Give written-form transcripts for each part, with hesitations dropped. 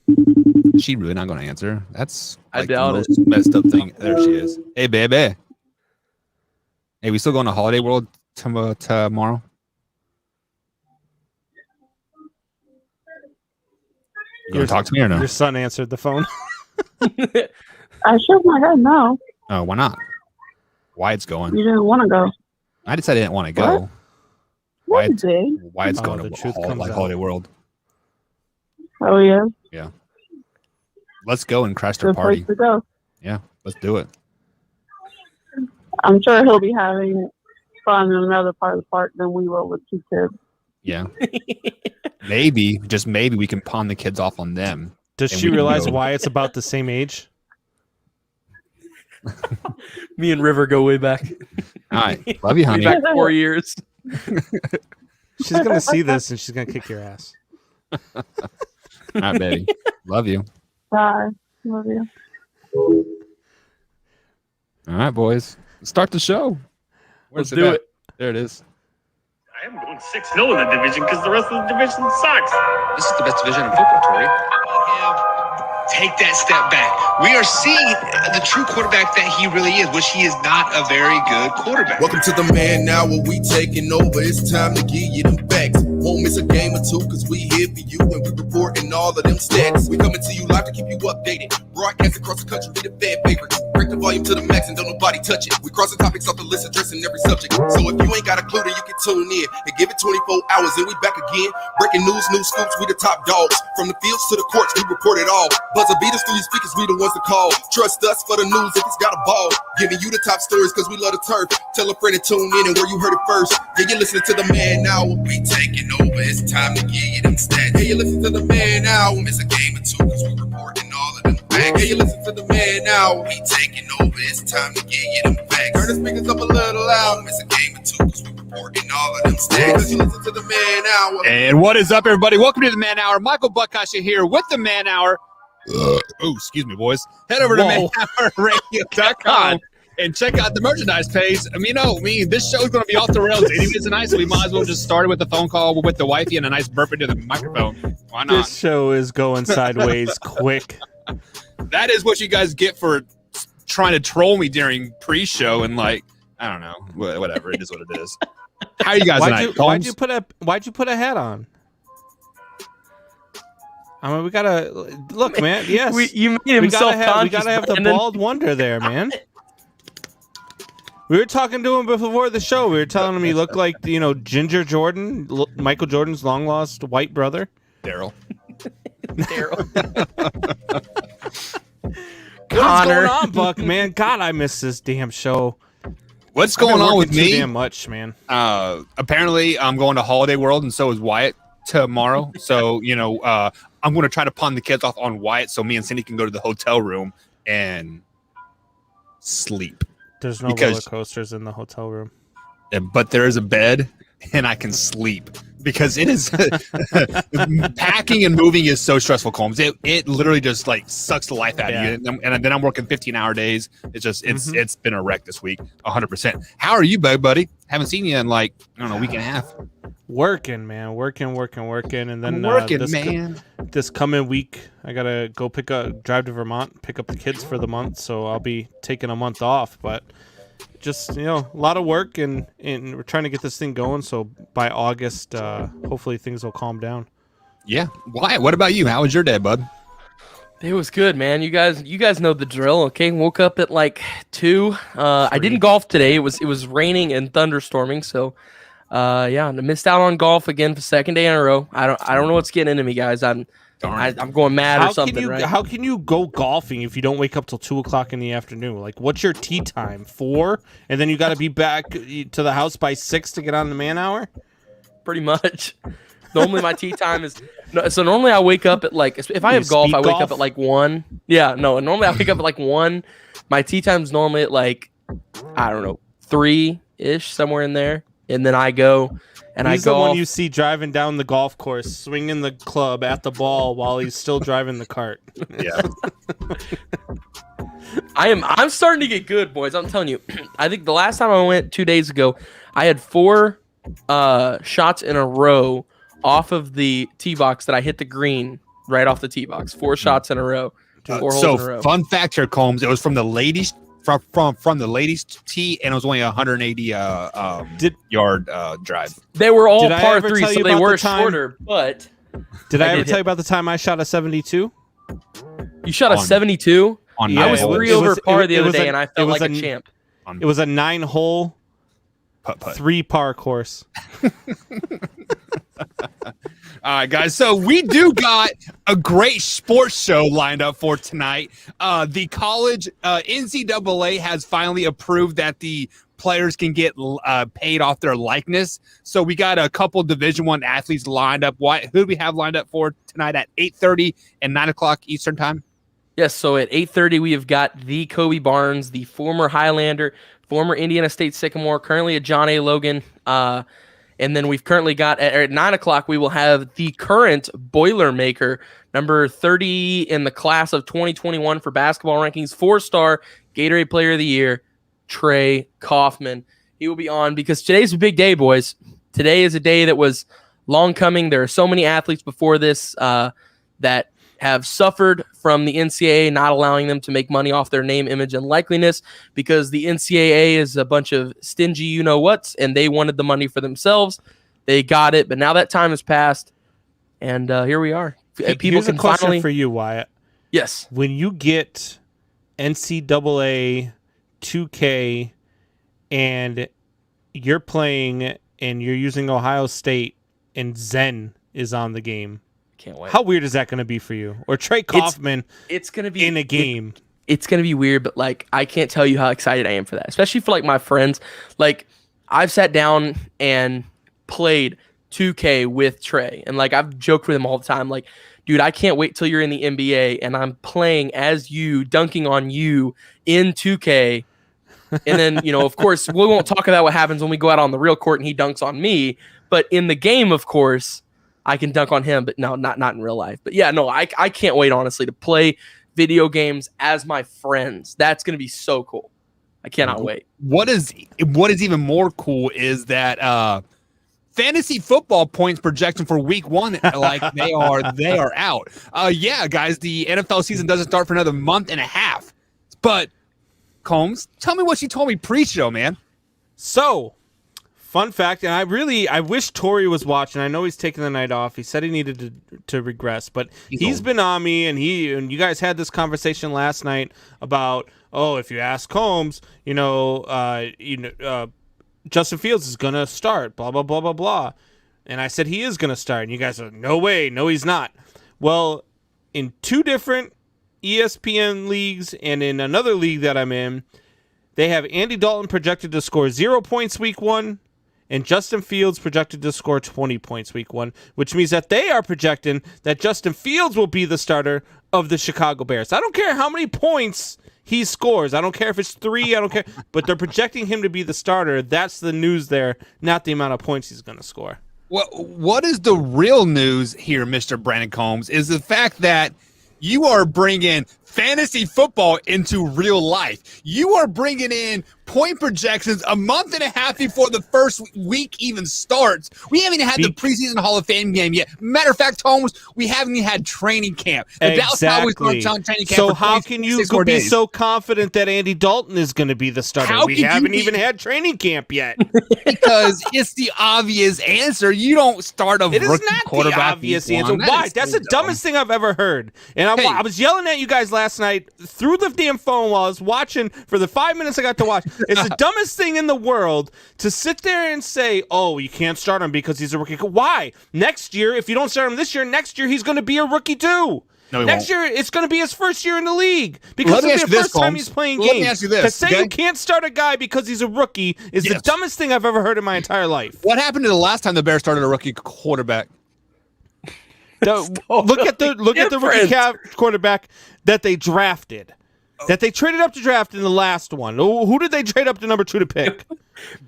Is she really not going to answer? That's I like the doubt most messed up thing. There she is. Hey, baby. Hey, we still going to Holiday World tomorrow? You going to talk to me or no? Your son answered the phone. I shook my head no. Oh, why not? Wyatt's going. You didn't want to go. I just said I didn't want to go. What? You did. Wyatt's Oh, going the to truth comes out. Holiday World. Oh, yeah. Yeah. Let's go and crash their Good party. place to go. Yeah, let's do it. I'm sure he'll be having fun in another part of the park than we will with 2 kids. Yeah. Maybe, just maybe, we can pawn the kids off on them. Does she realize why it's about the same age? Me and River go way back. All right. Love you, honey. Back 4 years. She's going to see this and she's going to kick your ass. All right, baby. Love you. Bye. Love you. All right, boys. Let's start the show. Let's do it. There it is. I am going 6-0 in the division because the rest of the division sucks. This is the best division in football, Tori. Take that step back. We are seeing the true quarterback that he really is, which he is not a very good quarterback. Welcome to the Man Now, where we taking over. It's time to give you them facts. Won't miss a game or two, cause we here for you and we reporting all of them stats. We coming to you live to keep you updated. Broadcast across the country, be the fan favorite. Break the volume to the max and don't nobody touch it. We crossing topics off the list, addressing every subject. So if you ain't got a clue, then you can tune in and give it 24 hours and we back again. Breaking news, new scoops, we the top dogs. From the fields to the courts, we report it all. Buzzer beaters through your speakers, we the ones to call. Trust us for the news if it's got a ball. Giving you the top stories cause we love the turf. Tell a friend to tune in and where you heard it first. Yeah, you listening to the Man Now, we'll be taking over. It's time to give you them stats. Yeah, you listen to the Man Now, we'll miss a game or two cause we reporting all of them facts. Yeah, you listen to the Man Now, we'll be taking over. It's time to give you them facts. Turn the speakers up a little loud, miss a game or two cause we reporting all of them stats. Cause you listen to the Man Now. And what is up, everybody? Welcome to the Man Hour. Michael Buckasha here with the Man Hour. Oh, excuse me, boys. Head over to manhourradio.com and check out the merchandise page. This show is going to be off the rails anyways tonight, so we might as well just start with the phone call with the wifey and a nice burp into the microphone. Why not? This show is going sideways quick. That is what you guys get for trying to troll me during pre-show and I don't know, whatever. It is what it is. How are you guys tonight? Why'd you put a hat on? I mean, we gotta look, man. Yes, You made him self-conscious. We gotta have the bald wonder there, man. We were talking to him before the show. We were telling him he looked like Ginger Jordan, Michael Jordan's long lost white brother, Daryl. What's going on, Buck? Man, God, I miss this damn show. What's going on with me? Too damn much, man. Apparently, I'm going to Holiday World, and so is Wyatt tomorrow. So I'm going to try to pawn the kids off on Wyatt, so me and Cindy can go to the hotel room and sleep. There's no roller coasters in the hotel room, but there is a bed, and I can sleep because it is packing and moving is so stressful, Combs. It literally just sucks the life out of you, and then I'm working 15-hour days. It's just it's been a wreck this week, 100%. How are you, buddy? Haven't seen you in a week and a half. Working, man, working, and then this coming week, I gotta go drive to Vermont, pick up the kids for the month. So I'll be taking a month off, but just a lot of work, and we're trying to get this thing going. So by August, hopefully things will calm down. Yeah. Why? What about you? How was your day, bud? It was good, man. You guys know the drill. Okay, woke up at 2. I didn't golf today. It was raining and thunderstorming, so. I missed out on golf again for second day in a row. I don't know what's getting into me, guys. I'm going mad or something. How can you go golfing if you don't wake up till 2:00 in the afternoon? What's your tee time? 4, and then you got to be back to the house by 6 to get on the Man Hour. Pretty much. Normally my tee time is so normally I wake up at if I have golf, I wake up at 1. Yeah, no. Normally I wake up at 1. My tee time's normally at I don't know 3-ish, somewhere in there. And then I go and he's the one you see driving down the golf course, swinging the club at the ball while he's still driving the cart. Yeah. I'm starting to get good, boys. I'm telling you. I think the last time I went 2 days ago, I had 4 shots in a row off of the tee box that I hit the green right off the tee box. 4 shots in a row. 4 holes in a row. Fun fact here, Combs. It was from the ladies from the ladies tee, and it was only 180 yard drive. They were all Did I par ever 3, tell so you they about were the time- shorter. But Did I ever tell you about the time I shot a 72? you shot a 72. On I was nine 3 holes. over par it the other was day, a- and I it felt was like a a- champ. It was a 9-hole, Putt. 3 par course. All right, guys. So we do got a great sports show lined up for tonight. The college NCAA has finally approved that the players can get paid off their likeness. So we got a couple Division I athletes lined up. Who do we have lined up for tonight at 8:30 and 9 o'clock Eastern time? Yes, so at 8:30 we have got the Kobe Barnes, the former Highlander, former Indiana State Sycamore, currently at John A. Logan. And then we've currently got at 9 o'clock, we will have the current Boilermaker, number 30 in the class of 2021 for basketball rankings, 4-star Gatorade Player of the Year, Trey Kaufman. He will be on because today's a big day, boys. Today is a day that was long coming. There are so many athletes before this that have suffered from the NCAA not allowing them to make money off their name, image, and likeliness because the NCAA is a bunch of stingy you-know-whats, and they wanted the money for themselves. They got it, but now that time has passed, and here we are. People Here's can a question finally... for you, Wyatt. Yes. When you get NCAA 2K and you're playing and you're using Ohio State and Zen is on the game, Can't wait. how weird is that going to be for you? Or Trey Kaufman It's going to be in a game? It's going to be weird, but like I can't tell you how excited I am for that, especially for like my friends. Like I've sat down and played 2K with Trey, and like I've joked with him all the time, like, dude, I can't wait till you're in the NBA and I'm playing as you, dunking on you in 2K. And then, you know, of course, we won't talk about what happens when we go out on the real court and he dunks on me. But in the game, of course, I can dunk on him. But no, not in real life. But yeah, no, I can't wait, honestly, to play video games as my friends. That's going to be so cool. I cannot wait. What is even more cool is that fantasy football points projection for week 1, like they are out. Yeah, guys, the NFL season doesn't start for another month and a half. But Combs, tell me what you told me pre-show, man. So, fun fact, and I wish Tori was watching. I know he's taking the night off. He said he needed to regress, but he's been on me, and you guys had this conversation last night about, if you ask Combs, Justin Fields is gonna start, blah blah blah blah blah, and I said he is gonna start, and you guys are no way, no he's not. Well, in 2 different ESPN leagues and in another league that I'm in, they have Andy Dalton projected to score 0 points week 1 and Justin Fields projected to score 20 points week 1, which means that they are projecting that Justin Fields will be the starter of the Chicago Bears. I don't care how many points he scores. I don't care if it's 3. I don't care. But they're projecting him to be the starter. That's the news there, not the amount of points he's going to score. What is the real news here, Mr. Brandon Combs, is the fact that you are bringing fantasy football into real life. You are bringing in point projections a month and a half before the first week even starts. We haven't had the preseason Hall of Fame game yet. Matter of fact, Holmes, we haven't even had training camp. The Dallas Cowboys aren't on training camp. So how can you be so confident that Andy Dalton is going to be the starter? We haven't even had training camp yet. Because it's the obvious answer. You don't start a rookie quarterback. The obvious answer. Why? That's the dumbest thing I've ever heard. And I was yelling at you guys last night through the damn phone while I was watching for the 5 minutes I got to watch. It's the dumbest thing in the world to sit there and say, you can't start him because he's a rookie. Why? Next year, if you don't start him this year, next year he's going to be a rookie too. No, next year, it's going to be his first year in the league because it'll be the first time he's playing games. Let me ask you this. To say you can't start a guy because he's a rookie is the dumbest thing I've ever heard in my entire life. What happened to the last time the Bears started a rookie quarterback? Look at the rookie quarterback that they drafted. That they traded up to draft in the last one. Who did they trade up to number 2 to pick?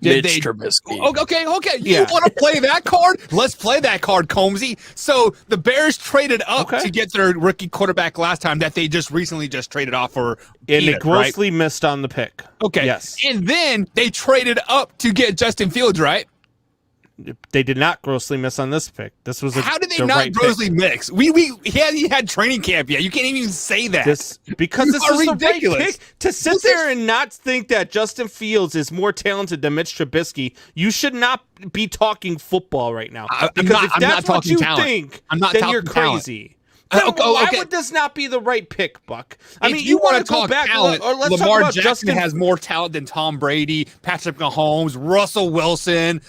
Mitch Trubisky. Okay. You want to play that card? Let's play that card, Combsy. So the Bears traded up to get their rookie quarterback last time that they just recently traded off for. And they grossly missed on the pick. Okay. Yes. And then they traded up to get Justin Fields, right? They did not grossly miss on this pick. This was how did they not right grossly mix? He had training camp yet. You can't even say that. Because this is ridiculous. The right pick. To sit there and not think that Justin Fields is more talented than Mitch Trubisky, you should not be talking football right now. Because if that's what you think, then you're crazy. Why would this not be the right pick, Buck? I mean, you want to talk back, talent, or let's Lamar talk about Jackson has more talent than Tom Brady, Patrick Mahomes, Russell Wilson,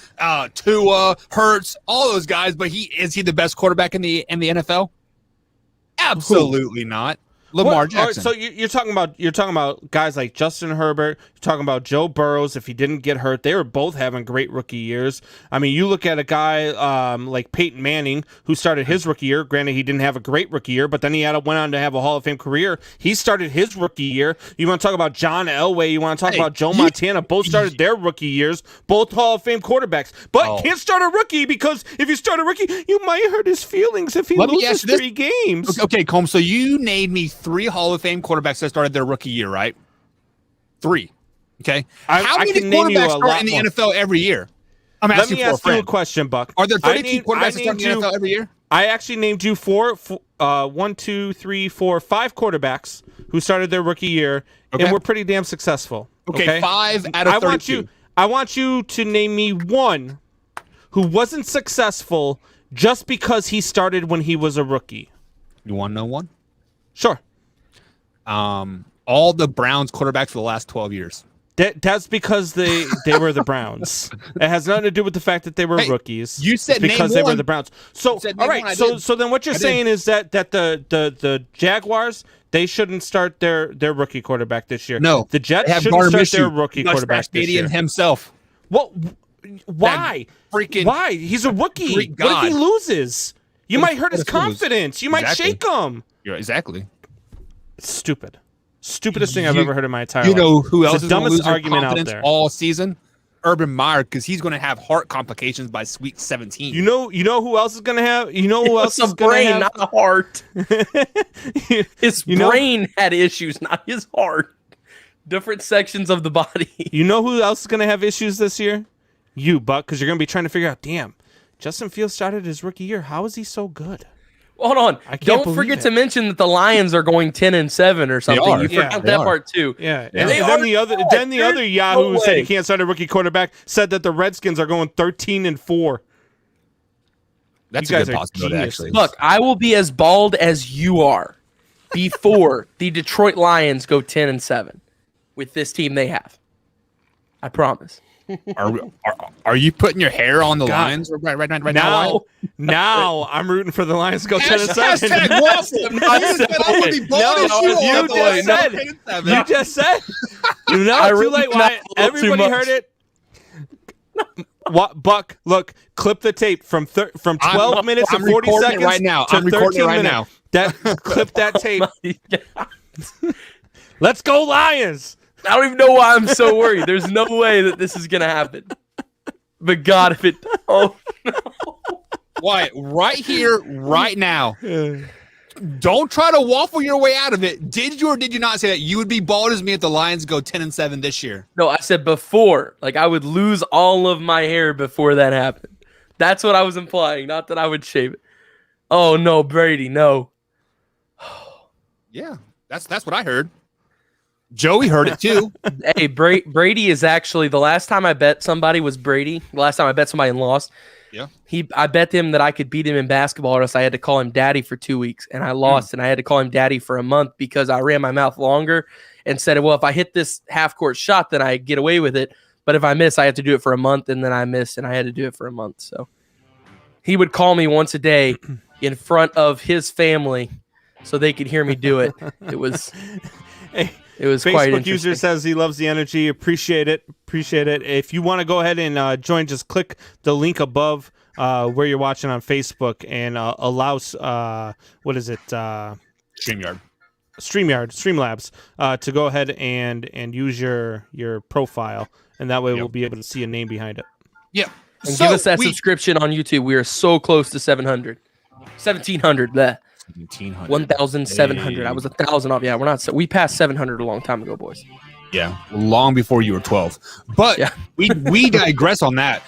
Tua, Hurts, all those guys. But is he the best quarterback in the NFL? Absolutely not. Lamar Jackson. So you're talking about guys like Justin Herbert. You're talking about Joe Burrows. If he didn't get hurt, they were both having great rookie years. I mean, you look at a guy like Peyton Manning, who started his rookie year. Granted, he didn't have a great rookie year, but then he went on to have a Hall of Fame career. He started his rookie year. You want to talk about John Elway? You want to talk about Joe Montana? Both started their rookie years. Both Hall of Fame quarterbacks. But can't start a rookie because if you start a rookie, you might hurt his feelings if he loses 3 games. Okay, Combs. So you named me 3 Hall of Fame quarterbacks that started their rookie year, right? 3. Okay. How many quarterbacks start in the NFL every year? I'm asking for a friend. Let me ask you a question, Buck. Are there 32 quarterbacks that start in the NFL every year? I actually named you 5 quarterbacks who started their rookie year and were pretty damn successful. Okay, 5 out of 32. I want you to name me one who wasn't successful just because he started when he was a rookie. You want to know one? Sure. All the Browns quarterbacks for the last 12 years. That's because they were the Browns. It has nothing to do with the fact that they were rookies. You said it's because they were the Browns. So all right. So then what you're saying is that the Jaguars, they shouldn't start their rookie quarterback this year. No, the Jets shouldn't start their rookie quarterback this year. Himself. Well, why? Why? He's a rookie. What if he loses? You might hurt his confidence. You might shake him. You're exactly. It's stupid. Stupidest thing I've ever heard in my entire life. You know who else is the dumbest dumbest argument out there all season? Urban Meyer, because he's going to have heart complications by week 17. You know who else is going to have? You know who else is going to have? Not a heart. His brain had issues, not his heart. Different sections of the body. You know who else is going to have issues this year? You, Buck, because you're going to be trying to figure out, damn, Justin Fields started his rookie year. How is he so good? Hold on. Don't forget to mention that the Lions are going 10-7 or something. You forgot that part too. Yeah. And then the other Yahoo who said he can't start a rookie quarterback said that the Redskins are going 13-4. That's a good possibility, actually. Look, I will be as bald as you are before the Detroit Lions go 10-7 with this team they have. I promise. Are you putting your hair on the Lions right now? Now I'm rooting for the Lions to go 10-7. You just said. No, too late. Why? Everybody heard it. What, Buck? Look, clip the tape from 12 minutes and 40 seconds right now. to 13 minutes. Clip that tape. Let's go Lions. I don't even know why I'm so worried. There's no way that this is going to happen. But God, if it... Oh, no. Why? Right here, right now. Don't try to waffle your way out of it. Did you or did you not say that you would be bald as me if the Lions go 10-7 this year? No, I said before. Like, I would lose all of my hair before that happened. That's what I was implying, not that I would shave it. Oh, no, Brady, no. Yeah, that's what I heard. Joey heard it too. Hey, Brady is actually, the last time I bet somebody was Brady. The last time I bet somebody and lost. Yeah. I bet him that I could beat him in basketball, or else I had to call him daddy for 2 weeks. And I lost, and I had to call him daddy for a month because I ran my mouth longer and said, well, if I hit this half-court shot, then I get away with it. But if I miss, I have to do it for a month, and then I miss, and I had to do it for a month. So he would call me once a day in front of his family so they could hear me do it. It was... It was Facebook quite interesting. User says he loves the energy. Appreciate it. If you want to go ahead and join, just click the link above where you're watching on Facebook and allows what is it? Streamlabs to go ahead and use your profile, and that way we'll be able to see a name behind it. Yeah. And give us that subscription on YouTube. We are so close to 700. 1,700. Bleh. 1,700. I was 1,000 off. Yeah, we passed 700 a long time ago, boys. Yeah, long before you were 12. But we digress on that.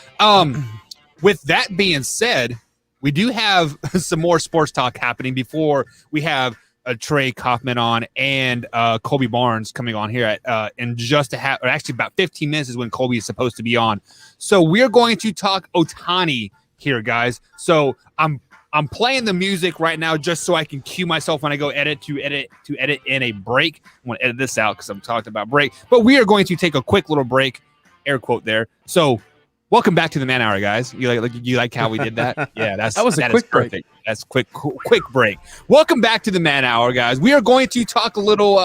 with that being said, we do have some more sports talk happening before we have Trey Kaufman on and Colby Barnes coming on here at in just actually about 15 minutes is when Colby is supposed to be on. So we're going to talk Ohtani here, guys. So I'm playing the music right now just so I can cue myself when I go edit in a break. I'm going to edit this out because I'm talking about break. But we are going to take a quick little break, air quote there. So welcome back to the Man Hour, guys. You like how we did that? Yeah, that was a quick break. That's quick break. Welcome back to the Man Hour, guys. We are going to talk a little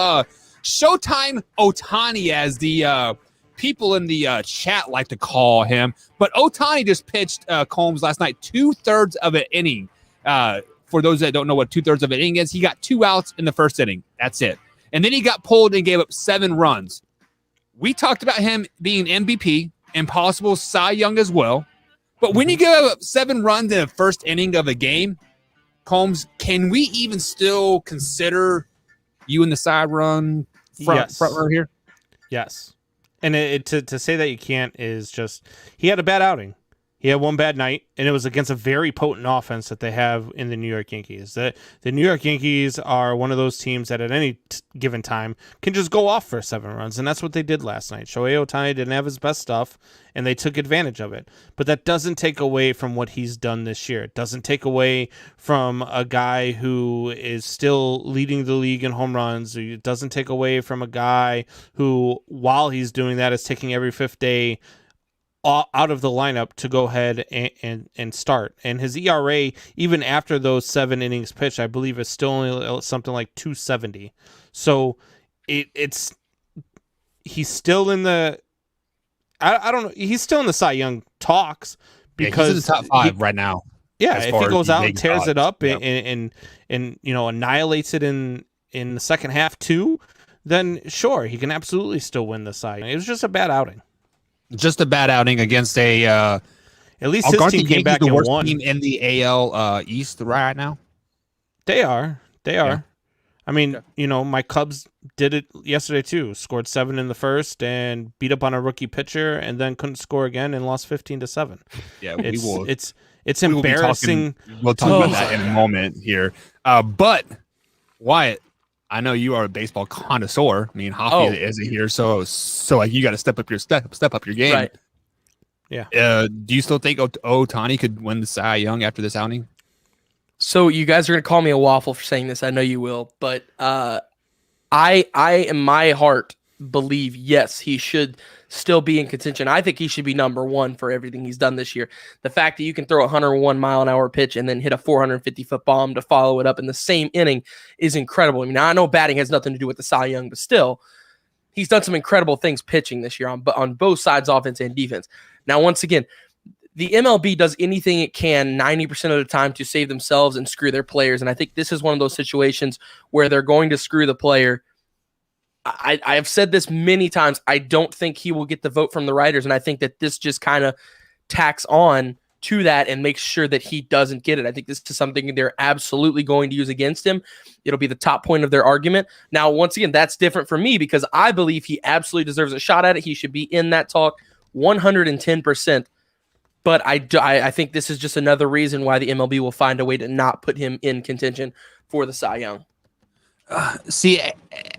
Showtime Ohtani, as the people in the chat like to call him. But Ohtani just pitched Combs last night 2/3 of an inning. For those that don't know what 2/3 of an inning is, he got 2 outs in the first inning. That's it. And then he got pulled and gave up 7 runs. We talked about him being MVP and possible Cy Young as well. But when you give up 7 runs in the first inning of a game, Combs, can we even still consider you in the side run front runner here? Yes. And to say that you can't is just, he had a bad outing. He had one bad night, and it was against a very potent offense that they have in the New York Yankees. The New York Yankees are one of those teams that at any given time can just go off for 7 runs, and that's what they did last night. Shohei Ohtani didn't have his best stuff, and they took advantage of it. But that doesn't take away from what he's done this year. It doesn't take away from a guy who is still leading the league in home runs. It doesn't take away from a guy who, while he's doing that, is taking every 5th day out of the lineup to go ahead and start. And his ERA, even after those 7 innings pitched, I believe is still only something like 2.70. So he's still in the, I don't know, he's still in the Cy Young talks because he's in the top 5 right now. Yeah, if he goes out and tears it up and annihilates it in the second half too, then sure, he can absolutely still win the Cy Young. It was just a bad outing. Just a bad outing against a. At least his team came back and won. Team in the AL East right now. They are. Yeah. I mean, my Cubs did it yesterday too. Scored 7 in the first and beat up on a rookie pitcher, and then couldn't score again and lost 15-7. Yeah, it's embarrassing. We'll talk about that in a moment here. But Wyatt, I know you are a baseball connoisseur. I mean, Hoffy isn't here, so you got to step up your game. Right. Yeah. Do you still think Ohtani could win the Cy Young after this outing? So you guys are going to call me a waffle for saying this. I know you will, but I in my heart believe, yes, he should still be in contention. I think he should be number 1 for everything he's done this year. The fact that you can throw a 101-mile-an-hour pitch and then hit a 450-foot bomb to follow it up in the same inning is incredible. I mean, I know batting has nothing to do with the Cy Young, but still, he's done some incredible things pitching this year on both sides, offense and defense. Now, once again, the MLB does anything it can 90% of the time to save themselves and screw their players, and I think this is one of those situations where they're going to screw the player. I have said this many times. I don't think he will get the vote from the writers, and I think that this just kind of tacks on to that and makes sure that he doesn't get it. I think this is something they're absolutely going to use against him. It'll be the top point of their argument. Now, once again, that's different for me because I believe he absolutely deserves a shot at it. He should be in that talk 110%. But I think this is just another reason why the MLB will find a way to not put him in contention for the Cy Young. See,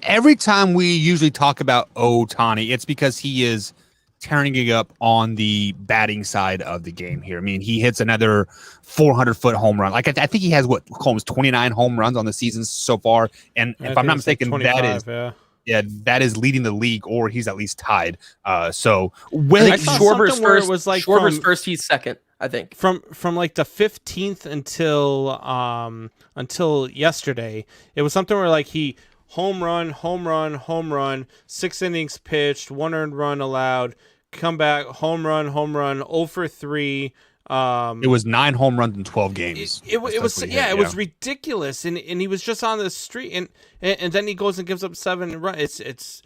every time we usually talk about Ohtani, it's because he is tearing it up on the batting side of the game here. I mean, he hits another 400-foot home run. Like I think he has 29 home runs on the season so far. And if I'm not mistaken, that is leading the league, or he's at least tied. So when Schwarber's first, was like Schwarber's first, he's second. I think from like the 15th until yesterday, it was something where like he home run, 6 innings pitched, 1 earned run allowed, come back, home run, 0 for 3. It was 9 home runs in 12 games. It was ridiculous, and he was just on the street, and then he goes and gives up 7 runs.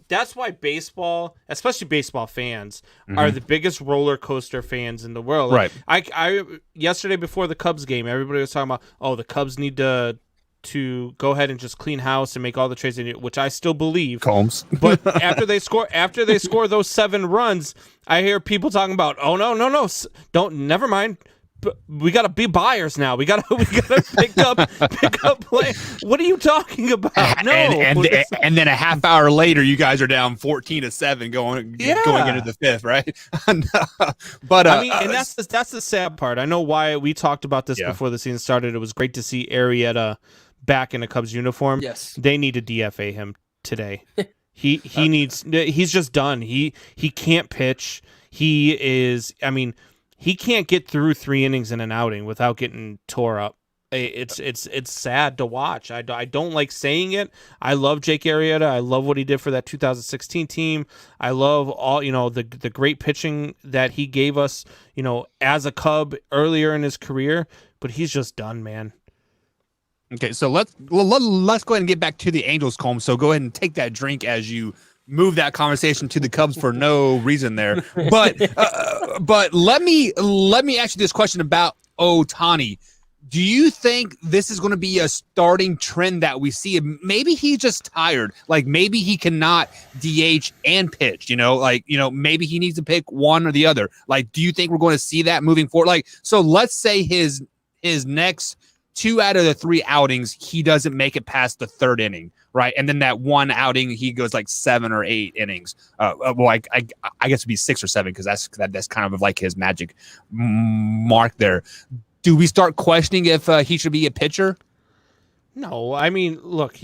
That's why baseball, especially baseball fans, are the biggest roller coaster fans in the world. Right. I yesterday before the Cubs game, everybody was talking about, the Cubs need to to go ahead and just clean house and make all the trades, which I still believe. Combs. But after they score those 7 runs, I hear people talking about, oh no, never mind. We got to be buyers now. We got to pick up play. What are you talking about? No. And then a half hour later, you guys are down 14-7 going into the 5th, right? But I mean, and that's the sad part. I know why we talked about this before the season started. It was great to see Arrieta back in a Cubs uniform. Yes. They need to DFA him today. He's just done. He can't pitch. He can't get through 3 innings in an outing without getting tore up. It's sad to watch. I don't like saying it. I love Jake Arrieta. I love what he did for that 2016 team. I love all the great pitching that he gave us, as a Cub earlier in his career. But he's just done, man. Okay, so let's go ahead and get back to the Angels, Combs. So go ahead and take that drink as you move that conversation to the Cubs for no reason there. But let me ask you this question about Ohtani. Do you think this is going to be a starting trend that we see? Maybe he's just tired. Like maybe he cannot DH and pitch, maybe he needs to pick one or the other. Like, do you think we're going to see that moving forward? Like, so let's say his next 2 out of the 3 outings, he doesn't make it past the 3rd inning. Right. And then that one outing, he goes like 7 or 8 innings. I guess it'd be 6 or 7 because that's kind of like his magic mark there. Do we start questioning if he should be a pitcher? No, I mean, look,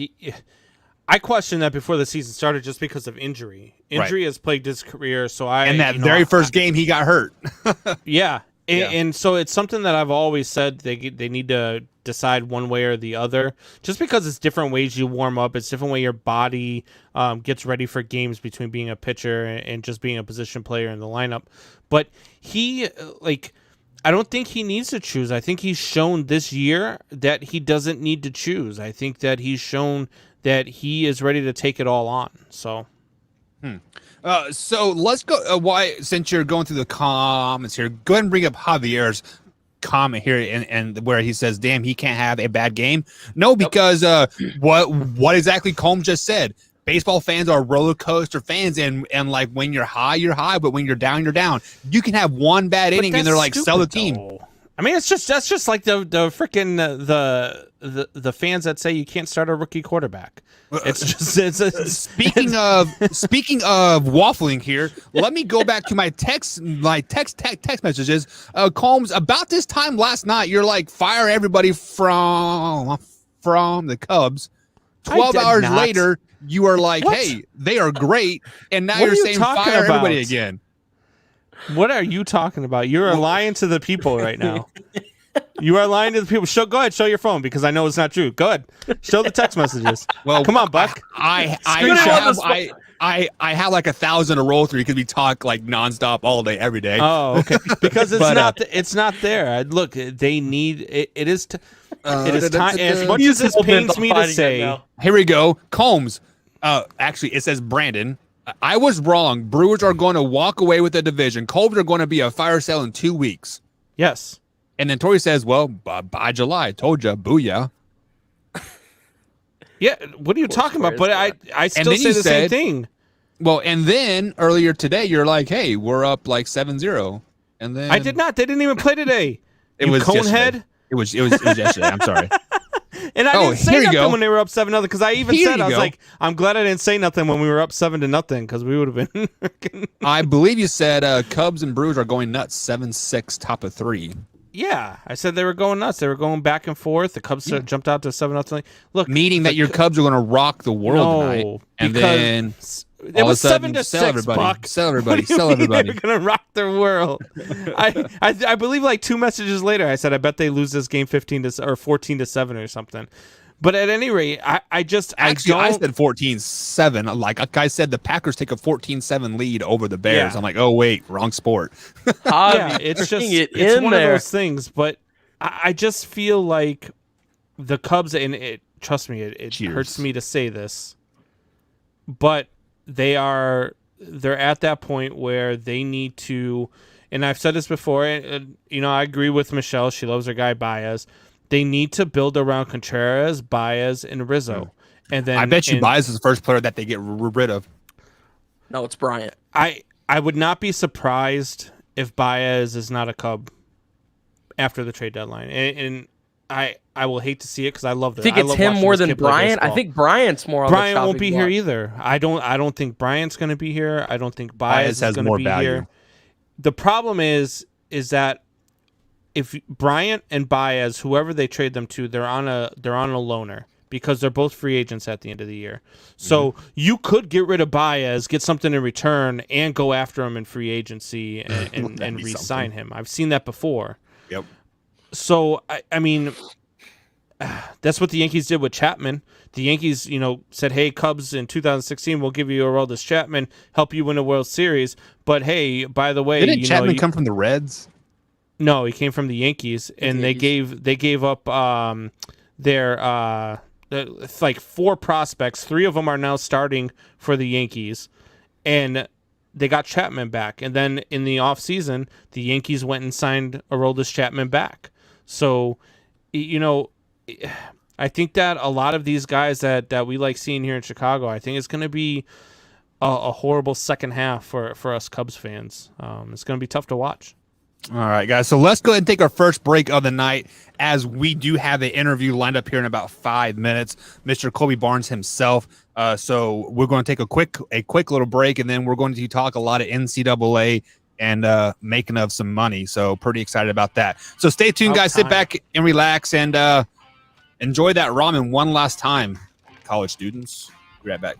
I questioned that before the season started just because of injury. Injury has plagued his career. So very first game, he got hurt. Yeah. And so it's something that I've always said they need to decide one way or the other, just because it's different ways you warm up. It's different way your body gets ready for games between being a pitcher and just being a position player in the lineup. But I don't think he needs to choose. I think he's shown this year that he doesn't need to choose. I think that he's shown that he is ready to take it all on. So. So let's go. Since you're going through the comments here, go ahead and bring up Javier's comment here, and where he says, "Damn, he can't have a bad game." No, because what exactly Combs just said. Baseball fans are roller coaster fans, and like when you're high, but when you're down, you're down. You can have one bad inning, and they're like, sell the team. Though. I mean, that's just like the freaking the fans that say you can't start a rookie quarterback. Speaking of waffling here, let me go back to my text messages. Combs, about this time last night, you're like, fire everybody from the Cubs. 12 hours later, you are like, hey, they are great, and now you're saying fire everybody again. What are you talking about? You're lying to the people right now. You are lying to the people. Go ahead, show your phone because I know it's not true. Go ahead, show the text messages. Well, come on, Buck. I have like 1,000 to roll through because we talk like nonstop all day, every day. Oh, okay. Because it's not there. Look, they need it. It is time. As much as this pains me to say, here we go. Combs. Actually, it says Brandon. I was wrong. Brewers are going to walk away with the division. Colbs are going to be a fire sale in 2 weeks. Yes. And then Tori says, well, by July. Told ya. Booyah. Yeah, what are you talking about? But I still say the same thing. Well, and then earlier today, you're like, hey, we're up like 7-0. And then I did not. They didn't even play today. It was Conehead. It was yesterday. I'm sorry. And I didn't say nothing when they were up 7-0 because I even said, I was like, I'm glad I didn't say nothing when we were up 7-0 because we would have been. I believe you said Cubs and Brewers are going nuts, 7-6, top of 3. Yeah, I said they were going nuts. They were going back and forth. The Cubs jumped out to 7-0. Look, meaning that your Cubs are going to rock the world tonight, and then it was 7-6. Buck. Sell everybody. Sell everybody. They're going to rock the world. I believe like 2 messages later, I said I bet they lose this game 14-7 or something. But at any rate, I said 14-7. Like I said, the Packers take a 14-7 lead over the Bears. Yeah. I'm like, oh wait, wrong sport. Yeah, it's just it's one of those things. But I just feel like the Cubs, and trust me, it hurts me to say this, but they're at that point where they need to. And I've said this before. And, I agree with Michelle. She loves her guy Baez. They need to build around Contreras, Baez, and Rizzo. And then I bet you Baez is the first player that they get rid of. No, it's Bryant. I would not be surprised if Baez is not a Cub after the trade deadline. And I will hate to see it because I love that. I think it's him more than Bryant. I think Bryant's more on Bryant the won't be here either. I don't think Bryant's going to be here. I don't think Baez is going to be here. The problem is that if Bryant and Baez, whoever they trade them to, they're on a loaner because they're both free agents at the end of the year. So you could get rid of Baez, get something in return, and go after him in free agency and re-sign him. I've seen that before. Yep. So I mean, that's what the Yankees did with Chapman. The Yankees, said, "Hey, Cubs, in 2016, we'll give you Aroldis Chapman, help you win a World Series. But hey, by the way, didn't Chapman come from the Reds? No, he came from the Yankees, and they gave up their like 4 prospects. 3 of them are now starting for the Yankees, and they got Chapman back. And then in the offseason, the Yankees went and signed Aroldis Chapman back. So, I think that a lot of these guys that we like seeing here in Chicago, I think it's going to be a horrible second half for us Cubs fans. It's going to be tough to watch. All right, guys. So let's go ahead and take our first break of the night, as we do have an interview lined up here in about 5 minutes. Mr. Colby Barnes himself. So we're going to take a quick little break, and then we're going to talk a lot of NCAA and making of some money. So pretty excited about that. So stay tuned, guys. Sit back and relax and enjoy that ramen one last time, college students. Be right back.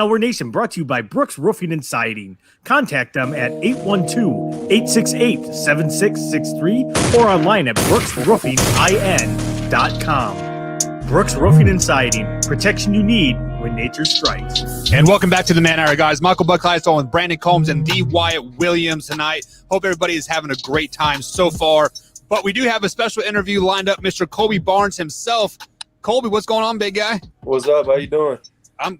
Our Nation brought to you by Brooks Roofing and Siding. Contact them at 812-868-7663 or online at brooksroofingin.com. Brooks Roofing and Siding. Protection you need when nature strikes. And welcome back to the Man Hour, guys. Michael Buckleist with Brandon Combs and the Wyatt Williams tonight. Hope everybody is having a great time so far. But we do have a special interview lined up. Mr. Colby Barnes himself. Colby, what's going on, big guy? What's up? How you doing?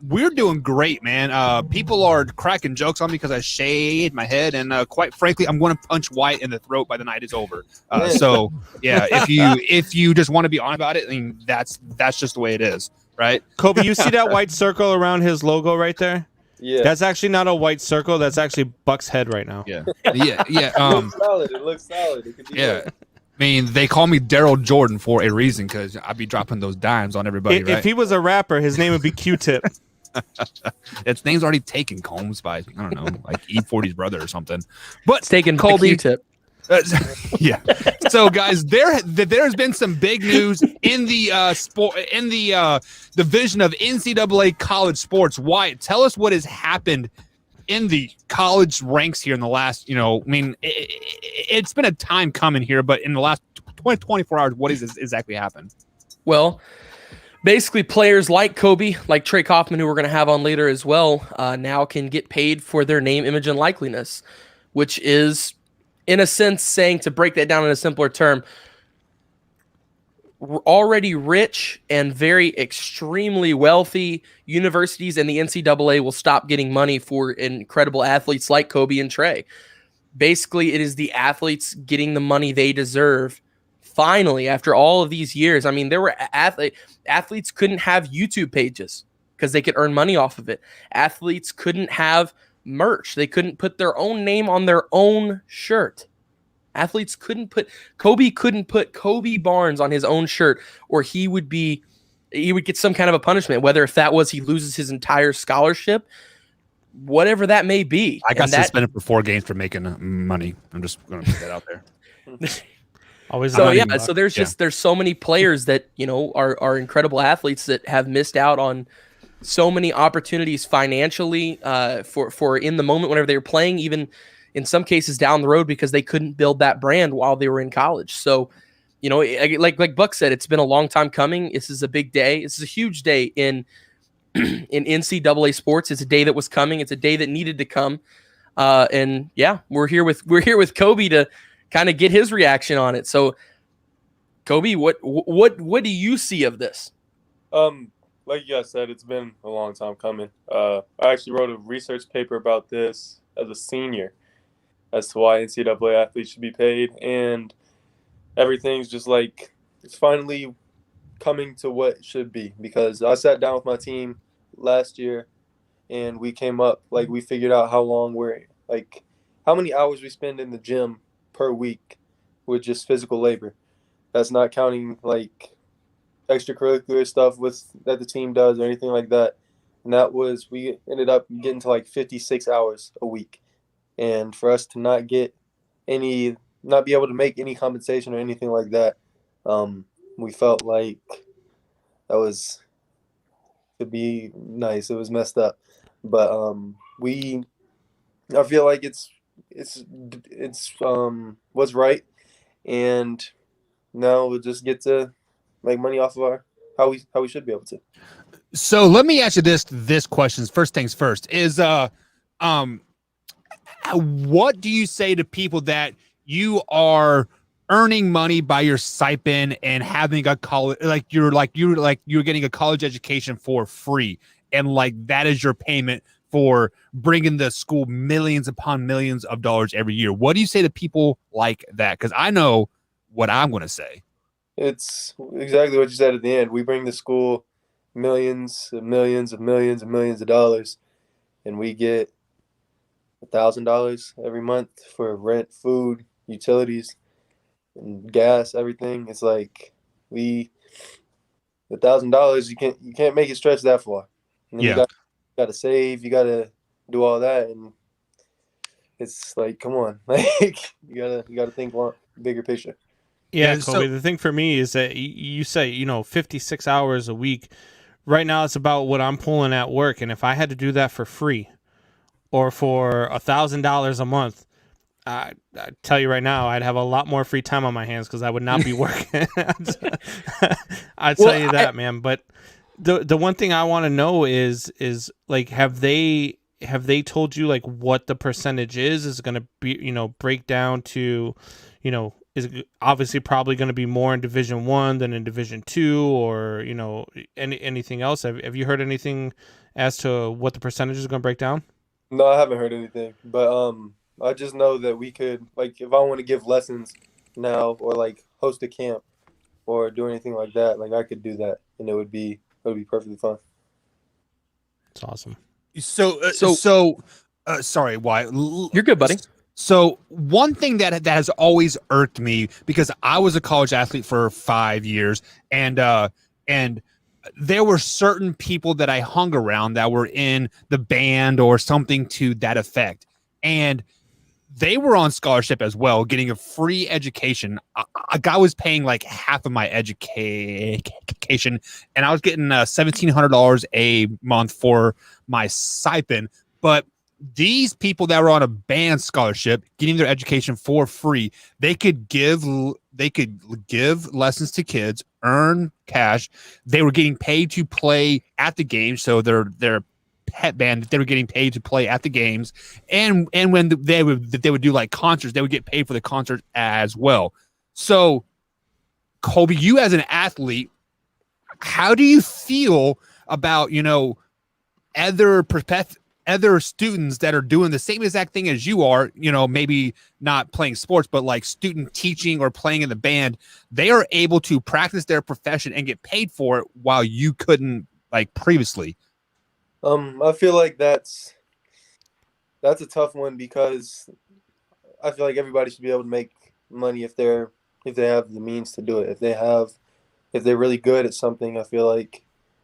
We're doing great, man. People are cracking jokes on me because I shaved my head, and quite frankly, I'm going to punch White in the throat by the night is over. So yeah, if you just want to be on about it, I mean that's just the way it is, right? Kobe, you see that white circle around his logo right there? Yeah. That's actually not a white circle. That's actually Buck's head right now. Yeah. It looks solid. It looks solid. It could be yeah. I mean, they call me Daryl Jordan for a reason because I'd be dropping those dimes on everybody. If he was a rapper, his name would be Q-Tip. Its name's already taken, Combs, by I don't know, like E40's brother or something. But It's taken Colby, Q-Tip. Yeah. So, guys, there's been some big news in the division of NCAA college sports. Wyatt, tell us what has happened in the college ranks here in the last, it's been a time coming here, but in the last 24 hours, what has exactly happened? Well, basically players like Kobe, like Trey Kaufman, who we're going to have on later as well, now can get paid for their name, image, and likeliness, which is, in a sense, saying, to break that down in a simpler term, already rich and very extremely wealthy universities and the NCAA will stop getting money for incredible athletes like Kobe and Trey. Basically, it is the athletes getting the money they deserve. Finally, after all of these years, I mean, there were athletes couldn't have YouTube pages because they could earn money off of it. Athletes couldn't have merch. They couldn't put their own name on their own shirt. Athletes couldn't put Kobe Barnes on his own shirt, or he would get some kind of a punishment, whether if that was he loses his entire scholarship, whatever that may be. I got suspended for 4 games for making money. I'm just going to put that out there. Always. So there's so many players that, are incredible athletes that have missed out on so many opportunities financially for in the moment whenever they were playing, even in some cases down the road because they couldn't build that brand while they were in college. So, like Buck said, it's been a long time coming. This is a big day. This is a huge day in NCAA sports. It's a day that was coming. It's a day that needed to come. And yeah, we're here with Kobe to kind of get his reaction on it. So, Kobe, what do you see of this? Like you guys said, it's been a long time coming. I actually wrote a research paper about this as a senior as to why NCAA athletes should be paid, and everything's just like it's finally coming to what it should be, because I sat down with my team last year and we came up, like, we figured out how many hours we spend in the gym per week with just physical labor. That's not counting like extracurricular stuff that the team does or anything like that. And we ended up getting to like 56 hours a week. And for us to not be able to make any compensation or anything like that, we felt like that was to be nice. It was messed up. But I feel like it's what's right. And now we'll just get to make money off of how we should be able to. So let me ask you this question. First things first is what do you say to people that you are earning money by your stipend and having a college, you're getting a college education for free, and like that is your payment for bringing the school millions upon millions of dollars every year? What do you say to people like that? Because I know what I'm going to say. It's exactly what you said at the end. We bring the school millions and millions and millions and millions of dollars, and we get $1,000 every month for rent, food, utilities, and gas, everything. It's like $1,000. You can't make it stretch that far. And then you got to save. You got to do all that, and it's like, come on, like you gotta think bigger picture. Yeah, Kobe, the thing for me is that you say, 56 hours a week. Right now it's about what I'm pulling at work. And if I had to do that for free or for $1,000 a month, I tell you right now, I'd have a lot more free time on my hands because I would not be working. I'd tell you that, man. But the one thing I want to know is like, have they told you like what the percentage is going to be, break down to, is obviously probably going to be more in Division I than in Division II, or anything else? Have you heard anything as to what the percentage is going to break down? No, I haven't heard anything, but I just know that we could, like, if I want to give lessons now or like host a camp or do anything like that, like I could do that, and it would be perfectly fine. It's awesome. Sorry, why? You're good, buddy. So one thing that has always irked me, because I was a college athlete for 5 years, and there were certain people that I hung around that were in the band or something to that effect, and they were on scholarship as well, getting a free education. A guy was paying like half of my education, and I was getting $1,700 a month for my stipend. But these people that were on a band scholarship, getting their education for free, they could give lessons to kids, earn cash. They were getting paid to play at the game, so their pet band, they were getting paid to play at the games, and when they would do like concerts, they would get paid for the concert as well. So, Colby, you as an athlete, how do you feel about other students that are doing the same exact thing as you are, maybe not playing sports, but like student teaching or playing in the band? They are able to practice their profession and get paid for it while you couldn't, like, previously. I feel like that's a tough one, because I feel like everybody should be able to make money if they have the means to do it. If they're really good at something, I feel like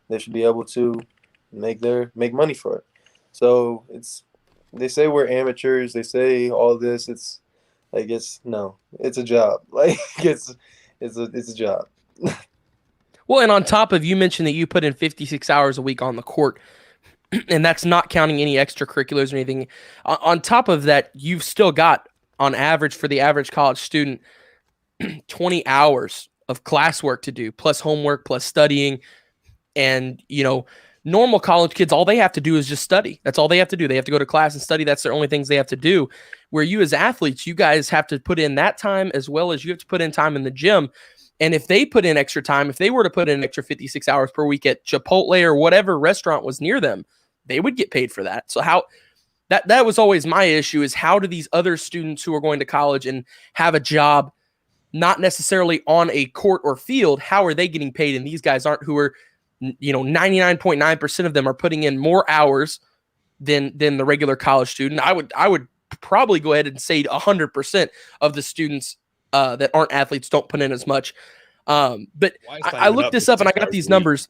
they should be able to make money for it. So they say we're amateurs, they say all this. It's like it's a job. Like it's a job. Well, and on top of, you mentioned that you put in 56 hours a week on the court, and that's not counting any extracurriculars or anything. On top of that, you've still got, on average, for the average college student, 20 hours of classwork to do, plus homework, plus studying. And, normal college kids, all they have to do is just study. That's all they have to do. They have to go to class and study. That's their only things they have to do. Where you as athletes, you guys have to put in that time, as well as you have to put in time in the gym. And if they put in extra time, if they were to put in an extra 56 hours per week at Chipotle or whatever restaurant was near them, they would get paid for that. So that was always my issue, is how do these other students who are going to college and have a job, not necessarily on a court or field, how are they getting paid? And these guys aren't, who are, 99.9% of them are putting in more hours than the regular college student. I would probably go ahead and say 100% of the students that aren't athletes don't put in as much. But I looked this up and I got these numbers.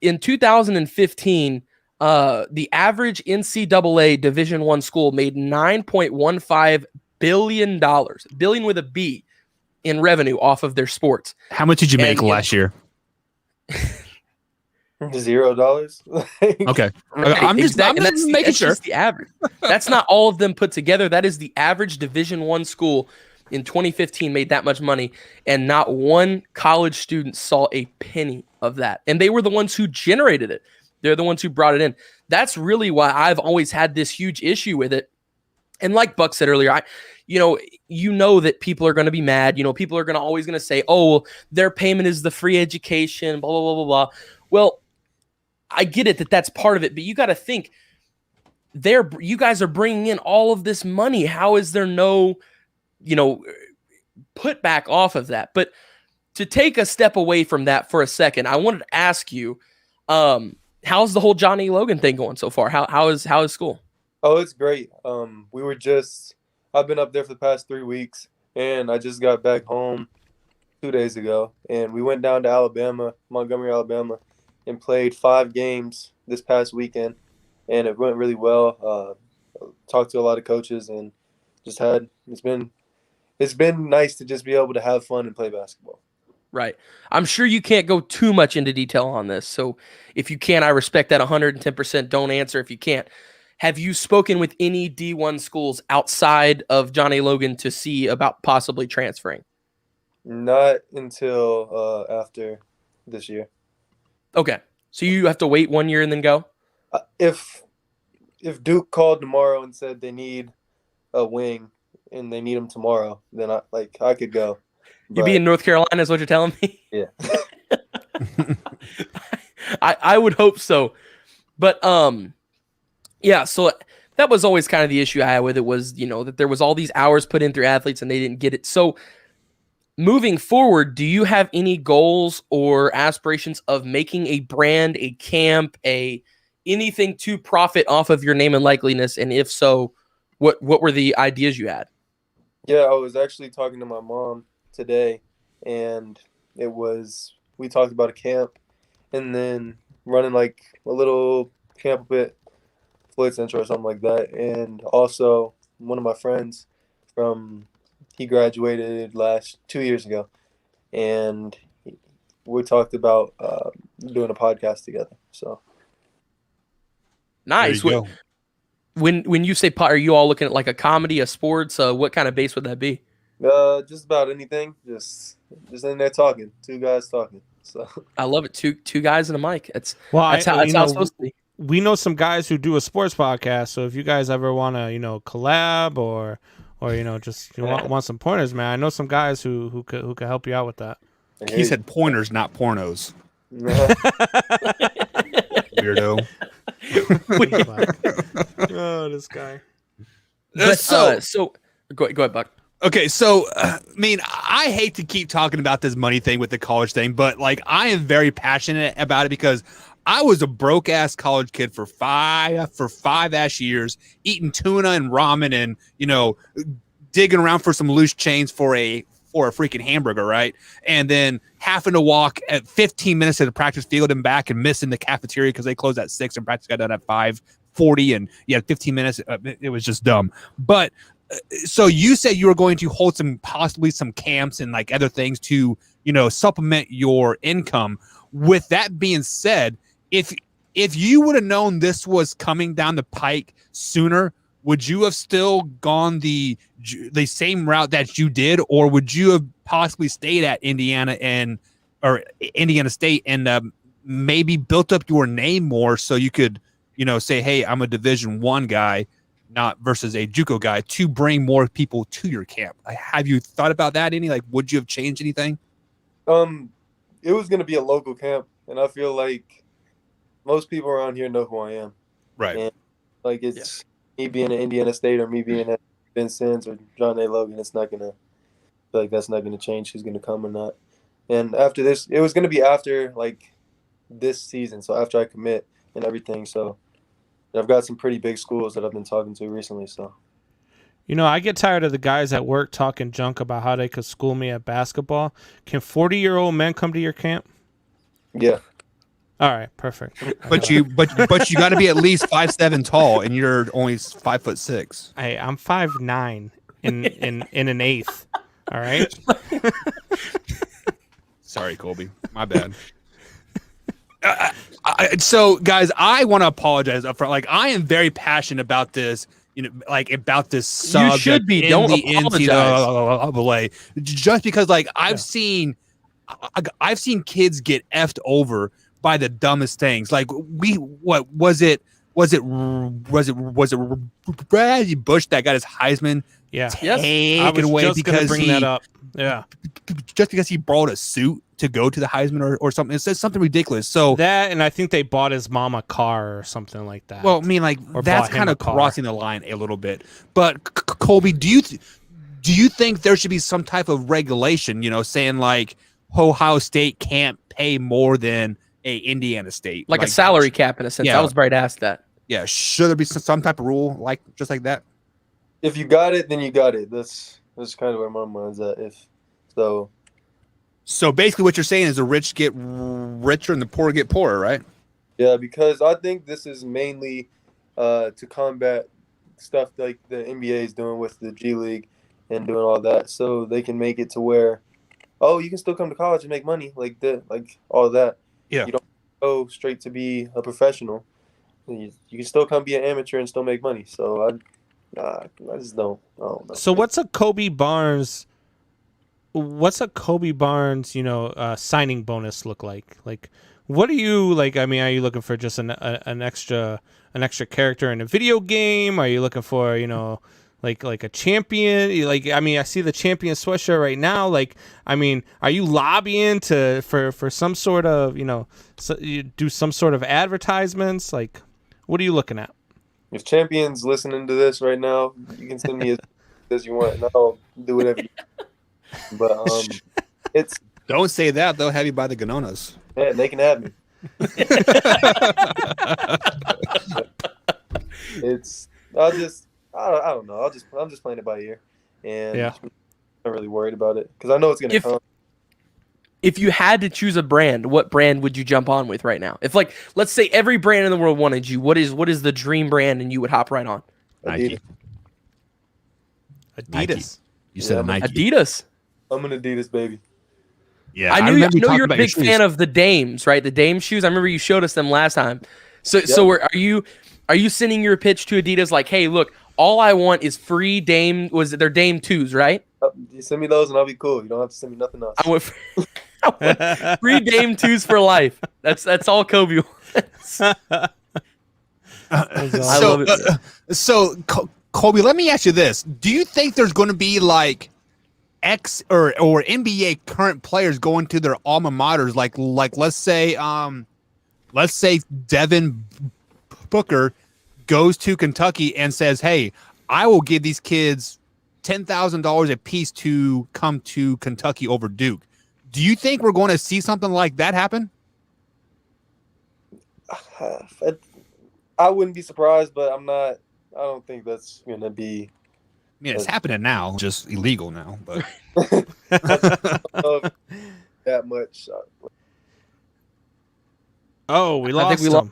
In 2015, the average NCAA Division I school made $9.15 billion, billion with a B, in revenue off of their sports. How much did you make last year? $0. Okay. Right, I'm just making sure. Just the average. That's not all of them put together. That is the average Division I school in 2015 made that much money, and not one college student saw a penny of that. And they were the ones who generated it. They're the ones who brought it in. That's really why I've always had this huge issue with it. And like Buck said earlier, that people are going to be mad. People are always going to say, oh, well, their payment is the free education, blah, blah, blah, blah, blah. Well, I get it that's part of it, but you got to think, you guys are bringing in all of this money. How is there no, put back off of that? But to take a step away from that for a second, I wanted to ask you, how's the whole Johnny Logan thing going so far? How is school? Oh, it's great. I've been up there for the past 3 weeks, and I just got back home 2 days ago, and we went down to Montgomery, Alabama, and played 5 games this past weekend, and it went really well. Talked to a lot of coaches, and it's been nice to just be able to have fun and play basketball. Right. I'm sure you can't go too much into detail on this, so if you can, I respect that 110%. Don't answer if you can't. Have you spoken with any D1 schools outside of Johnny Logan to see about possibly transferring? Not until after this year. Okay. So you have to wait 1 year and then go? If Duke called tomorrow and said they need a wing and they need him tomorrow, then I could go. You'd be in North Carolina is what you're telling me? Yeah. I would hope so. But yeah, so that was always kind of the issue I had with it was, that there was all these hours put in through athletes and they didn't get it. So moving forward, do you have any goals or aspirations of making a brand, a camp, anything to profit off of your name and likeliness? And if so, what were the ideas you had? Yeah, I was actually talking to my mom today, and we talked about a camp and then running like a little camp at Floyd Central or something like that. And also one of my friends he graduated 2 years ago, and we talked about doing a podcast together. So nice. When you say are you all looking at like a comedy, a sports? What kind of base would that be? Just about anything. Just in there talking. Two guys talking. So I love it. Two guys and a mic. That's how it's supposed to be. We know some guys who do a sports podcast. So if you guys ever want to, collab or just want some pointers, man. I know some guys who could help you out with that. He said pointers, not pornos. Weirdo. Oh, this guy. So go ahead, Buck. Okay, so I hate to keep talking about this money thing with the college thing, but like I am very passionate about it because I was a broke ass college kid for 5 years, eating tuna and ramen and digging around for some loose change for a freaking hamburger, right? And then having to walk at 15 minutes to the practice field and back and missing the cafeteria because they closed at 6 and practice got done at 5:40 and you had 15 minutes. It was just dumb. But so you said you were going to hold possibly some camps and like other things to, supplement your income. With that being said, if you would have known this was coming down the pike sooner, would you have still gone the same route that you did, or would you have possibly stayed at Indiana State and maybe built up your name more so you could, say, hey, I'm a Division I guy, not versus a JUCO guy, to bring more people to your camp? Have you thought about that any? Like, would you have changed anything? It was going to be a local camp, and I feel like most people around here know who I am. Right. And like it's me being at Indiana State or me being at Vincennes or John A. Logan, that's not going to change who's going to come or not. And after this, it was going to be after like this season, so after I commit and everything. So I've got some pretty big schools that I've been talking to recently. So, I get tired of the guys at work talking junk about how they could school me at basketball. Can 40-year-old men come to your camp? Yeah. All right, perfect. But you got to be at least 5'7" tall, and you're only 5'6". Hey, I'm 5'9" in an eighth. All right. Sorry, Colby. My bad. So, guys, I want to apologize up front. Like, I am very passionate about this. About this subject. You should be. Don't apologize. NCAA, just because, like, I've seen kids get effed over by the dumbest things. Like, what was it? Was it Bradley Bush that got his Heisman taken away because bring that up? Yeah, just because he borrowed a suit to go to the Heisman or something. It says something ridiculous. So that, and I think they bought his mom a car or something like that. Well, I mean, like, that's kind of crossing the line a little bit. But Colby, do you think there should be some type of regulation? Saying like Ohio State can't pay more than a Indiana State, like a salary cap in a sense. Yeah. I was right to ask that. Yeah, should there be some type of rule just like that? If you got it, then you got it. That's kind of where my mind's at. So basically, what you're saying is the rich get richer and the poor get poorer, right? Yeah, because I think this is mainly to combat stuff like the NBA is doing with the G League and doing all that, so they can make it to where, you can still come to college and make money like all that. Yeah. You don't go straight to be a professional. You can still come be an amateur and still make money. So I just don't know. So what's a Kobe Barnes? Signing bonus look like? Like, what are you like? I mean, are you looking for just an extra character in a video game? Are you looking for like a champion? Like, I mean, I see the champion sweatshirt right now. Like, I mean, are you lobbying for some sort of so you do some sort of advertisements? Like, What are you looking at? If Champion's listening to this right now, you can send me as you want, and I'll do whatever. But it's Don't say that. They'll have you by the Ganonas. yeah, they can have me. I don't know. I'm just playing it by ear, and I'm not really worried about it because I know it's gonna come. If you had to choose a brand, what brand would you jump on with right now? If like, let's say every brand in the world wanted you, what is the dream brand and you would hop right on? Nike. Adidas. You said Nike. Adidas. I'm an Adidas baby. Yeah, I know you're a about big your fan shoes. of the Dames, right? The Dame shoes. I remember you showed us them last time. So are you sending your pitch to Adidas like, hey, look, all I want is free Dame. Was it their Dame 2s, right? You send me those and I'll be cool. You don't have to send me nothing else. I want free Dame 2s for life. That's all Kobe wants. I love it. So, Colby, let me ask you this: do you think there's going to be like or NBA current players going to their alma maters, like let's say Devin Booker goes to Kentucky and says, "Hey, I will give these kids $10,000 a piece to come to Kentucky over Duke." Do you think we're going to see something like that happen? I wouldn't be surprised, but I'm not. I don't think that's going to be. I mean, it's happening now, just illegal now. But that much. Oh, we lost. I think we lost.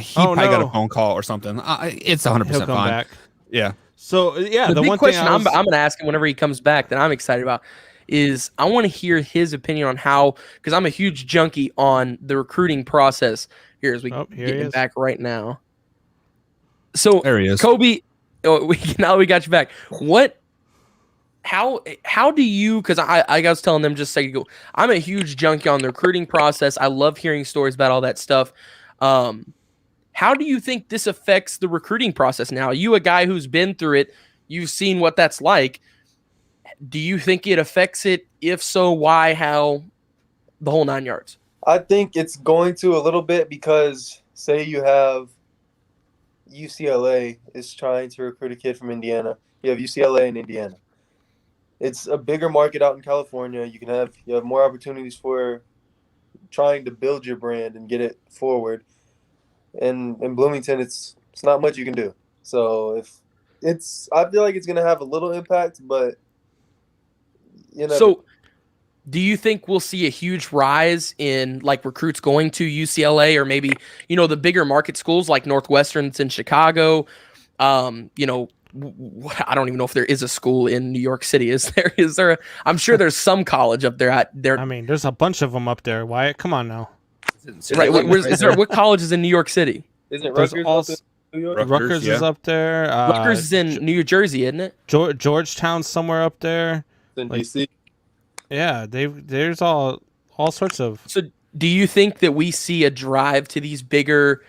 He probably got a phone call or something. It's 100% fine. Back. Yeah. So yeah, the big one question thing I'm going to ask him whenever he comes back that I'm excited about is I want to hear his opinion on how, because I'm a huge junkie on the recruiting process. Here as we get him back right now. So there he is. Kobe, now we got you back. How do you, because I was telling them just a second ago, I'm a huge junkie on the recruiting process. I love hearing stories about all that stuff. How do you think this affects the recruiting process now? You, a guy who's been through it, you've seen what that's like. Do you think it affects it? If so, why, how, the whole 9 yards? I think it's going to a little bit because say you have UCLA is trying to recruit a kid from Indiana. You have UCLA and Indiana. It's a bigger market out in California. You have more opportunities for trying to build your brand and get it forward. And in Bloomington, it's not much you can do. So I feel like it's going to have a little impact, but So do you think we'll see a huge rise in like recruits going to UCLA or maybe, the bigger market schools like Northwestern's in Chicago? I don't even know if there is a school in New York City. Is there I'm sure there's some college up there. I mean, there's a bunch of them up there. Wyatt, come on now. Right. What college is in New York City? Isn't Rutgers New York? Rutgers is up there. Rutgers is in New Jersey, isn't it? Georgetown's somewhere up there. In DC. Yeah, there's all sorts of. So do you think that we see a drive to these bigger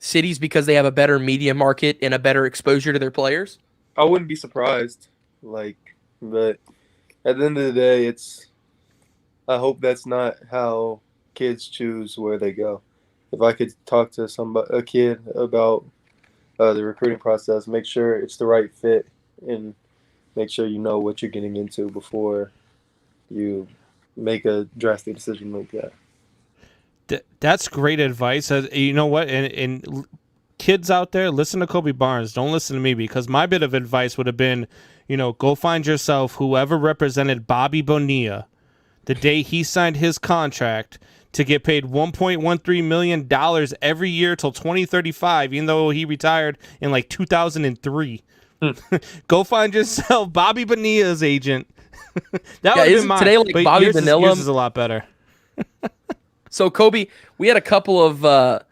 cities because they have a better media market and a better exposure to their players? I wouldn't be surprised. But at the end of the day, I hope that's not how kids choose where they go. If I could talk to a kid about the recruiting process, make sure it's the right fit and make sure you know what you're getting into before you make a drastic decision like that. That's great advice. You know what? And kids out there, listen to Kobe Barnes. Don't listen to me, because my bit of advice would have been, go find yourself whoever represented Bobby Bonilla the day he signed his contract to get paid $1.13 million every year till 2035, even though he retired in like 2003. Go find yourself Bobby Bonilla's agent. That would be mine. Today like but Bobby yours Bonilla is a lot better. So Kobe, we had a couple of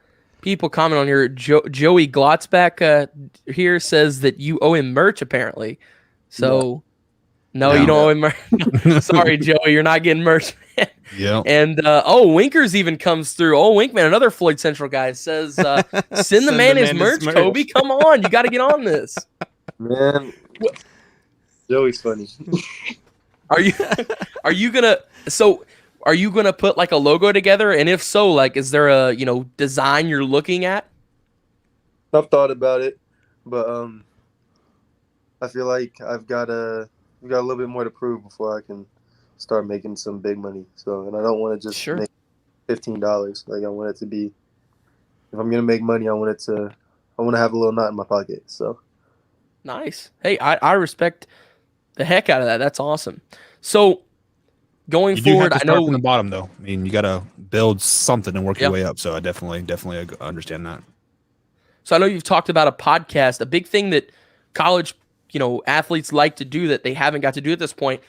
people comment on here. Joey Glotzback here says that you owe him merch apparently. So no, you don't owe him merch. Sorry, Joey, you're not getting merch. Yeah. And Winkers even comes through. Winkman, another Floyd Central guy, says send the man his merch. Kobe, come on, you got to get on this. Man, Joey's funny. Are you gonna put like a logo together? And if so, like, is there a design you're looking at? I've thought about it, but I feel like I've got a little bit more to prove before I can start making some big money. So, and I don't want to just Sure. make $15. Like I want it to be, if I'm gonna make money, I want to have a little knot in my pocket. So Nice. Hey, I respect the heck out of that. That's awesome. So going You do have forward, to I start know. from the bottom, though. I mean, you got to build something and work your Yeah. way up. So I definitely understand that. So I know you've talked about a podcast. A big thing that college, athletes like to do that they haven't got to do at this point.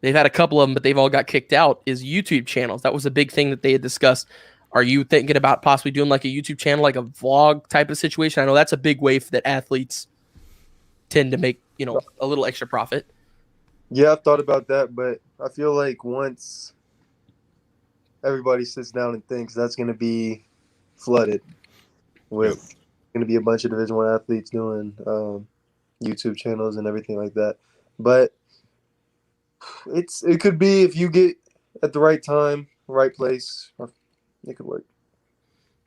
They've had a couple of them, but they've all got kicked out. Is YouTube channels. That was a big thing that they had discussed. Are you thinking about possibly doing like a YouTube channel, like a vlog type of situation? I know that's a big way that athletes tend to make, a little extra profit. yeah, I've thought about that, but I feel like once everybody sits down and thinks, that's gonna be flooded with going to be a bunch of Division I athletes doing YouTube channels and everything like that. But it could be, if you get at the right time, right place, it could work.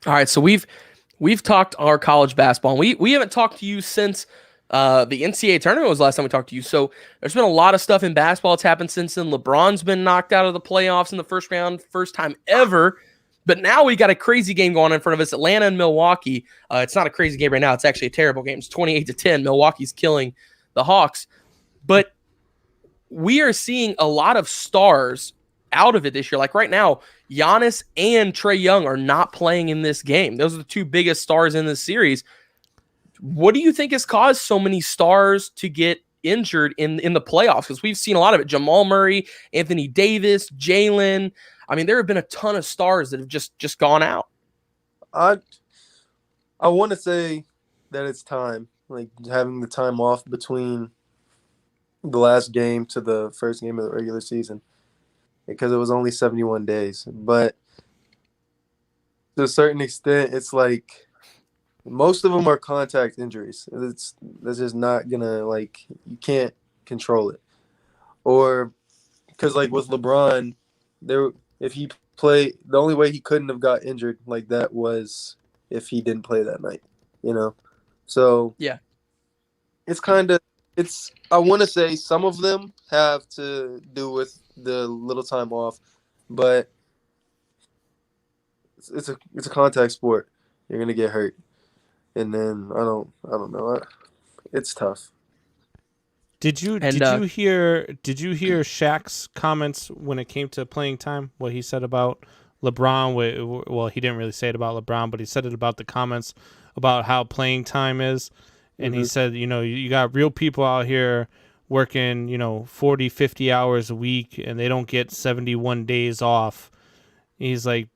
All right, so we've talked our college basketball. And we haven't talked to you since the NCAA tournament was the last time we talked to you. So there's been a lot of stuff in basketball that's happened since then. LeBron's been knocked out of the playoffs in the first round, first time ever. But now we got a crazy game going on in front of us, Atlanta and Milwaukee. It's not a crazy game right now. It's actually a terrible game. It's 28-10. Milwaukee's killing the Hawks. But we are seeing a lot of stars out of it this year. Like right now, Giannis and Trae Young are not playing in this game. Those are the two biggest stars in this series. What do you think has caused so many stars to get injured in the playoffs? Because we've seen a lot of it. Jamal Murray, Anthony Davis, Jalen. I mean, there have been a ton of stars that have just gone out. I want to say that it's time, like having the time off between the last game to the first game of the regular season, because it was only 71 days. But to a certain extent, it's like most of them are contact injuries. That's just not gonna, like, you can't control it. Or because like with LeBron, if he played, the only way he couldn't have got injured like that was if he didn't play that night, So yeah, I want to say some of them have to do with the little time off, but it's a contact sport. You're gonna get hurt, and then I don't know. It's tough. Did you hear Shaq's comments when it came to playing time? What he said about LeBron? Well, he didn't really say it about LeBron, but he said it about the comments about how playing time is. And he said, you got real people out here working, 40, 50 hours a week, and they don't get 71 days off. He's like,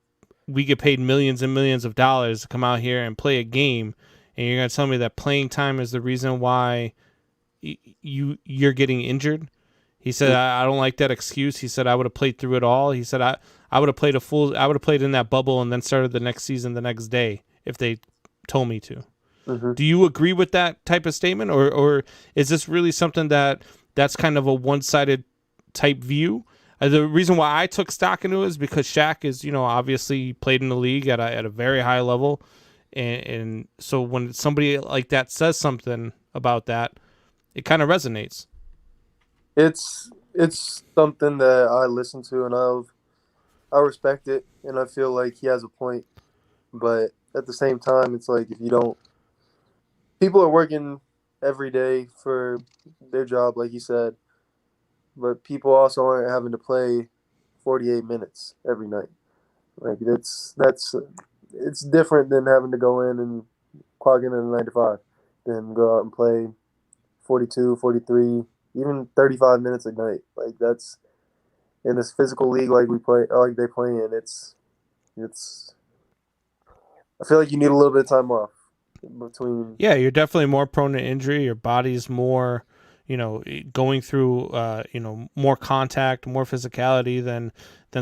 we get paid millions and millions of dollars to come out here and play a game, and you're going to tell me that playing time is the reason why you're getting injured? He said, I don't like that excuse. He said, I would have played through it all. He said, I would have played I would have played in that bubble and then started the next season the next day if they told me to. Do you agree with that type of statement, or is this really something that's kind of a one-sided type view? The reason why I took stock into it is because Shaq is, obviously played in the league at a very high level, and so when somebody like that says something about that, it kind of resonates. It's something that I listen to, and I respect it, and I feel like he has a point, but at the same time, it's like, if you don't. People are working every day for their job, like you said, but people also aren't having to play 48 minutes every night. Like it's different than having to go in and clock in at 9 to 5, then go out and play 42, 43, even 35 minutes a night. Like that's in this physical league like they play in. It's I feel like you need a little bit of time off between. Yeah, you're definitely more prone to injury. Your body's more, going through more contact, more physicality than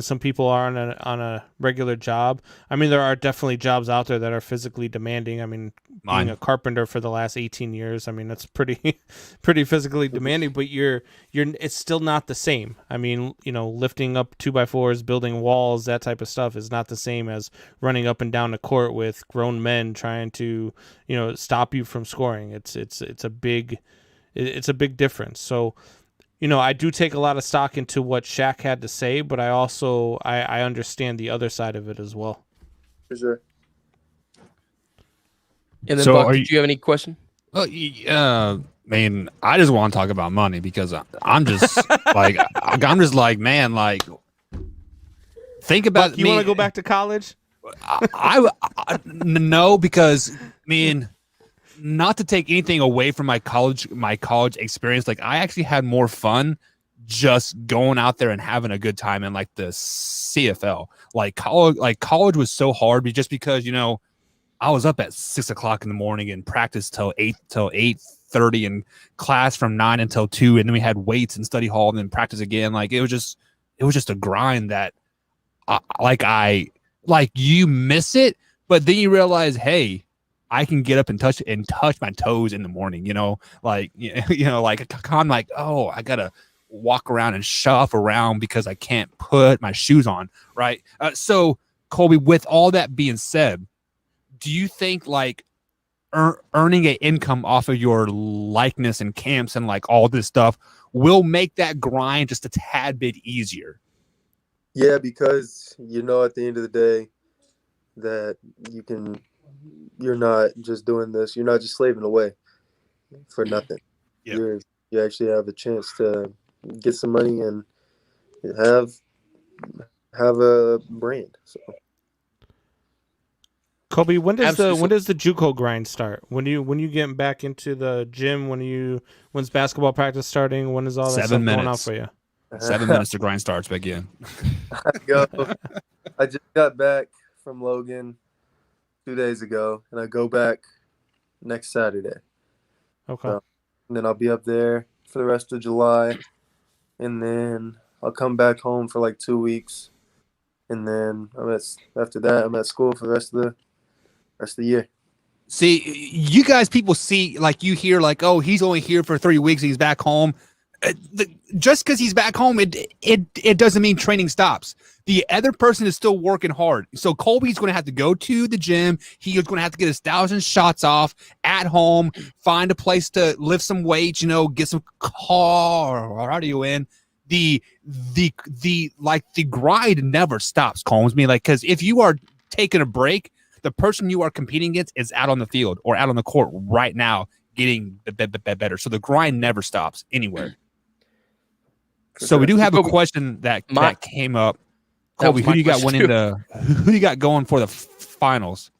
some people are on a regular job. I mean, there are definitely jobs out there that are physically demanding. I mean, being a carpenter for the last 18 years, I mean, that's pretty physically demanding, but it's still not the same. I mean, lifting up 2x4s, building walls, that type of stuff is not the same as running up and down the court with grown men trying to, stop you from scoring. It's a big difference. So, I do take a lot of stock into what Shaq had to say, but I also I understand the other side of it as well. For sure. And then, Buck, did you have any question? Well, man, I just want to talk about money because I'm just man, think about Buck, you want to go back to college? I no, because not to take anything away from my college experience, I actually had more fun just going out there and having a good time in the CFL. College was so hard just because I was up at 6 o'clock in the morning and practice till 8:30 and class from 9 until 2, and then we had weights and study hall and then practice again. It was just a grind that you miss it, but then you realize, hey, I can get up and touch my toes in the morning, I'm oh, I gotta walk around and shove around because I can't put my shoes on, right? So Colby, with all that being said, do you think earning an income off of your likeness and camps and all this stuff will make that grind just a tad bit easier? Yeah, because at the end of the day that you're not just doing this. You're not just slaving away for nothing. Yep. You actually have a chance to get some money and have a brand. So, Kobe, when does the JUCO grind start? When you getting back into the gym? When's basketball practice starting? When is all that 7 stuff minutes. going out for you? 7 minutes to grind starts again. I just got back from Logan 2 days ago, and I go back next Saturday. Okay. And then I'll be up there for the rest of July, and then I'll come back home for 2 weeks, and then after that I'm at school for the rest of the year. See, you guys, people see you hear oh, he's only here for 3 weeks and he's back home. Just because he's back home, it doesn't mean training stops. The other person is still working hard. So Colby's going to have to go to the gym. He is going to have to get his 1,000 shots off at home, find a place to lift some weights, get some cardio in. The grind never stops, Combs. Because if you are taking a break, the person you are competing against is out on the field or out on the court right now getting better. So the grind never stops anywhere. So we do have a question that came up. Colby, who do you got winning who do you got going for the finals?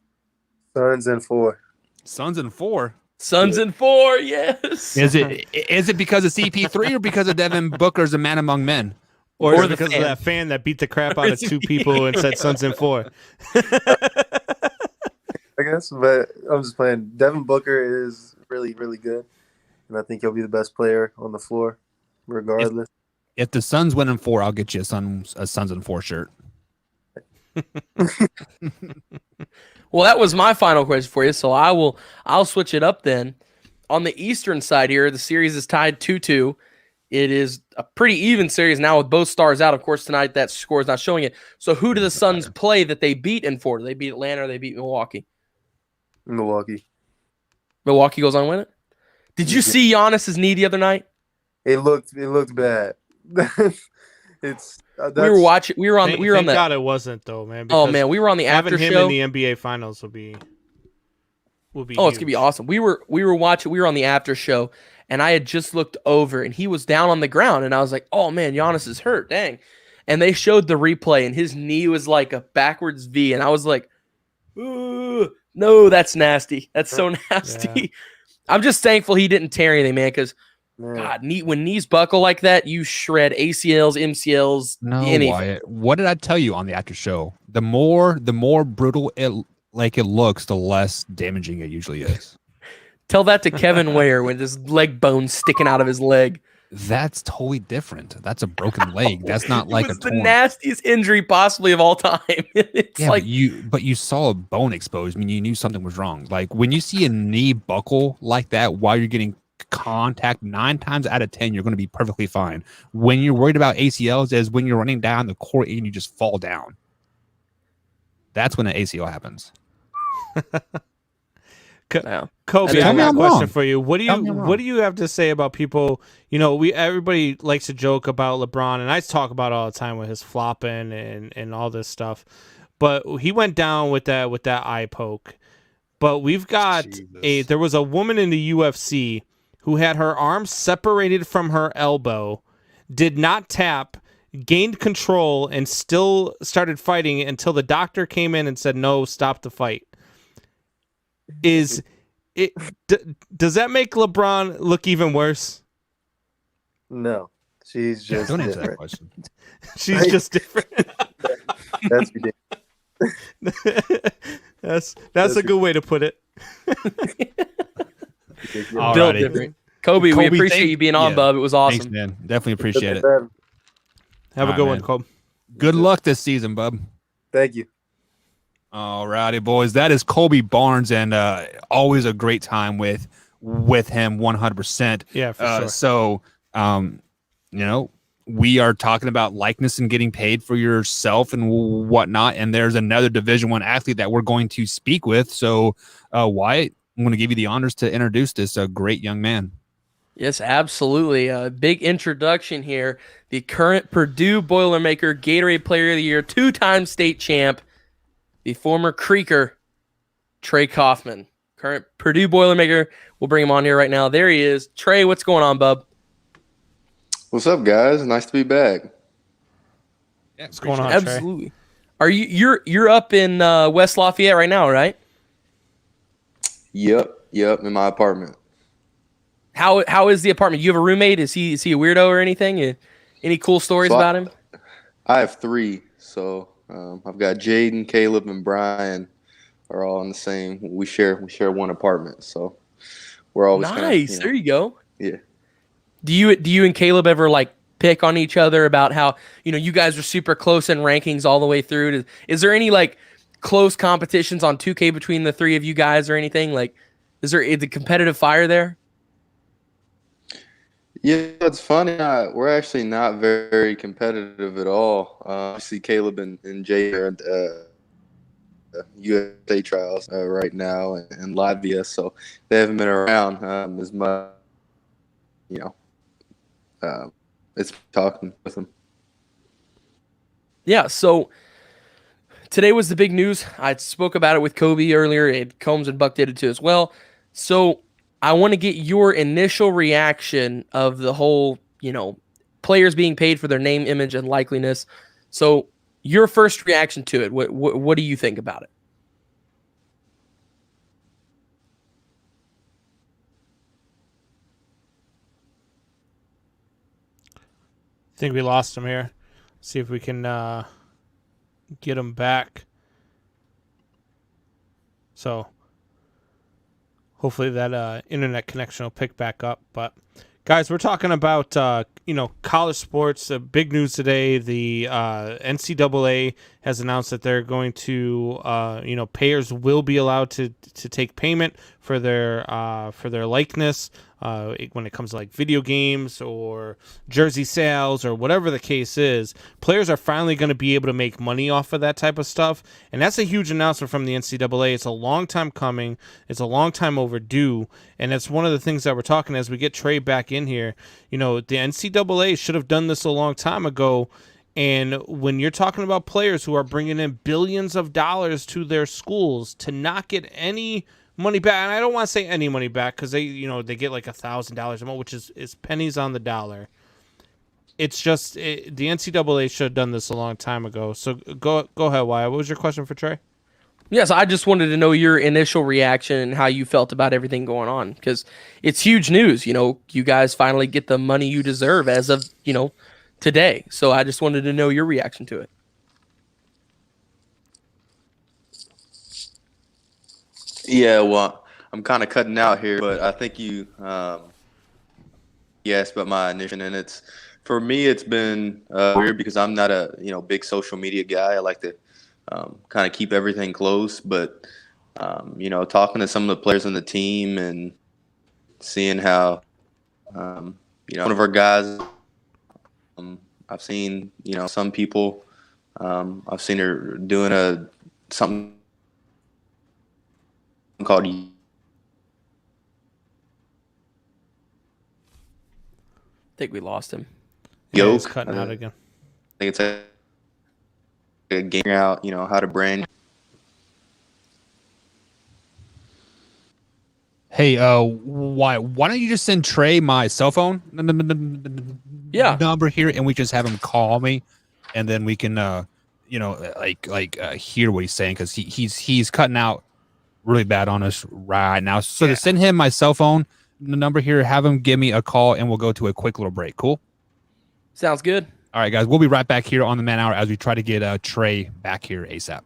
Suns in 4. Suns in 4. Suns in 4, yes. Is it because of CP3 or because of Devin Booker's a man among men? Or because of that fan that beat the crap out of 2 people and said Suns in 4? I guess, but I'm just playing. Devin Booker is really, really good, and I think he'll be the best player on the floor, regardless. If the Suns win in 4, I'll get you a Suns in 4 shirt. Well, that was my final question for you, so I'll switch it up then. On the Eastern side here, the series is tied 2-2. It is a pretty even series now with both stars out. Of course, tonight that score is not showing it. So who do the Suns play that they beat in 4? Do they beat Atlanta or they beat Milwaukee? Milwaukee. Milwaukee goes on to win it? Did you see Giannis's knee the other night? It looked bad. We were watching. We were on. Thank God it wasn't though, man. Oh man, we were on the after having show. him in the NBA Finals will be. Oh, huge. It's gonna be awesome. We were watching. We were on the after show, and I had just looked over, and he was down on the ground, and I was like, "Oh man, Giannis is hurt, dang!" And they showed the replay, and his knee was like a backwards V, and I was like, "Ooh, no, that's nasty. That's so nasty." Yeah. I'm just thankful he didn't tear anything, man, because. God, when knees buckle like that, you shred ACLs, MCLs, anything. Wyatt, what did I tell you on the after show? The more brutal it looks, the less damaging it usually is. Tell that to Kevin Ware with his leg bone sticking out of his leg. That's totally different. That's a broken leg. That's not It like was a the torn. nastiest injury possibly of all time. It's Yeah, like but you saw a bone exposed. I mean, you knew something was wrong. Like when you see a knee buckle like that while you're getting contact, 9 times out of 10, you're going to be perfectly fine. When you're worried about ACLs is when you're running down the court and you just fall down. That's when the ACL happens. no. Kobe, I Tell me got a I'm question wrong. for you. What do Tell me I'm you wrong. what do you have to say about people? You know, everybody likes to joke about LeBron, and I talk about it all the time with his flopping and all this stuff. But he went down with that eye poke. But we've got there was a woman in the UFC who had her arm separated from her elbow, did not tap, gained control, and still started fighting until the doctor came in and said, "No, stop the fight." Does that make LeBron look even worse? No, she's just Don't answer that different. question. She's just different. That's ridiculous. That's a good way to put it. All Built righty. different. Kobe, we appreciate you being on, bub. It was awesome. Thanks, man. Definitely appreciate it. Have a All good right, one, man. Kobe. Good luck this season, bub. Thank you. All righty, boys. That is Colby Barnes, and always a great time with him, 100%. Yeah, for sure. So, we are talking about likeness and getting paid for yourself and whatnot. And there's another Division I athlete that we're going to speak with. So, Wyatt, I'm going to give you the honors to introduce this great young man. Yes, absolutely. A big introduction here. The current Purdue Boilermaker Gatorade Player of the Year, 2-time state champ, the former Creeker, Trey Kaufman. Current Purdue Boilermaker. We'll bring him on here right now. There he is. Trey, what's going on, bub? What's up, guys? Nice to be back. Yeah, What's going on, Trey? Absolutely. Are you're up in West Lafayette right now, right? Yep, in my apartment. How is the apartment? You have a roommate? Is he a weirdo or anything? Any cool stories about him? I have 3, so I've got Jaden, Caleb, and Brian are all in the same. We share one apartment, so we're always nice. There you go. Yeah. Do you and Caleb ever like pick on each other about how you guys are super close in rankings all the way through? Is there any like close competitions on 2K between the 3 of you guys or anything? Like, is the competitive fire there? Yeah, it's funny. We're actually not very competitive at all. I see Caleb and Jay are at USA trials right now in Latvia, so they haven't been around as much. It's talking with them. Yeah, so today was the big news. I spoke about it with Kobe earlier, and Combs and Buck did it too as well. So I want to get your initial reaction of the whole, players being paid for their name, image, and likeliness. So your first reaction to it, what do you think about it? I think we lost him here. See if we can get him back. So hopefully that internet connection will pick back up. But guys, we're talking about college sports. Big news today. The NCAA has announced that they're going to payers will be allowed to take payment for their likeness. When it comes to like video games or jersey sales or whatever the case is, players are finally going to be able to make money off of that type of stuff. And that's a huge announcement from the NCAA. It's a long time coming. It's a long time overdue. And it's one of the things that we're talking as we get Trey back in here. The NCAA should have done this a long time ago. And when you're talking about players who are bringing in billions of dollars to their schools to not get any money back, and I don't want to say any money back because they get like $1,000 a month, which is pennies on the dollar. It's just the NCAA should have done this a long time ago. So go ahead, Wyatt. What was your question for Trey? Yes, I just wanted to know your initial reaction and how you felt about everything going on, because it's huge news. You guys finally get the money you deserve as of today. So I just wanted to know your reaction to it. Yeah, well, I'm kind of cutting out here, but I think you asked about my initial, and it's for me. It's been weird because I'm not a big social media guy. I like to kind of keep everything close, but talking to some of the players on the team and seeing how one of our guys. I've seen some people. I've seen her doing something called. I think we lost him. Yeah, he's cutting out again. I think it's a game out, how to brand. Hey, why don't you just send Trey my cell phone number here, and we just have him call me, and then we can hear what he's saying, because he's cutting out really bad on us right now. So to send him my cell phone number here, have him give me a call, and we'll go to a quick little break. Cool. Sounds good. All right, guys, we'll be right back here on the Man Hour as we try to get Trey back here ASAP.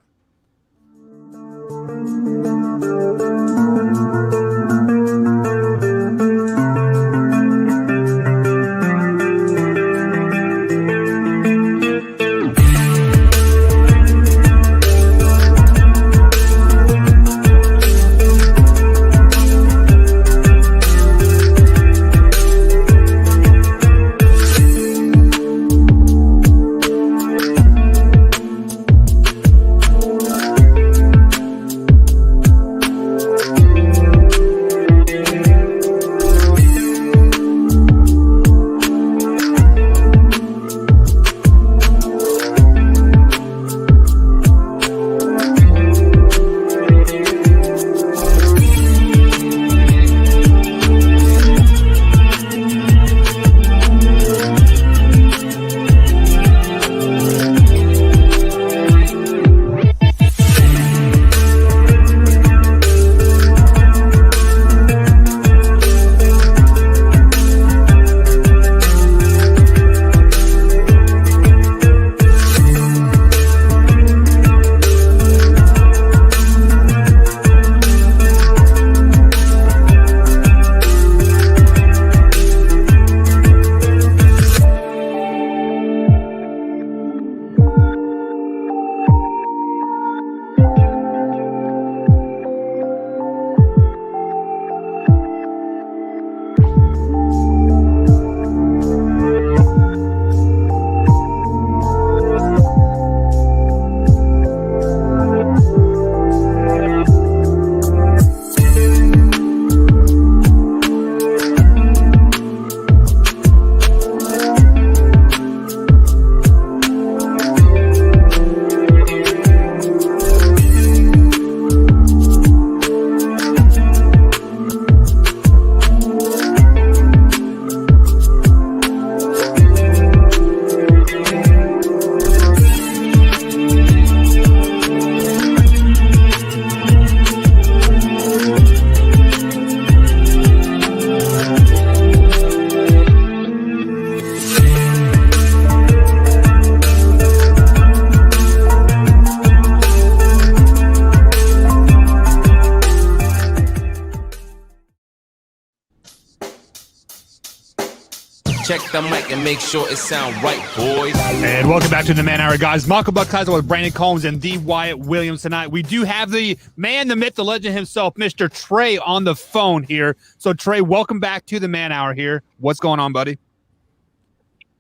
Check the mic and make sure it sound right, boys. And welcome back to the Man Hour, guys. Michael Buckhizer with Brandon Combs and D. Wyatt Williams tonight. We do have the man, the myth, the legend himself, Mr. Trey, on the phone here. So, Trey, welcome back to the Man Hour here. What's going on, buddy?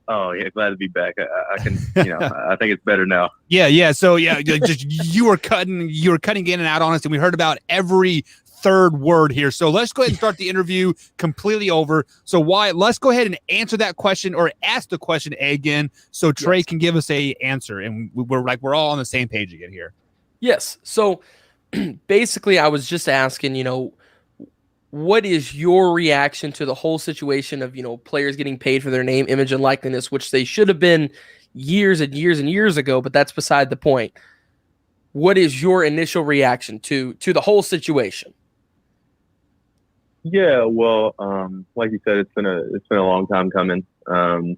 Oh, yeah, glad to be back. I can, I think it's better now. Yeah. So, just you were cutting in and out on us, and we heard about every third word here. So let's go ahead and start the interview completely over. So Wyatt, let's go ahead and answer that question, or ask the question again, so Trey can give us a answer, and we're all on the same page again here. Yes. So basically, I was just asking, what is your reaction to the whole situation of, players getting paid for their name, image, and likeness, which they should have been years and years and years ago, but that's beside the point. What is your initial reaction to the whole situation? Yeah, well, like you said, it's been a long time coming. For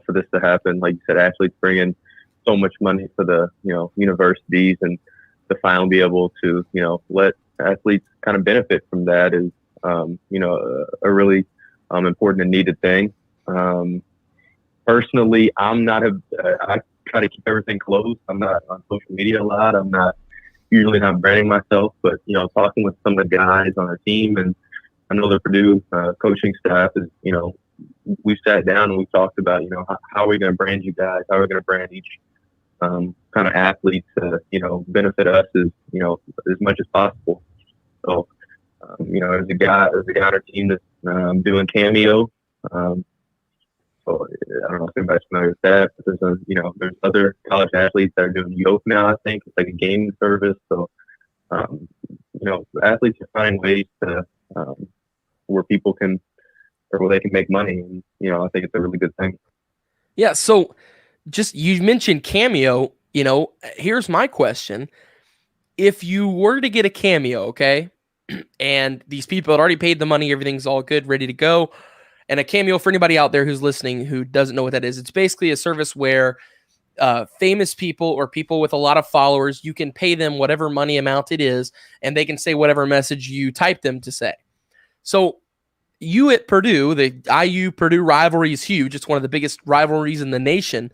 this to happen, like you said, athletes bring in so much money for the universities, and to finally be able to let athletes kind of benefit from that is, a really important and needed thing. Personally, I try to keep everything close. I'm not on social media a lot. I'm usually not branding myself, but, talking with some of the guys on our team, and I know the Purdue coaching staff is, we sat down and we talked about, how are we going to brand you guys? How are we going to brand each kind of athlete to, benefit us as much as possible. So, there's a guy on our team that's doing Cameo. So I don't know if anybody's familiar with that, but there's other college athletes that are doing Yoke now. I think it's like a gaming service. So, athletes are finding ways to where people can, or where they can make money, and I think it's a really good thing. Yeah. So, just you mentioned Cameo. Here's my question: if you were to get a Cameo, okay, and these people had already paid the money, everything's all good, ready to go. And a Cameo, for anybody out there who's listening who doesn't know what that is, it's basically a service where famous people or people with a lot of followers, you can pay them whatever money amount it is, and they can say whatever message you type them to say. So you at Purdue, the IU-Purdue rivalry is huge. It's one of the biggest rivalries in the nation.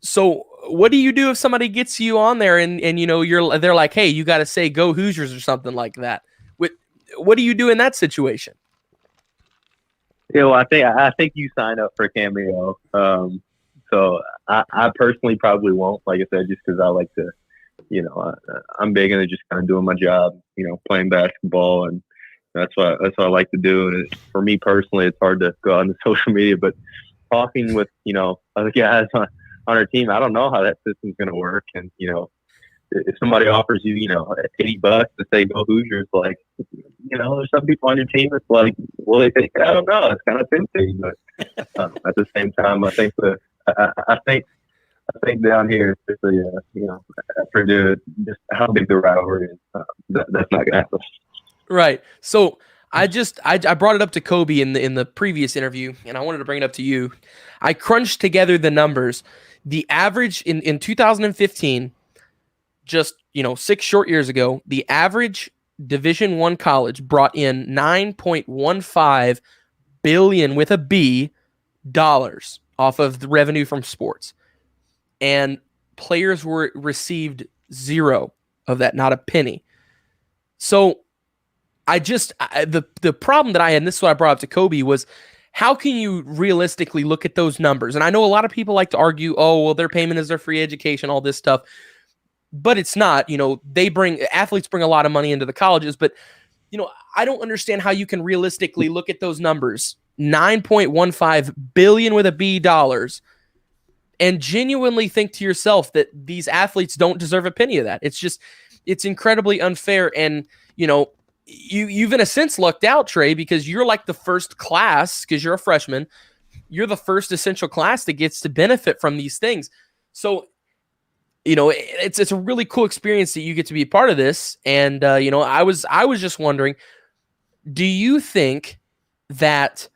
So what do you do if somebody gets you on there and they're like, hey, you got to say go Hoosiers or something like that? What do you do in that situation? Yeah, well, I think you sign up for Cameo. So I personally probably won't, like I said, just because I like to, I'm big into just kind of doing my job, playing basketball, and that's what I like to do. And for me personally, it's hard to go on the social media, but talking with other guys on our team, I don't know how that system's going to work. And if somebody offers you $80 to say go Hoosiers, like there's some people on your team that's like, well, they think, I don't know, it's kind of tempting, but at the same time, I think I think down here, especially Purdue, just how big the rivalry is, that's not going to happen. Right. So I brought it up to Kobe in the previous interview, and I wanted to bring it up to you. I crunched together the numbers. The average in 2015, just 6 short years ago, the average Division I college brought in $9.15 billion with a B dollars off of the revenue from sports, and players received zero of that, not a penny. So the problem that I had, and this is what I brought up to Kobe, was how can you realistically look at those numbers? And I know a lot of people like to argue, oh, well, their payment is their free education, all this stuff. But it's not, athletes bring a lot of money into the colleges, but, I don't understand how you can realistically look at those numbers, $9.15 billion with a B dollars, and genuinely think to yourself that these athletes don't deserve a penny of that. It's incredibly unfair. And, you've in a sense lucked out, Trey, because you're like the first class, because you're a freshman, you're the first essential class that gets to benefit from these things. So, it's a really cool experience that you get to be a part of this. And, I was just wondering, do you think that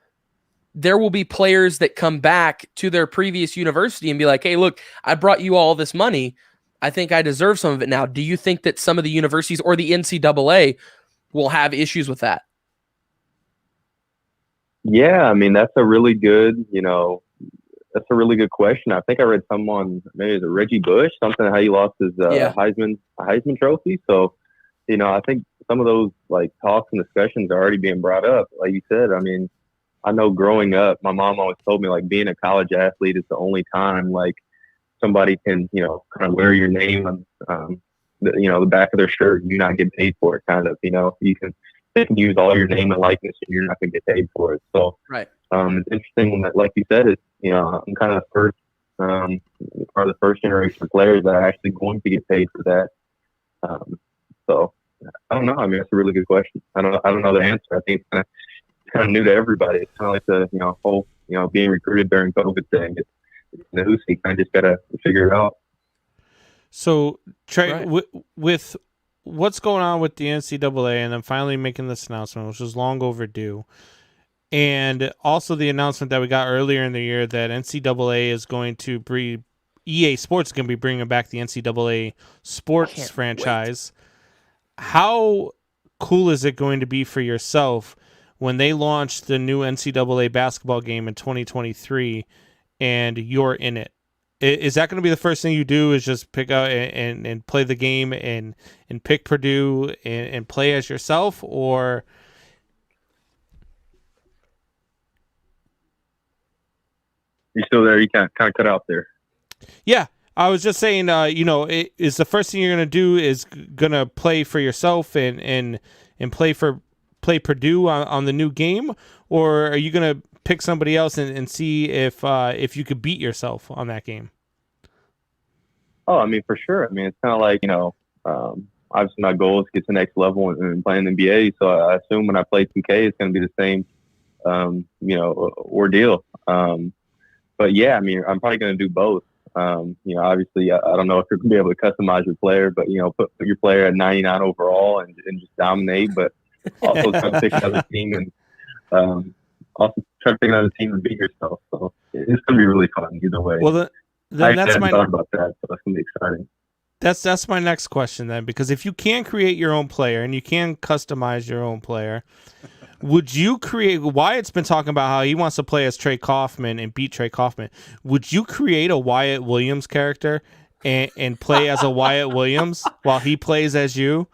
there will be players that come back to their previous university and be like, hey, look, I brought you all this money. I think I deserve some of it now. Do you think that some of the universities or the NCAA will have issues with that? Yeah, I mean, that's a really good, that's a really good question. I think I read someone, maybe it was Reggie Bush, something how he lost his Heisman Trophy. So, I think some of those like talks and discussions are already being brought up. Like you said, I mean, I know growing up, my mom always told me like being a college athlete is the only time like somebody can, kind of wear your name on, the back of their shirt and you not get paid for it. Kind of, they can use all your name and likeness and you're not going to get paid for it. So, right. It's interesting that, like you said, I'm kind of part of the first generation of players that are actually going to get paid for that. So I don't know. I mean, that's a really good question. I don't know the answer. I think it's kind of new to everybody. It's kind of like the whole being recruited during COVID thing. It's the who's you kind of just gotta figure it out. So Trey, with what's going on with the NCAA and then finally making this announcement, which was long overdue. And also the announcement that we got earlier in the year that NCAA is going to EA Sports is going to be bringing back the NCAA sports franchise. How cool is it going to be for yourself when they launch the new NCAA basketball game in 2023 and you're in it? Is that going to be the first thing you do, is just pick out and play the game and pick Purdue and play as yourself? Or You still there? You kind of cut out there. yeah, I was just saying, is the first thing you're going to do is going to play for yourself and play Purdue on the new game, or are you going to pick somebody else and see if you could beat yourself on that game? Oh, I mean, for sure. I mean, it's kind of like, obviously my goal is to get to the next level and play in the NBA. So I assume when I play 2K, it's going to be the same, ordeal. But yeah, I mean, I'm probably going to do both. Obviously, I don't know if you're going to be able to customize your player, but, put your player at 99 overall and just dominate, but also try to pick another team and beat yourself. So it's going to be really fun either way. Well, then that's my thought about that, so that's going to be exciting. That's my next question then, because if you can create your own player and you can customize your own player, would you create? Wyatt's been talking about how he wants to play as Trey Kaufman and beat Trey Kaufman. Would you create a Wyatt Williams character and play as a Wyatt Williams while he plays as you?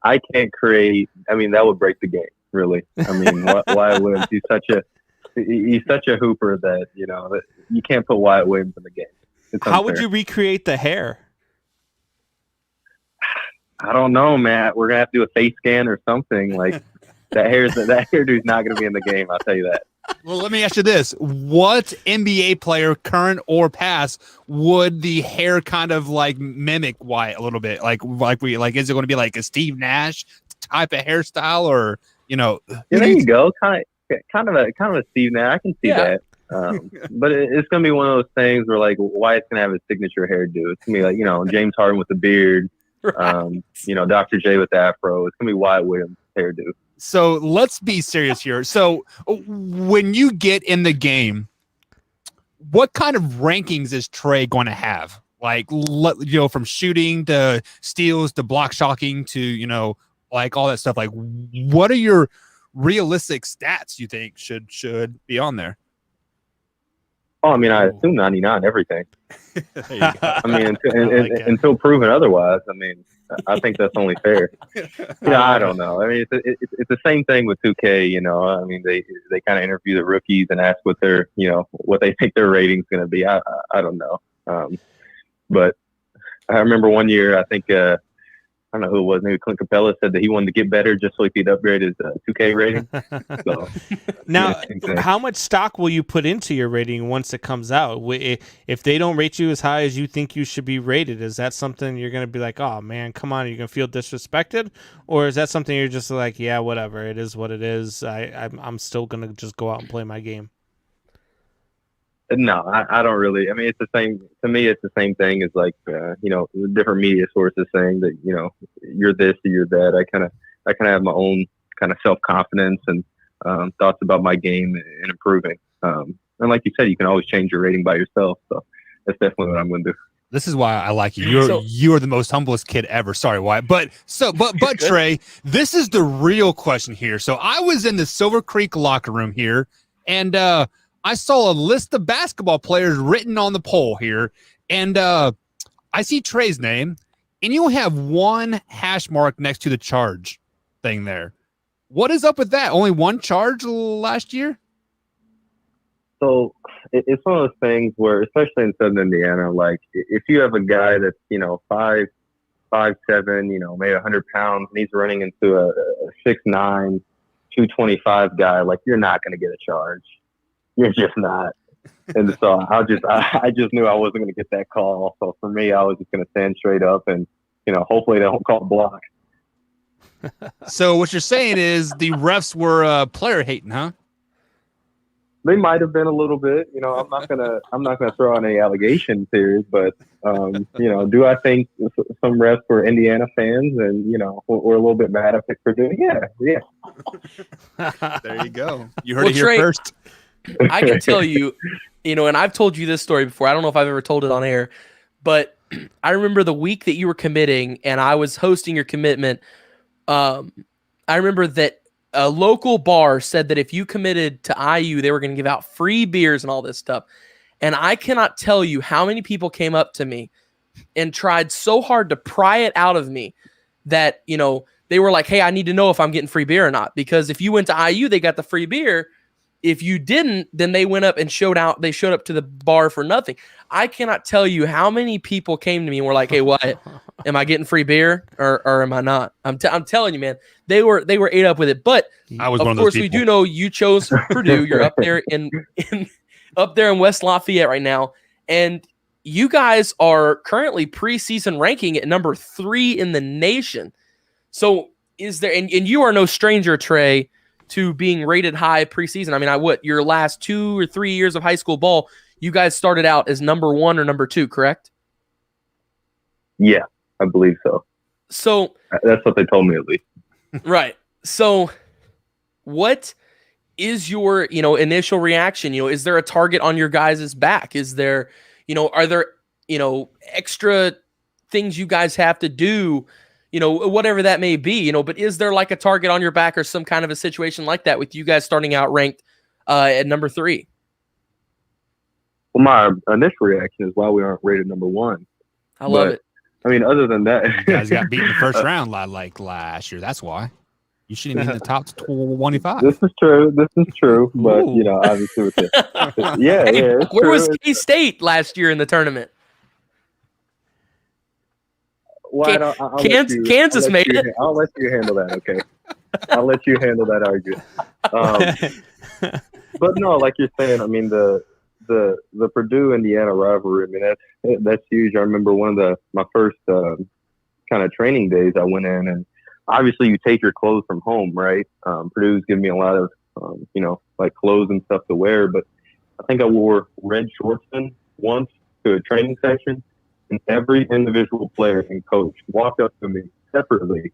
I can't create. I mean, that would break the game, really. I mean, Wyatt Williams, he's such a hooper that that you can't put Wyatt Williams in the game. How would you recreate the hair? I don't know, man. We're gonna have to do a face scan or something. Like that hairdo's not gonna be in the game. I'll tell you that. Well, let me ask you this: what NBA player, current or past, would the hair kind of like mimic Wyatt a little bit? Like is it going to be like a Steve Nash type of hairstyle, or Yeah, there you go. Kind of a Steve Nash. I can see that. But it's gonna be one of those things where like Wyatt's gonna have his signature hairdo. It's gonna be like James Harden with the beard, right. Dr. J with the afro. It's gonna be Wyatt Williams hairdo. So let's be serious here. So when you get in the game, what kind of rankings is Trey going to have? Like from shooting to steals to block shocking to like all that stuff. Like what are your realistic stats you think should be on there? Oh, I mean, I assume 99 everything. There you go. I mean, until proven otherwise. I mean, I think that's only fair. I don't know. I mean, it's the same thing with 2K. I mean, they kind of interview the rookies and ask what their what they think their rating's going to be. I don't know. But I remember one year, I think I don't know who it was. Maybe Clint Capella said that he wanted to get better just so he could upgrade his 2K rating. So, now, how much stock will you put into your rating once it comes out? If they don't rate you as high as you think you should be rated, is that something you're going to be like, oh, man, come on, you're going to feel disrespected? Or is that something you're just like, yeah, whatever, it is what it is. I'm still going to just go out and play my game? No, I don't really. I mean, it's the same. To me, it's the same thing as like, different media sources saying that, you're this or you're that. I kind of have my own kind of self-confidence and thoughts about my game and improving. And like you said, you can always change your rating by yourself. So that's definitely what I'm going to do. This is why I like you. You're the most humblest kid ever. Sorry, Wyatt. But Trey, this is the real question here. So I was in the Silver Creek locker room here, and I saw a list of basketball players written on the pole here, and I see Trey's name, and you have one hash mark next to the charge thing there. What is up with that? Only one charge last year? So it's one of those things where, especially in Southern Indiana, like if you have a guy that's 5'7", maybe 100 pounds, and he's running into a 6'9", 225 guy, like you're not going to get a charge. You're just not. And so I just knew I wasn't going to get that call. So for me, I was just going to stand straight up and, hopefully they don't call block. So what you're saying is the refs were player hating, huh? They might have been a little bit. I'm not gonna throw out any allegations here, but do I think some refs were Indiana fans and were a little bit mad at Purdue? Yeah. There you go. You heard it here Trey, first. I can tell you, and I've told you this story before. I don't know if I've ever told it on air, but I remember the week that you were committing and I was hosting your commitment. I remember that a local bar said that if you committed to IU, they were going to give out free beers and all this stuff. And I cannot tell you how many people came up to me and tried so hard to pry it out of me that, they were like, hey, I need to know if I'm getting free beer or not. Because if you went to IU, they got the free beer. If you didn't, then they went up and showed up to the bar for nothing. I cannot tell you how many people came to me and were like, hey, what? Am I getting free beer or am I not? I'm telling you, man, they were ate up with it. But I was of one of those course, we people. do know you chose Purdue. You're up there in West Lafayette right now. And you guys are currently preseason ranking at number 3 in the nation. So is there, and you are no stranger, Trey, to being rated high preseason. I mean, your last 2 or 3 years of high school ball, you guys started out as number 1 or number 2, correct? Yeah, I believe so. So that's what they told me, at least. Right. So what is your, initial reaction? Is there a target on your guys' back? Is there, are there, extra things you guys have to do, whatever that may be, but is there like a target on your back or some kind of a situation like that with you guys starting out ranked at number 3? Well, my initial reaction is why we aren't rated number 1. I love it. I mean, other than that, You guys got beat in the first round like last year. That's why. You shouldn't be in the top 25. This is true. But, obviously with the Hey, it's where true. was K-State last year in the tournament? Well, Kansas made it. I'll let you handle that, okay? I'll let you handle that argument. But no, like you're saying, I mean, the Purdue Indiana rivalry, I mean, that's huge. I remember one of my first kind of training days I went in, and obviously you take your clothes from home, right? Purdue's given me a lot of, like clothes and stuff to wear, but I think I wore red shorts in once to a training session, and every individual player and coach walked up to me separately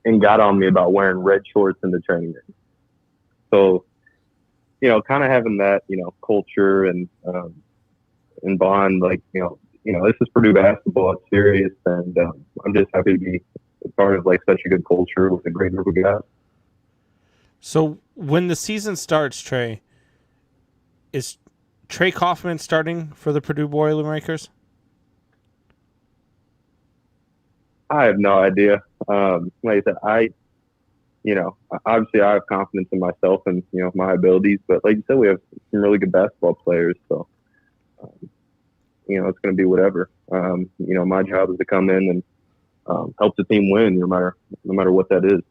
and got on me about wearing red shorts in the training room. So, kind of having that, culture and bond, like, this is Purdue basketball. It's serious, and I'm just happy to be a part of like such a good culture with a great group of guys. So when the season starts, Trey, is Trey Kaufman starting for the Purdue Boilermakers? I have no idea. Like I said, obviously I have confidence in myself and, my abilities, but like you said, we have some really good basketball players. So, it's going to be whatever. My job is to come in and help the team win no matter what that is.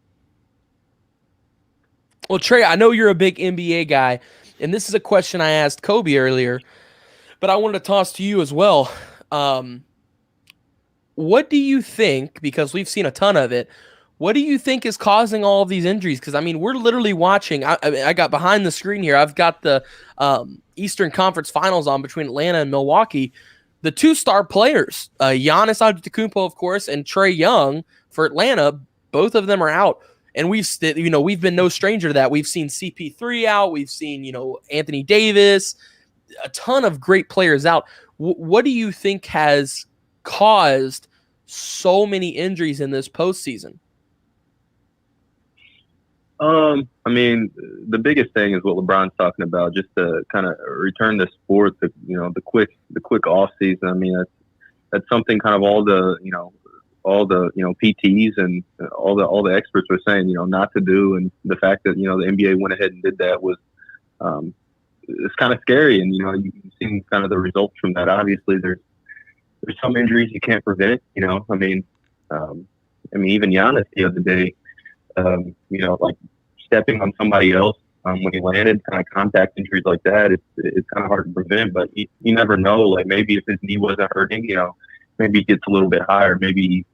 Well, Trey, I know you're a big NBA guy, and this is a question I asked Kobe earlier, but I wanted to toss to you as well. What do you think, because we've seen a ton of it, what do you think is causing all of these injuries? Because, I mean, we're literally watching. I got behind the screen here. I've got the Eastern Conference Finals on between Atlanta and Milwaukee. The 2-star players, Giannis Antetokounmpo, of course, and Trae Young for Atlanta, both of them are out. And we've been no stranger to that. We've seen CP3 out. We've seen, Anthony Davis, a ton of great players out. What do you think has caused so many injuries in this postseason? I mean, the biggest thing is what LeBron's talking about, just to kind of return to sports, the quick off season. I mean, that's something kind of all the PTs and all the experts were saying, not to do. And the fact that, the NBA went ahead and did that was, it's kind of scary. And, you've seen kind of the results from that. Obviously there's some injuries you can't prevent, I mean, even Giannis the other day, like stepping on somebody else when he landed, kind of contact injuries like that, it's kind of hard to prevent. But you never know. Like maybe if his knee wasn't hurting, maybe he gets a little bit higher. Maybe he,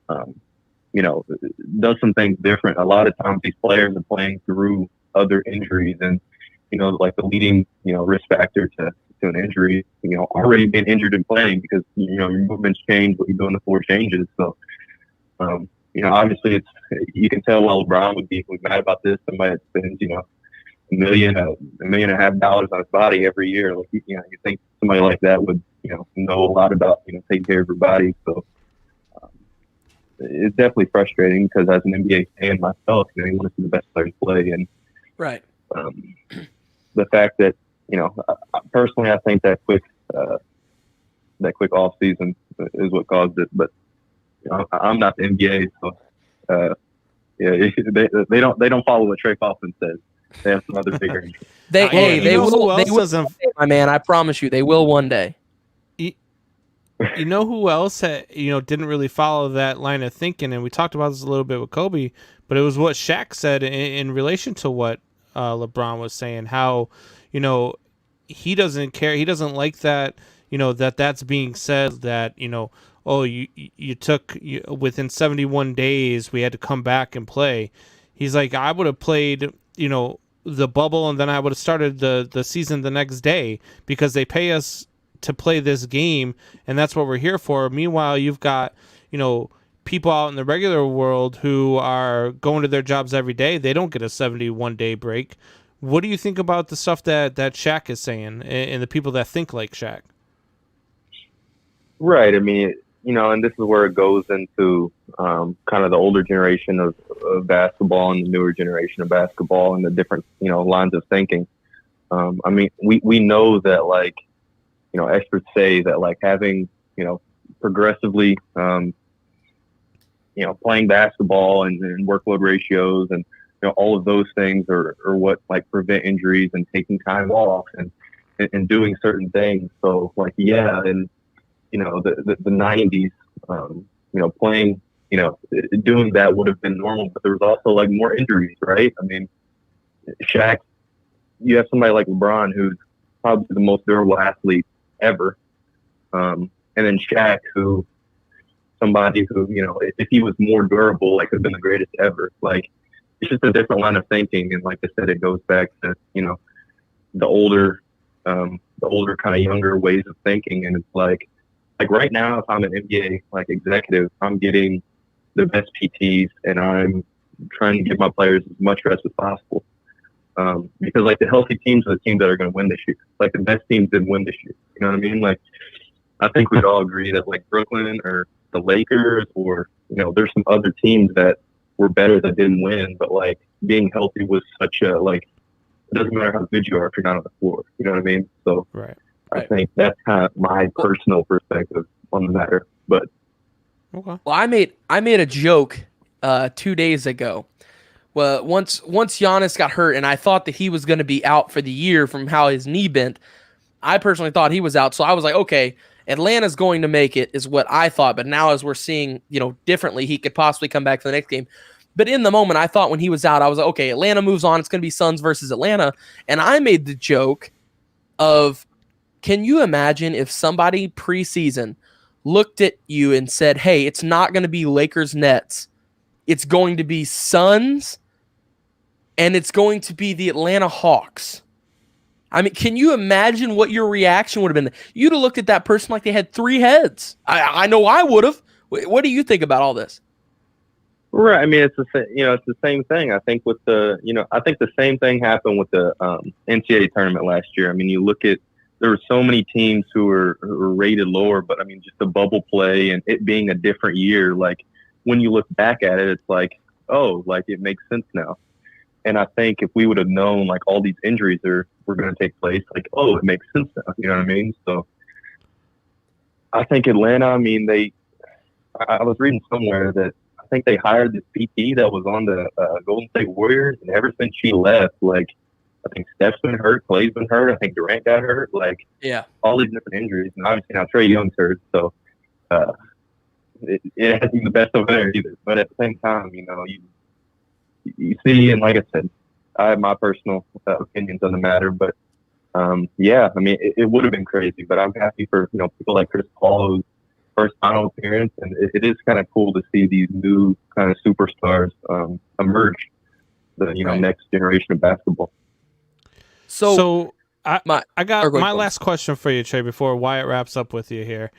does some things different. A lot of times these players are playing through other injuries, and like the leading risk factor to an injury, already been injured and playing because your movements change, what you're doing the floor changes. So. Obviously you can tell why LeBron would be mad about this. Somebody that spends, $1.5 million on his body every year. Like, you think somebody like that would, know a lot about, taking care of your body. So it's definitely frustrating because as an NBA fan myself, you want to see the best players play. And right. The fact that, personally, I think that quick off season is what caused it. But I'm not the NBA, so they don't follow what Trey Kaufman says. They have some other bigger injuries. They will, my man. I promise you, they will one day. You know who else didn't really follow that line of thinking, and we talked about this a little bit with Kobe, but it was what Shaq said in relation to what LeBron was saying. How he doesn't care, he doesn't like that. That's being said that oh, you took within 71 days we had to come back and play. He's like, I would have played the bubble, and then I would have started the season the next day because they pay us to play this game, and that's what we're here for. Meanwhile, you've got people out in the regular world who are going to their jobs every day. They don't get a 71-day break. What do you think about the stuff that Shaq is saying and the people that think like Shaq? Right. I mean, and this is where it goes into kind of the older generation of basketball and the newer generation of basketball and the different lines of thinking. I mean, we know that experts say that having, progressively, playing basketball and workload ratios and, all of those things are what prevent injuries and taking time off and doing certain things. So and, the 90s, playing, doing that would have been normal, but there was also more injuries, right? I mean, Shaq, you have somebody like LeBron, who's probably the most durable athlete ever. And then Shaq, somebody who, if he was more durable, could have been the greatest ever. It's just a different line of thinking. And like I said, it goes back to, the older kind of younger ways of thinking. And it's like right now, if I'm an NBA executive, I'm getting the best PTs and I'm trying to give my players as much rest as possible. Because the healthy teams are the teams that are going to win this year. The best teams didn't win this year. You know what I mean? I think we'd all agree that Brooklyn or the Lakers or, there's some other teams that were better that didn't win, but being healthy was such a, it doesn't matter how good you are if you're not on the floor. You know what I mean? So right. I think that's kind of my personal perspective on the matter. But well, I made a joke 2 days ago. Well, once Giannis got hurt, and I thought that he was going to be out for the year from how his knee bent. I personally thought he was out, so I was like, okay, Atlanta's going to make it, is what I thought. But now, as we're seeing, differently, he could possibly come back for the next game. But in the moment, I thought when he was out, I was like, okay, Atlanta moves on. It's going to be Suns versus Atlanta, and I made the joke of, can you imagine if somebody preseason looked at you and said, hey, it's not going to be Lakers Nets, it's going to be Suns, and it's going to be the Atlanta Hawks. I mean, can you imagine what your reaction would have been? You'd have looked at that person like they had three heads. I know I would have. What do you think about all this? Right. I mean, it's the same thing. I think with I think the same thing happened with the NCAA tournament last year. I mean, you look at, there were so many teams who were rated lower, but I mean, just the bubble play and it being a different year. When you look back at it, it's it makes sense now. And I think if we would have known all these injuries were going to take place, it makes sense now. You know what I mean? So I think Atlanta, I mean, I was reading somewhere that I think they hired this PT that was on the Golden State Warriors, and ever since she left, I think Steph's been hurt, Clay's been hurt, I think Durant got hurt, all these different injuries, and obviously now Trey Young's hurt, so it hasn't been the best over there either. But at the same time, you see, and like I said, I have my personal opinions on the matter, but I mean, it would have been crazy, but I'm happy for people like Chris Paul, who's first final appearance, and it is kind of cool to see these new kind of superstars emerge, the next generation of basketball. So I got my last question for you, Trey, before Wyatt wraps up with you here.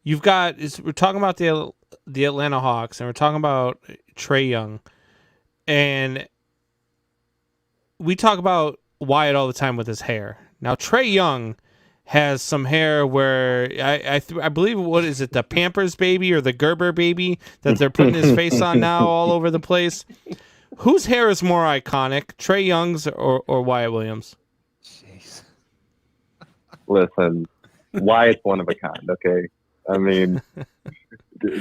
We're talking about the Atlanta Hawks, and we're talking about Trey Young, and we talk about Wyatt all the time with his hair. Now, Trey Young has some hair where I believe, what is it, the Pampers baby or the Gerber baby that they're putting his face on now all over the place. Whose hair is more iconic, Trey Young's or Wyatt Williams? Jeez. Listen, Wyatt's one of a kind. Okay, I mean,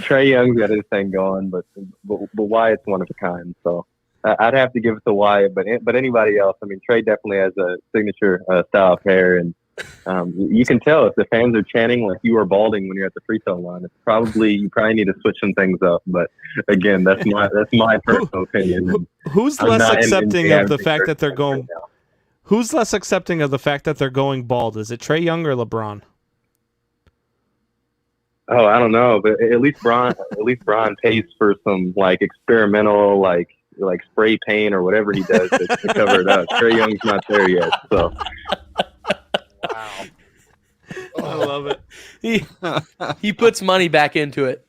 Trey Young's got his thing going, but Wyatt's one of a kind. So I'd have to give it to Wyatt, but anybody else, I mean, Trey definitely has a signature style of hair, and you can tell if the fans are chanting like you are balding when you're at the free throw line. You probably need to switch some things up. But again, that's my personal opinion. Who's less accepting of the fact that they're going? Right, who's less accepting of the fact that they're going bald? Is it Trey Young or LeBron? Oh, I don't know, but at least Bron pays for some like experimental like spray paint or whatever he does to cover it up. Trey Young's not there yet, so. Wow. I love it. He puts money back into it.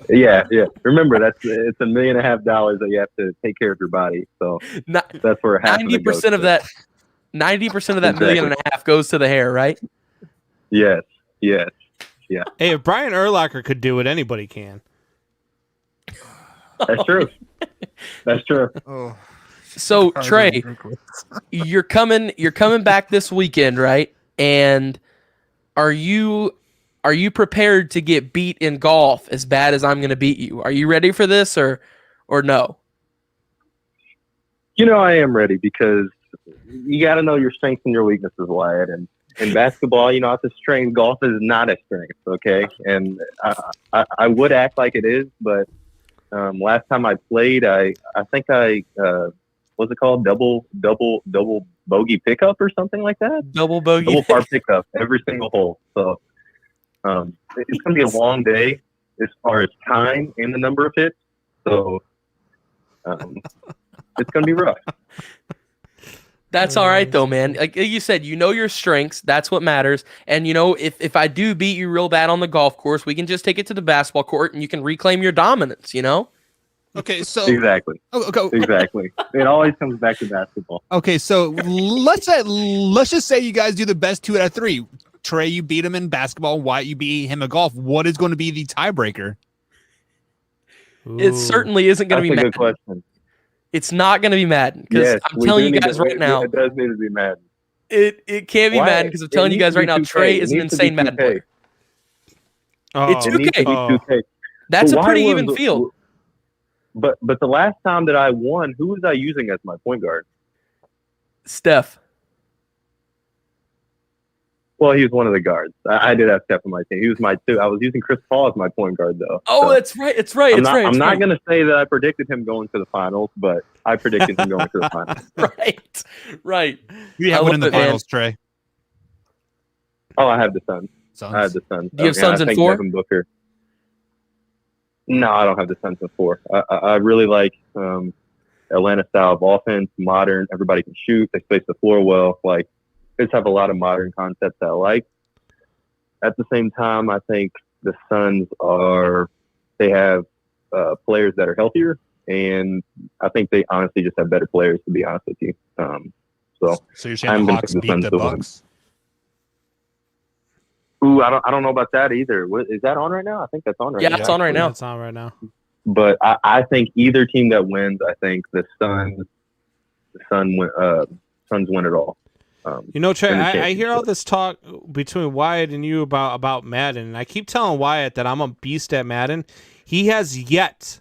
Yeah. Remember, it's $1.5 million that you have to take care of your body. So that's where 90% of that 90% of that $1.5 million goes to the hair, right? Yes. Yeah. Hey, if Brian Urlacher could do it, anybody can. That's true. That's true. Oh. So Trey, you're coming back this weekend, right? And are you prepared to get beat in golf as bad as I'm going to beat you? Are you ready for this or no? You know, I am ready because you got to know your strengths and your weaknesses, Wyatt. And in basketball, you know, it's a strength. Golf is not a strength, okay? And I would act like it is, but last time I played, I think what's it called? Double bogey pickup or something like that? Double par pickup every single hole. So it's going to be a long day as far as time and the number of hits. So it's going to be rough. That's all right, though, man. Like you said, you know your strengths. That's what matters. And, you know, if I do beat you real bad on the golf course, we can just take it to the basketball court and you can reclaim your dominance, you know? Okay, so exactly. Exactly. It always comes back to basketball. Okay, so let's just say you guys do the best 2 out of 3. Trey, you beat him in basketball. Wyatt, you beat him in golf. What is going to be the tiebreaker? It certainly isn't going to be Madden. Good question. It's not going to be Madden because I'm telling you guys right now. It does need to be Madden. It can't be Madden because I'm telling you guys right now. Trey is an insane Madden player. It's 2K. That's a pretty even field. But the last time that I won, who was I using as my point guard? Steph. Well, he was one of the guards. I did have Steph on my team. He was my 2. I was using Chris Paul as my point guard, though. Oh, so that's right. It's right. I'm not going to say that I predicted him going to the finals, but I predicted him going to the finals. Right. You have one in the finals, Trey. Oh, I have the Suns. I have the Suns. Do you have Suns in 4? Devin Booker. No, I don't have the Suns in 4. I really like Atlanta style of offense, modern. Everybody can shoot. They space the floor well. Like, they just have a lot of modern concepts that I like. At the same time, I think the Suns they have players that are healthier, and I think they honestly just have better players, to be honest with you. So you're saying the Hawks beat the Bucks? Ooh, I don't know about that either. Is that on right now? I think that's on right now. Yeah, it's on right now. It's on right now. But I think either team that wins, I think the Suns win it all. You know, Trey, I hear all this talk between Wyatt and you about Madden, and I keep telling Wyatt that I'm a beast at Madden. He has yet,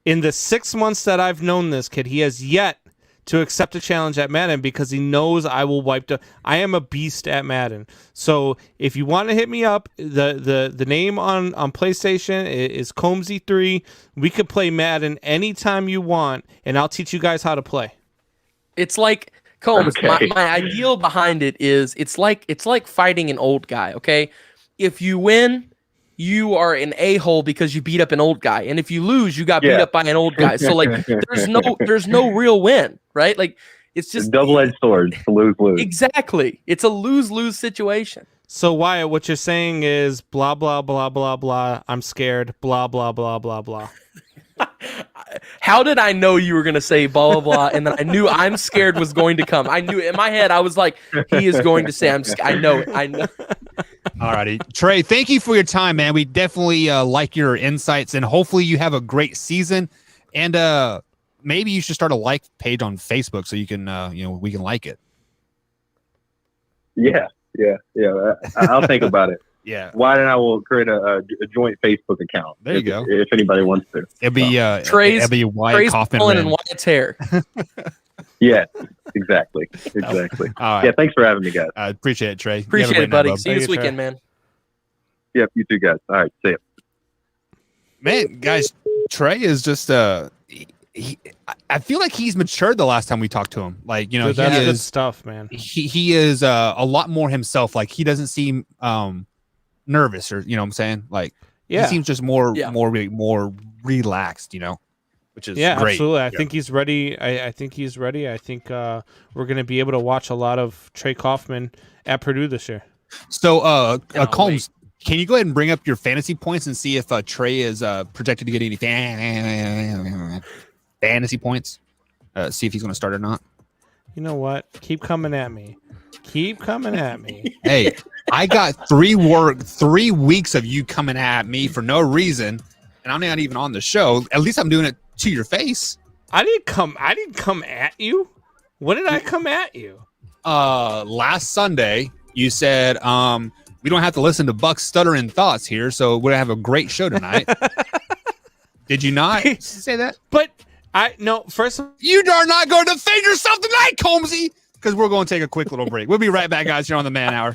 in the 6 months that I've known this kid, he has yet to accept a challenge at Madden because he knows I will wipe the. I am a beast at Madden. So if you want to hit me up, the name on PlayStation is Combsy3. We could play Madden anytime you want, and I'll teach you guys how to play. It's like Combs. Okay. My ideal behind it is it's like fighting an old guy. Okay, if you win, you are an a-hole because you beat up an old guy, and if you lose, you got beat up by an old guy. So like, there's no real win, right? Like, it's just double-edged sword. Lose. Exactly, it's a lose situation. So Wyatt, what you're saying is blah blah blah blah blah. I'm scared. Blah blah blah blah blah. how did I know you were going to say blah, blah, blah? And then I knew I'm scared was going to come. I knew in my head, I was like, he is going to say, I know it. I know. All righty. Trey, thank you for your time, man. We definitely like your insights, and hopefully you have a great season. And maybe you should start a like page on Facebook so you can, we can like it. Yeah. I'll think about it. Yeah. Why don't I will create a joint Facebook account? There you go. If anybody wants to. It'll be Trey's Trey's Kaufman-Renn and Wyatt's hair. Yeah, exactly. All right. Yeah, thanks for having me, guys. I appreciate it, Trey. Appreciate it, buddy. See you this weekend, man. Yep, you too, guys. All right, see ya. Man, guys, Trey is just I feel like he's matured the last time we talked to him. Like, Dude, that's good stuff, man. He is a lot more himself. Like, he doesn't seem nervous, or what I'm saying? Like, he seems just more relaxed, which is great. Absolutely. I think he's ready. I think he's ready. I think we're going to be able to watch a lot of Trey Kaufman at Purdue this year. So, Combs, can you go ahead and bring up your fantasy points and see if Trey is projected to get any fantasy points? See if he's going to start or not. You know what? Keep coming at me. Hey, I got 3 weeks of you coming at me for no reason, and I'm not even on the show. At least I'm doing it to your face. I didn't come at you. When did I come at you? Last Sunday you said we don't have to listen to Buck's stuttering thoughts here, so we're gonna have a great show tonight. Did you not say that? But first you are not going to defend yourself tonight, Combsy, because we're going to take a quick little break. We'll be right back, guys, here on the Man Hour.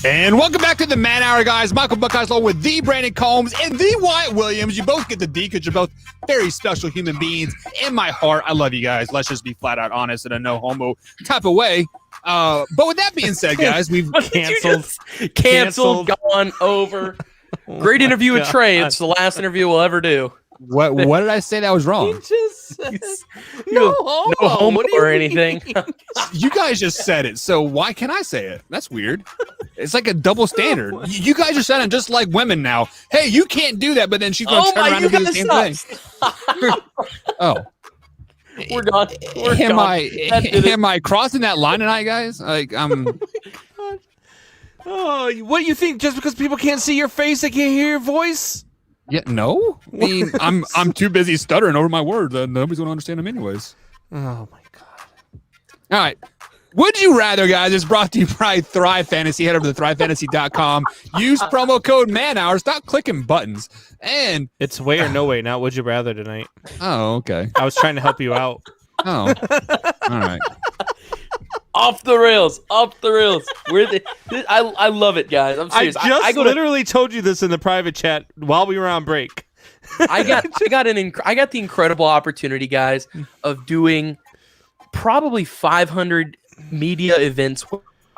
And welcome back to the Man Hour, guys. Michael Buckheislow with the Brandon Combs and the Wyatt Williams. You both get the D because you're both very special human beings in my heart. I love you guys. Let's just be flat out honest in a no homo type of way. But with that being said, guys, we've canceled, gone over. Great interview with Trey. It's the last interview we'll ever do. What did I say that was wrong? Just No homo or anything. You guys just said it, so why can't I say it? That's weird. It's like a double standard. You guys are sounding just like women now. Hey, you can't do that, but then she's going to turn around and do the same thing. Oh. We're done. Am I crossing that line tonight, guys? Like, Oh, what do you think? Just because people can't see your face, they can't hear your voice? Yeah, no. I mean, I'm too busy stuttering over my words. Nobody's going to understand them anyways. Oh my god! All right. Would you rather, guys? It's brought to you by Thrive Fantasy. Head over to thrivefantasy.com. Use promo code MANHOUR. Stop clicking buttons. And it's way or no way, not would you rather tonight. Oh, okay. I was trying to help you out. Oh, all right. Off the rails. I love it, guys. I'm serious. I literally told you this in the private chat while we were on break. I got the incredible opportunity, guys, of doing probably 500 media events.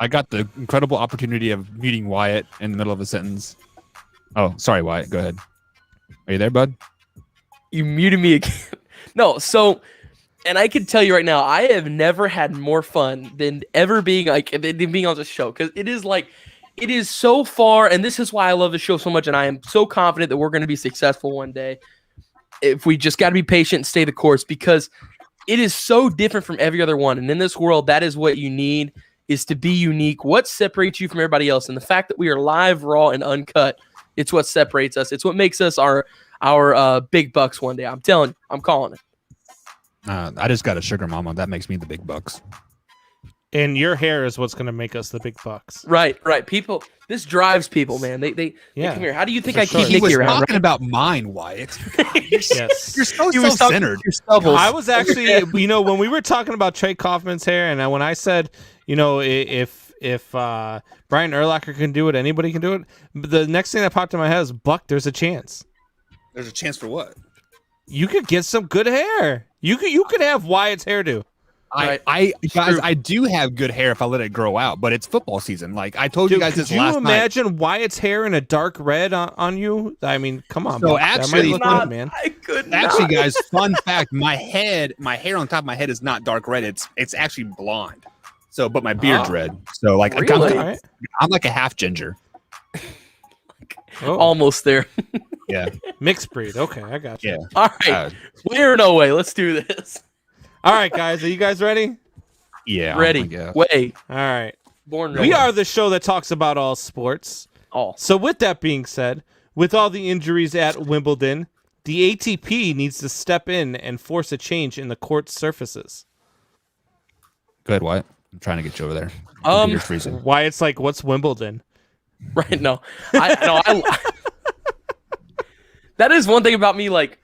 I got the incredible opportunity of muting Wyatt in the middle of a sentence. Oh, sorry, Wyatt. Go ahead. Are you there, bud? You muted me again. No, so, and I can tell you right now, I have never had more fun than ever being on this show, because it is so far, and this is why I love the show so much, and I am so confident that we're going to be successful one day. If we just got to be patient and stay the course, because it is so different from every other one. And in this world, that is what you need, is to be unique. What separates you from everybody else? And the fact that we are live, raw, and uncut, it's what separates us. It's what makes us our big bucks one day. I'm telling you, I'm calling it. I just got a sugar mama. That makes me the big bucks. And your hair is what's going to make us the big bucks. Right. People, this drives people, man. They come here. How do you think I keep He was Nikki around? talking about mine, Wyatt. Yes. You're so self-centered. I was actually, when we were talking about Trey Kaufman's hair, and when I said, if Brian Urlacher can do it, anybody can do it. The next thing that popped in my head is, Buck, there's a chance. There's a chance for what? You could get some good hair. You could have Wyatt's hairdo. I do have good hair if I let it grow out, but it's football season. Like I told you guys this last night. Could you imagine Wyatt's hair in a dark red on you? I mean, come on. So actually, good, man. I could actually, guys, fun fact: my hair on top of my head is not dark red. It's actually blonde. So, but my beard's red. So, like, really? I'm like a half ginger. Almost there. Yeah, mixed breed. Okay, I got you. Yeah. All right, way or no way. Let's do this. All right, guys, are you guys ready? Yeah, ready. Way. All right. Born ready. We are the show that talks about all sports. All. So with that being said, with all the injuries at Wimbledon, the ATP needs to step in and force a change in the court surfaces. Go ahead, Wyatt. I'm trying to get you over there. Why it's like, what's Wimbledon? Right. No. That is one thing about me. Like,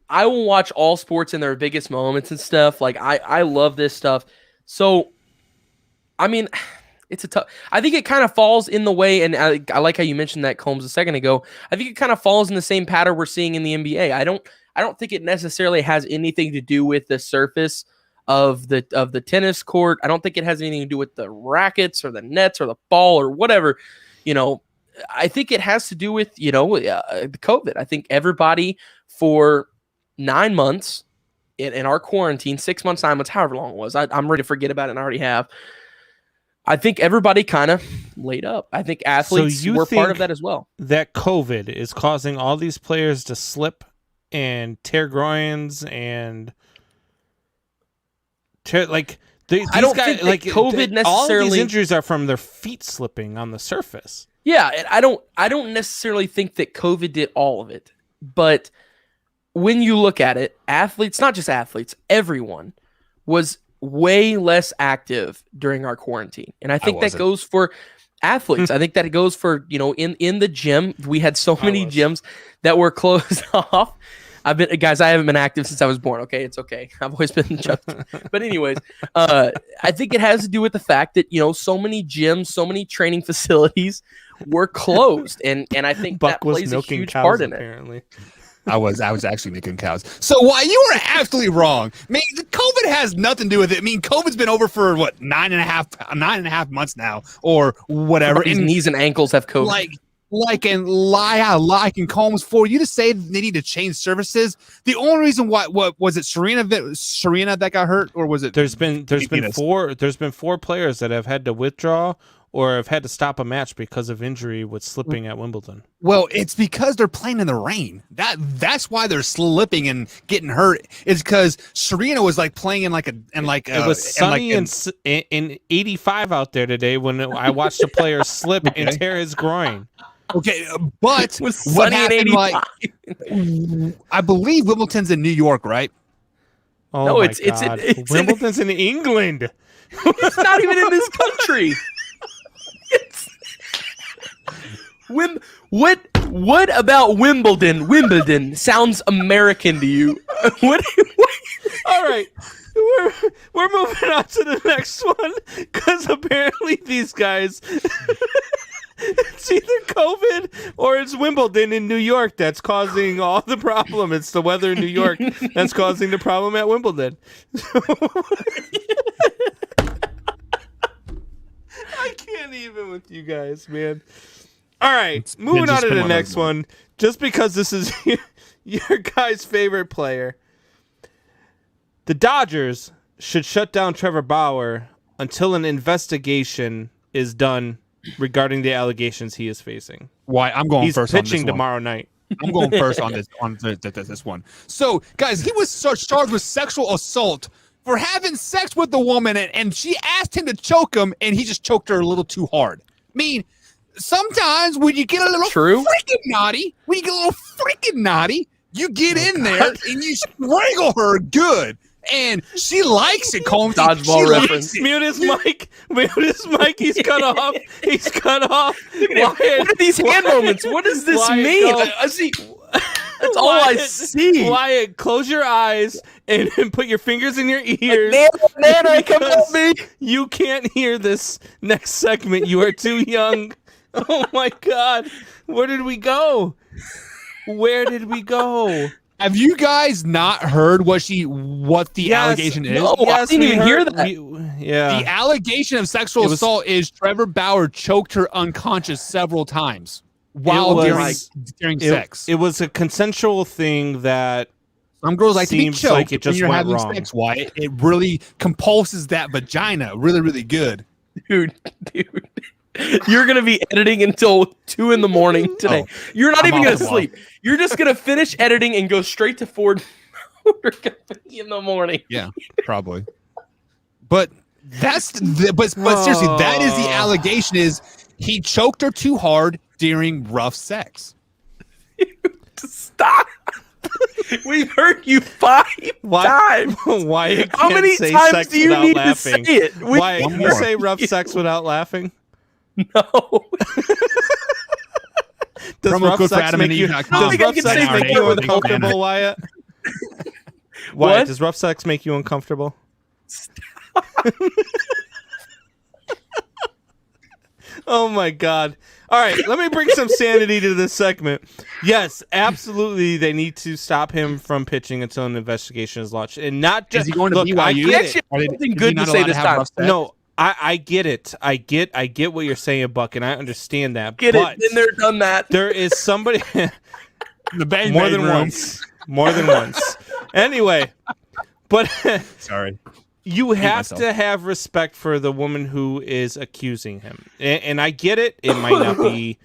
I will watch all sports in their biggest moments and stuff. Like, I love this stuff. So, I mean, it's a tough. I think it kind of falls in the way, and I like how you mentioned that, Combs, a second ago. I think it kind of falls in the same pattern we're seeing in the NBA. I don't think it necessarily has anything to do with the surface of the tennis court. I don't think it has anything to do with the rackets or the nets or the ball or whatever. I think it has to do with COVID. I think everybody for 9 months in our quarantine, 6 months, 9 months, however long it was. I'm ready to forget about it, and I already have. I think everybody kind of laid up. I think athletes were part of that as well. That COVID is causing all these players to slip and tear groins and tear, like these I don't guys, think like COVID necessarily. All of these injuries are from their feet slipping on the surface. Yeah, and I don't necessarily think that COVID did all of it, but when you look at it, athletes, not just athletes, everyone was way less active during our quarantine. And I think that goes for athletes. I think that it goes for, in the gym, we had so many gyms that were closed off. I haven't been active since I was born. Okay. It's okay. I've always been just, but anyways, I think it has to do with the fact that, so many gyms, so many training facilities were closed. And I think Buck that plays a huge part in apparently. it. I was actually milking cows. So why you were absolutely wrong. I mean, COVID has nothing to do with it. I mean, COVID's been over for what 9.5 months now, or whatever. His knees and ankles have COVID. like and Combs for you to say they need to change services. The only reason why what was it Serena that got hurt, or was it there's been four players that have had to withdraw or have had to stop a match because of injury with slipping at Wimbledon. Well, it's because they're playing in the rain. That's why they're slipping and getting hurt. It's because Serena was like playing it was sunny in 85 out there today when I watched a player slip and tear his groin. Okay, but what happened? I believe Wimbledon's in New York, right? Oh no, it's Wimbledon's in England. It's not even in this country. What about Wimbledon? Wimbledon sounds American to you. What? All right, we're moving on to the next one because apparently these guys, it's either COVID or it's Wimbledon in New York that's causing all the problem. It's the weather in New York that's causing the problem at Wimbledon. I can't even with you guys, man. All right, moving on to the next one. Just because this is your guy's favorite player, the Dodgers should shut down Trevor Bauer until an investigation is done regarding the allegations he is facing. Why? I'm going He's first. He's pitching on this tomorrow night. I'm going first on this one. So, guys, he was charged with sexual assault for having sex with the woman, and she asked him to choke him, and he just choked her a little too hard. I mean, sometimes when you get a little freaking naughty, you get in there and you strangle her good. And she likes it, Combs. Dodgeball reference. Mute his mic. He's cut off. What are these hand moments? What does this mean? I see. That's all I see. Wyatt, close your eyes and put your fingers in your ears. Nana, come help me. You can't hear this next segment. You are too young. Oh my God. Where did we go? Have you guys not heard what the allegation is? No, I didn't even hear that. The allegation of sexual assault is Trevor Bauer choked her unconscious several times during sex. It was a consensual thing that some girls like to be choked like it just when you're went having wrong. sex. Why? It really compulses that vagina really, really good. Dude. You're going to be editing until 2 in the morning today. You're not even going to sleep. You're just going to finish editing and go straight to Ford Motor Company in the morning. Yeah, probably. But seriously, that is the allegation is he choked her too hard during rough sex. Stop. We've heard you 5 times. Why? How many times do you need to say it? Why? Can you say rough sex without laughing? No. Does rough sex make you uncomfortable, Wyatt? Wyatt, does rough sex make you uncomfortable? Oh my God. All right, let me bring some sanity to this segment. Yes, absolutely, they need to stop him from pitching until an investigation is launched. And not just... Is he going to BYU? I get something good to say this time. No, I get it. I get what you're saying, Buck, and I understand that. Get it. Been there, done that. There is somebody... the bang more bang than room. More than once. Anyway, but... Sorry. You have to have respect for the woman who is accusing him, and I get it. It might not be,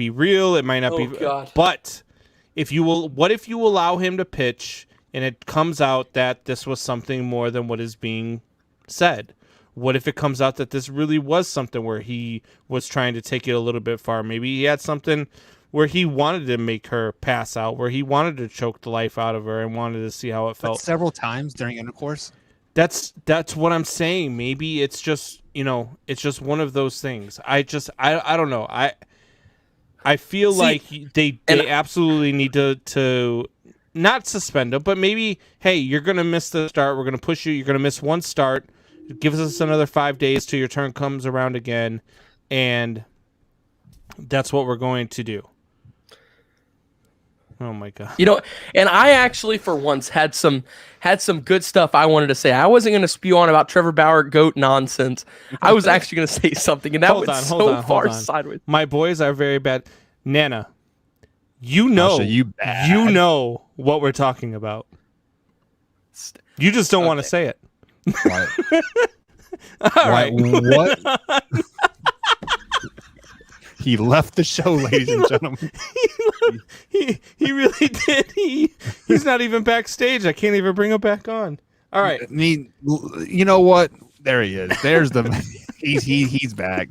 real. It might not be. God. But what if you allow him to pitch, and it comes out that this was something more than what is being said? What if it comes out that this really was something where he was trying to take it a little bit far? Maybe he had something where he wanted to make her pass out, where he wanted to choke the life out of her, and wanted to see how it felt. Several times during intercourse. That's what I'm saying. Maybe it's just, it's just one of those things. I don't know. I feel like they absolutely need to not suspend him, but maybe, hey, you're going to miss the start. We're going to push you. You're going to miss one start. Give us another 5 days till your turn comes around again. And that's what we're going to do. Oh my god. You know, and I actually for once had some good stuff I wanted to say. I wasn't going to spew on about Trevor Bauer GOAT nonsense. I was actually going to say something, and that went so far sideways. My boys are very bad. Nana, you know what we're talking about. You just don't want to say it. Right. All right. What? He left the show, ladies and gentlemen. He really did. He's not even backstage. I can't even bring him back on. All right. I mean, you know what? There he is. There's the he's back.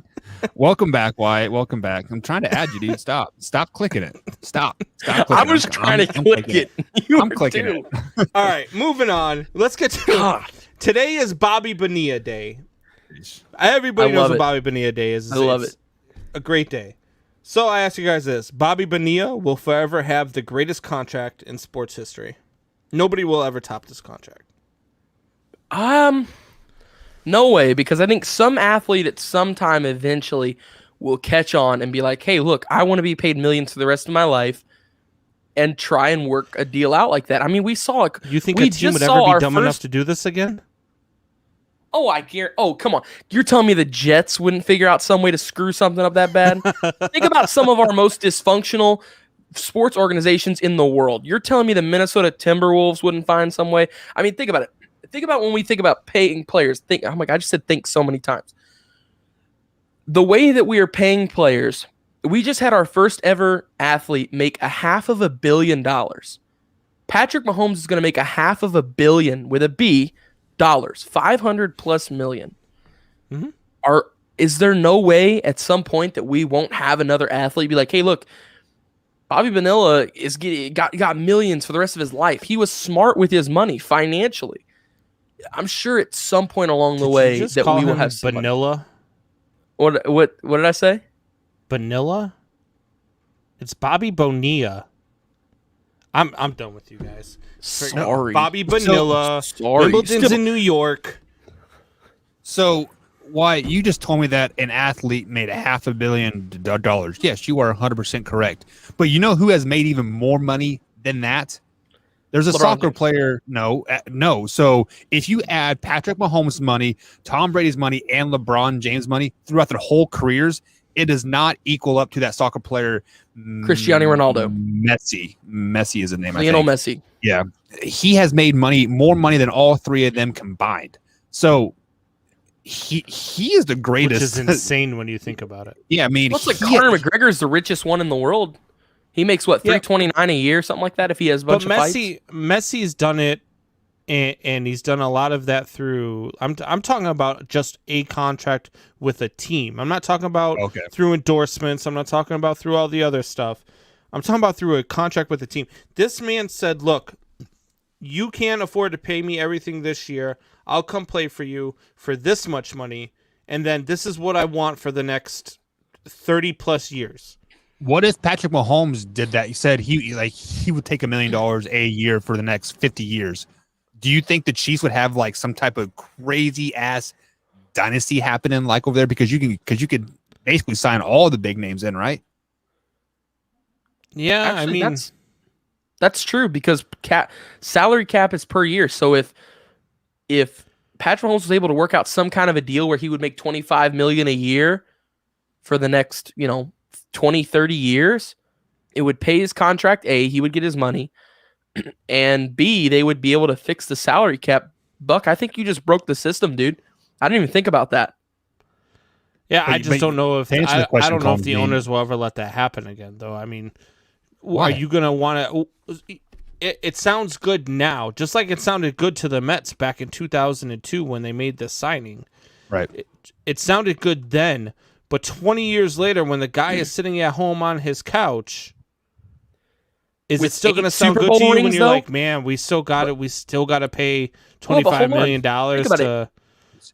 Welcome back, Wyatt. Welcome back. I'm trying to add you, dude. Stop clicking it. Stop clicking I was trying to click it. I'm clicking it. All right, moving on. Let's get to today is Bobby Bonilla Day. Everybody knows what Bobby Bonilla Day is. I love it. A great day. So I ask you guys this. Bobby Bonilla will forever have the greatest contract in sports history. Nobody will ever top this contract. No way, because I think some athlete at some time eventually will catch on and be like, hey, look, I want to be paid millions for the rest of my life and try and work a deal out like that. I mean, we saw it. You think a team would ever be dumb enough to do this again? Oh, I guarantee. Oh, come on. You're telling me the Jets wouldn't figure out some way to screw something up that bad? Think about some of our most dysfunctional sports organizations in the world. You're telling me the Minnesota Timberwolves wouldn't find some way? I mean, think about it. Think about when we think about paying players. Oh my God, I just said think so many times. The way that we are paying players, we just had our first ever athlete make $500 million. Patrick Mahomes is going to make $500 million with a B. $500+ million. Mm-hmm. Is there no way at some point that we won't have another athlete be like, hey, look, Bobby Bonilla got millions for the rest of his life. He was smart with his money financially. I'm sure at some point along the way that we will have somebody. Bonilla. What did I say? Bonilla? It's Bobby Bonilla. I'm done with you guys. Sorry. Bobby Bonilla. Wimbledon's in New York. So, Wyatt, you just told me that an athlete made $500 million. Yes, you are 100% correct. But you know who has made even more money than that? There's a soccer player. No. So if you add Patrick Mahomes' money, Tom Brady's money, and LeBron James' money throughout their whole careers, it does not equal up to that soccer player. Cristiano Ronaldo. Messi is the name. Lionel Messi. Yeah. He has made more money than all three of them combined. So he is the greatest. Which is insane when you think about it. Yeah, I mean, looks like Conor McGregor is the richest one in the world. He makes what, $329 a year, something like that, if he has a bunch of fights. Messi's done it, and he's done a lot of that through. I'm talking about just a contract with a team. I'm not talking about through endorsements. I'm not talking about through all the other stuff. I'm talking about through a contract with a team. This man said, "Look, you can't afford to pay me everything this year. I'll come play for you for this much money, and then this is what I want for the next 30+ years." What if Patrick Mahomes did that? He said he would take $1 million a year for the next 50 years. Do you think the Chiefs would have like some type of crazy ass dynasty happening like over there? Because you could basically sign all the big names in, right? Yeah, actually, I mean that's true because salary cap is per year. So if Patrick Mahomes was able to work out some kind of a deal where he would make $25 million a year for the next 20, 30 years, it would pay his contract. A, he would get his money, and B, they would be able to fix the salary cap. Buck, I think you just broke the system, dude. I didn't even think about that. Yeah, I just don't know if I don't know if the owners will ever let that happen again, though. I mean, are you gonna want to? It sounds good now, just like it sounded good to the Mets back in 2002 when they made this signing. Right. It sounded good then. But 20 years later, when the guy is sitting at home on his couch, is it still going to sound good to you when you're like, man, we still got it. We still got to pay $25 million to.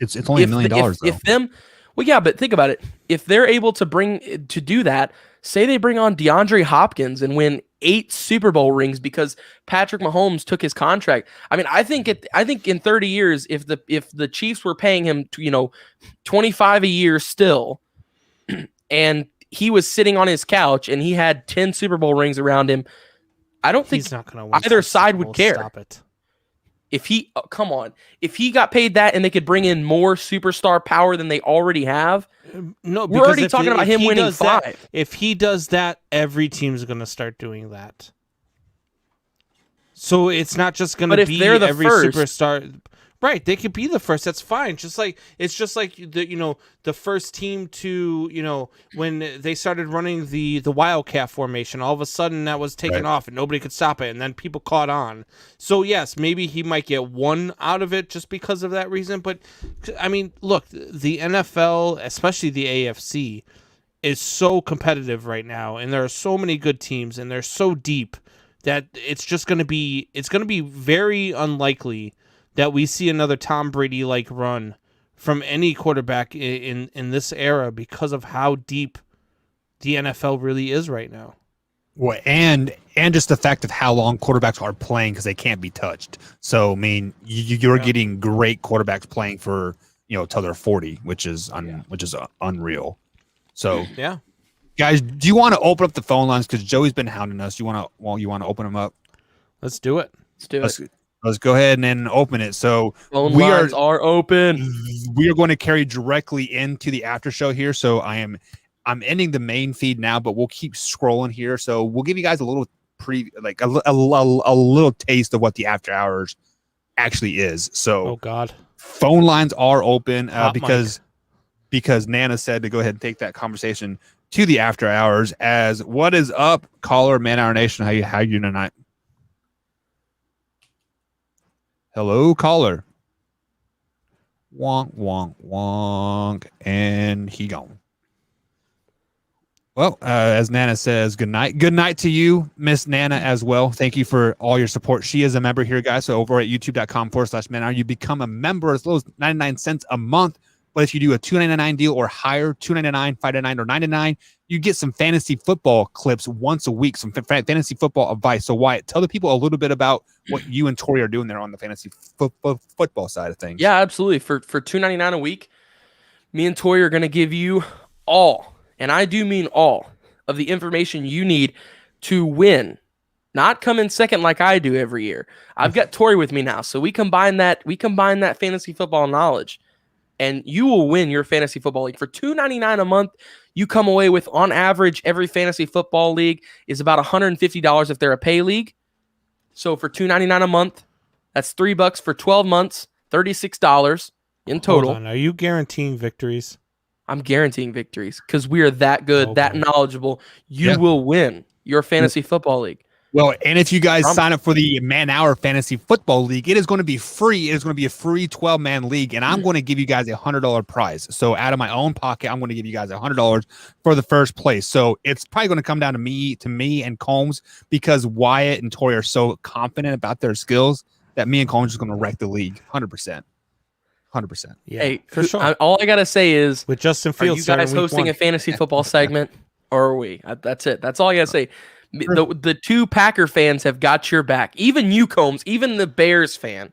It's only $1 million though. If them, well, yeah, but think about it. If they're able to do that, say they bring on DeAndre Hopkins and win 8 Super Bowl rings because Patrick Mahomes took his contract. I mean, I think in 30 years, if the Chiefs were paying him, $25 a year still. And he was sitting on his couch and he had 10 Super Bowl rings around him. I don't think he's not going to win. either side would care. Stop it. If he come on, if he got paid that and they could bring in more superstar power than they already have, no, we're already talking about him winning 5. If he does that, every team's going to start doing that. So it's not just going to be every superstar. Right, they could be the first. That's fine. It's just like the first team to when they started running the Wildcat formation. All of a sudden, that was taken off and nobody could stop it, and then people caught on. So yes, maybe he might get one out of it just because of that reason. But I mean, look, the NFL, especially the AFC, is so competitive right now, and there are so many good teams, and they're so deep that it's going to be very unlikely that we see another Tom Brady like run from any quarterback in this era because of how deep the NFL really is right now. Well, and just the fact of how long quarterbacks are playing because they can't be touched. So I mean, you're getting great quarterbacks playing for till they're 40, which is unreal. So yeah, guys, do you want to open up the phone lines because Joey's been hounding us? You want to open them up? Let's do it. Let's go ahead and then open it. So phone lines are open. We are going to carry directly into the after show here. So I'm ending the main feed now, but we'll keep scrolling here. So we'll give you guys a little a little taste of what the after hours actually is. So oh god, phone lines are open because Nana said to go ahead and take that conversation to the after hours. As what is up, caller, Man Hour Nation? How you tonight? Hello, caller. Wonk, wonk, wonk. And he gone. Well, as Nana says, good night. Good night to you, Miss Nana, as well. Thank you for all your support. She is a member here, guys. So over at youtube.com/manhour, you become a member as low as 99 cents a month. But if you do a $2.99 deal or higher, $2.99, $5.99, or $9.99, you get some fantasy football clips once a week, some fantasy football advice. So Wyatt, tell the people a little bit about what you and Tori are doing there on the fantasy football side of things. Yeah, absolutely. For $2.99 a week, me and Tori are going to give you all, and I do mean all, of the information you need to win. Not come in second like I do every year. I've got Tori with me now, so we combine that fantasy football knowledge. And you will win your fantasy football league. For $2.99 a month, you come away with, on average, every fantasy football league is about $150 if they're a pay league. So for $2.99 a month, that's $3 for 12 months, $36 in total. Hold on. Are you guaranteeing victories? I'm guaranteeing victories because we are that good, that knowledgeable. You will win your fantasy football league. Well, and if you guys sign up for the Man Hour Fantasy Football League, it is going to be free. It is going to be a free 12-man league, and I'm going to give you guys $100 prize. So out of my own pocket, I'm going to give you guys $100 for the first place. So it's probably going to come down to me and Combs because Wyatt and Tori are so confident about their skills that me and Combs are going to wreck the league 100%. 100%. Yeah, hey, for sure. All I got to say is, with Justin Fields, are you guys hosting a fantasy football segment, or are we? That's it. That's all I got to say. The two Packer fans have got your back. Even you, Combs. Even the Bears fan.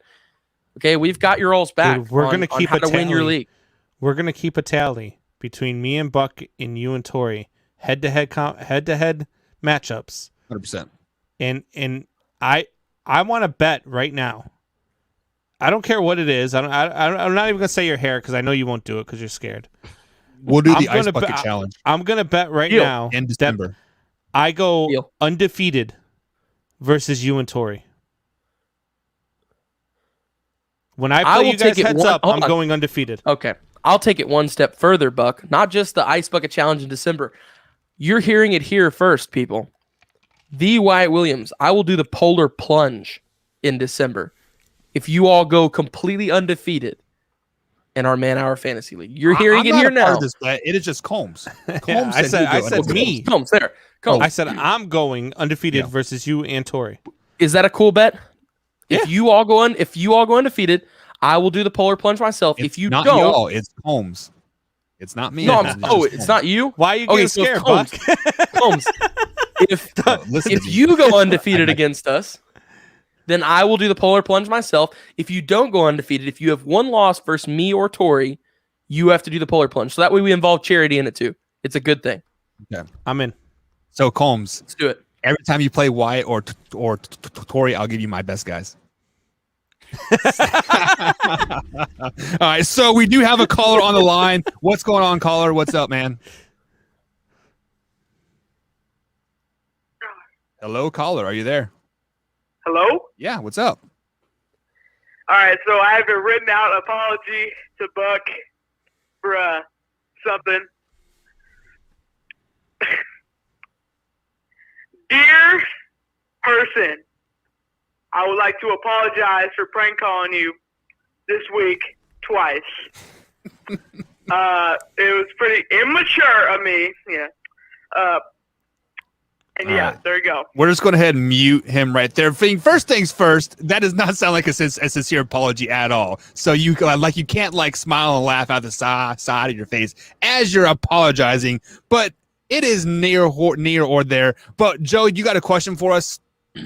Okay, we've got your all's back. Dude, we're gonna keep how to win your league. We're gonna keep a tally between me and Buck and you and Tori, head-to-head matchups. 100%. And I want to bet right now. I don't care what it is. I'm not even gonna say your hair because I know you won't do it because you're scared. We'll do the ice bucket challenge. I'm gonna bet right now in December. I go undefeated versus you and Tori. When I play you guys heads up, I'm going undefeated. Okay. I'll take it one step further, Buck. Not just the Ice Bucket Challenge in December. You're hearing it here first, people. The Wyatt Williams, I will do the Polar Plunge in December. If you all go completely undefeated in our Man Hour Fantasy League. You're hearing it here now. It is just Combs. Yeah, I said me. Combs, there. Combs. I said I'm going undefeated versus you and Tori. Is that a cool bet? Yeah. If you all go undefeated, I will do the Polar Plunge myself. If you not don't, y'all, it's Combs. It's not me. No, it's not you. Why are you getting scared, Buck? Combs. If you go undefeated against us, then I will do the Polar Plunge myself. If you don't go undefeated, if you have one loss versus me or Tori, you have to do the Polar Plunge. So that way we involve charity in it too. It's a good thing. Okay. I'm in. So Combs, let's do it. Every time you play Wyatt or Tori, I'll give you my best guys. All right, so we do have a caller on the line. What's going on, caller? What's up, man? Hello, caller. Are you there? Hello? Yeah, what's up? All right, so I have a written out apology to Buck for something. Dear person, I would like to apologize for prank calling you this week twice. It was pretty immature of me. Yeah. And yeah, right. there you go. We're just going to go ahead and mute him right there. First things first, that does not sound like a sincere apology at all. So you can't like smile and laugh out the side of your face as you're apologizing, but it is near or there. But Joe, you got a question for us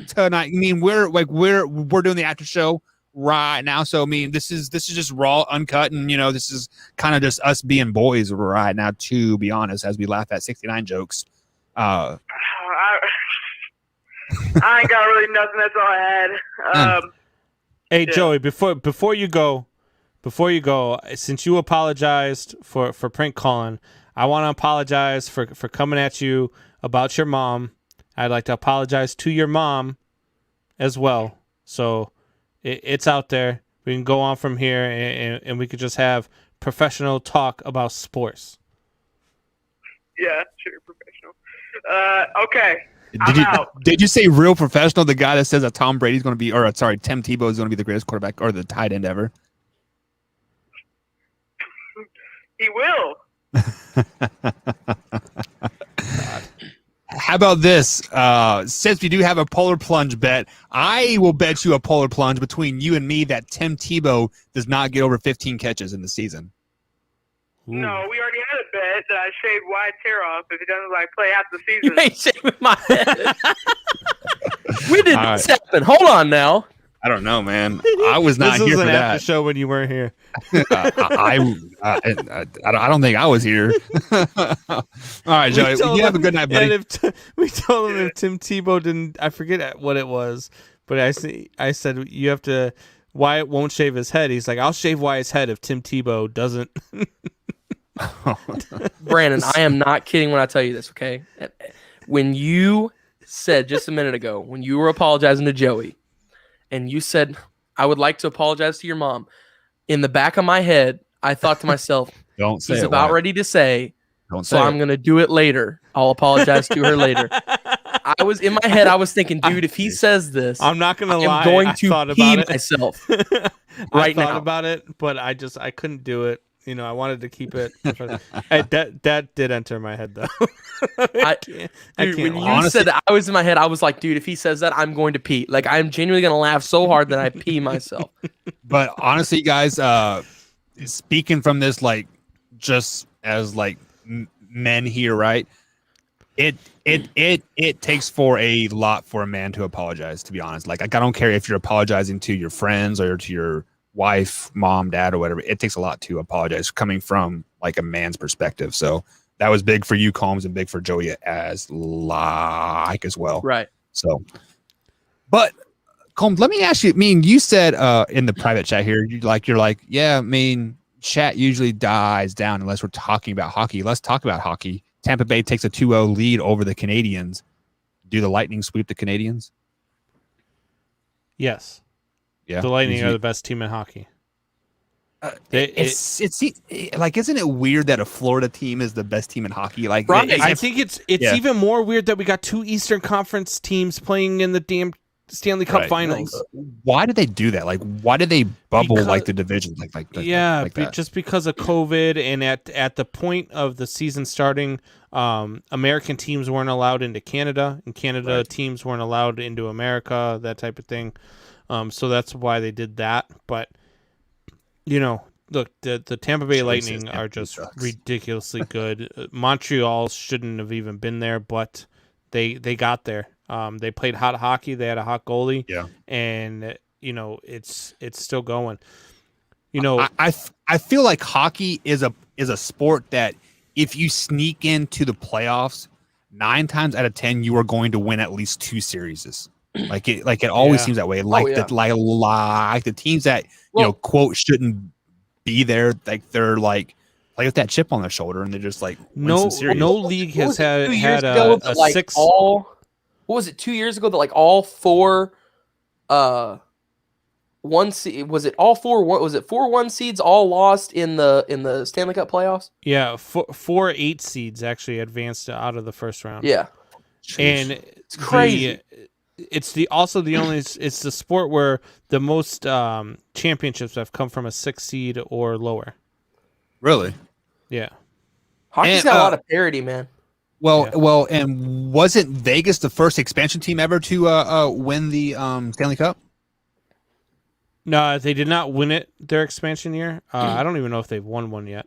tonight? I mean, we're doing the after show right now, so I mean, this is just raw, uncut, and this is kind of just us being boys right now. To be honest, as we laugh at 69 jokes. I ain't got really nothing. That's all I had. Hey, yeah. Joey, before you go, since you apologized for prank calling, I want to apologize for coming at you about your mom. I'd like to apologize to your mom as well. So it's out there. We can go on from here, and we could just have professional talk about sports. Yeah, sure, professional. Okay. Did you say real professional? The guy that says that Tom Brady's going to be, or sorry, Tim Tebow is going to be the greatest quarterback or the tight end ever. He will. How about this? Since we do have a polar plunge bet, I will bet you a polar plunge between you and me that Tim Tebow does not get over 15 catches in the season. Ooh. No, we already had a bet that I shaved Wyatt's hair off if he doesn't play half the season. You ain't shaving my head. We did this happen. Hold on now. I don't know, man. I was not here for that. This was an after show when you weren't here. I don't think I was here. All right, Joey. You have a good night, buddy. We told him if Tim Tebow didn't, I forget what it was, but I said you have to. Wyatt won't shave his head. He's like, I'll shave Wyatt's head if Tim Tebow doesn't. Brandon, I am not kidding when I tell you this, okay? When you said just a minute ago, when you were apologizing to Joey, and you said, I would like to apologize to your mom, in the back of my head, I thought to myself, don't say he's it, about Wyatt. ready to say, don't so say I'm going to do it later. I'll apologize to her later. I was in my head, I was thinking, dude, if he says this, I'm not going to lie. I'm going I to thought pee about it. myself I thought about it, but I couldn't do it. I wanted to keep it. That did enter my head, though. When you said that, I was in my head, I was like, dude, if he says that, I'm going to pee. Like, I'm genuinely going to laugh so hard that I pee myself. But honestly, guys, speaking from this, just as men here, right? It takes for a lot for a man to apologize, to be honest. I don't care if you're apologizing to your friends or to your wife, mom, dad, or whatever. It takes a lot to apologize coming from a man's perspective. So that was big for you, Combs, and big for Joey as well. Right. So, but Combs, let me ask you. You said in the private chat here, you're like, yeah, chat usually dies down unless we're talking about hockey. Let's talk about hockey. Tampa Bay takes a 2-0 lead over the Canadiens. Do the Lightning sweep the Canadiens? Yes. Yeah. The Lightning are the best team in hockey. Isn't it weird that a Florida team is the best team in hockey? I think it's even more weird that we got two Eastern Conference teams playing in the damn Stanley Cup Finals. Why did they do that? Why did they bubble the division? Just because of COVID, and at the point of the season starting, American teams weren't allowed into Canada, and Canada teams weren't allowed into America, that type of thing. So that's why they did that. But look, the Tampa Bay Lightning are just ridiculously good. Montreal shouldn't have even been there, but they got there. They played hot hockey. They had a hot goalie. Yeah, and it's still going. I feel like hockey is a sport that if you sneak into the playoffs, 9 times out of 10 you are going to win at least 2 series. Like it always seems that way. Like the teams that quote shouldn't be there, like they're like play with that chip on their shoulder and they're just like no league has had a like 6. What was it 2 years ago that like all 4 one seed, was it all 4 was it 4 1 seeds all lost in the Stanley Cup playoffs? Yeah, 4 8 seeds actually advanced out of the first round. Yeah. And it's crazy. It's the sport where the most championships have come from a 6 seed or lower. Really? Yeah. Hockey's got a lot of parity, man. Well, and wasn't Vegas the first expansion team ever to win the Stanley Cup? No, they did not win it their expansion year. I don't even know if they've won one yet.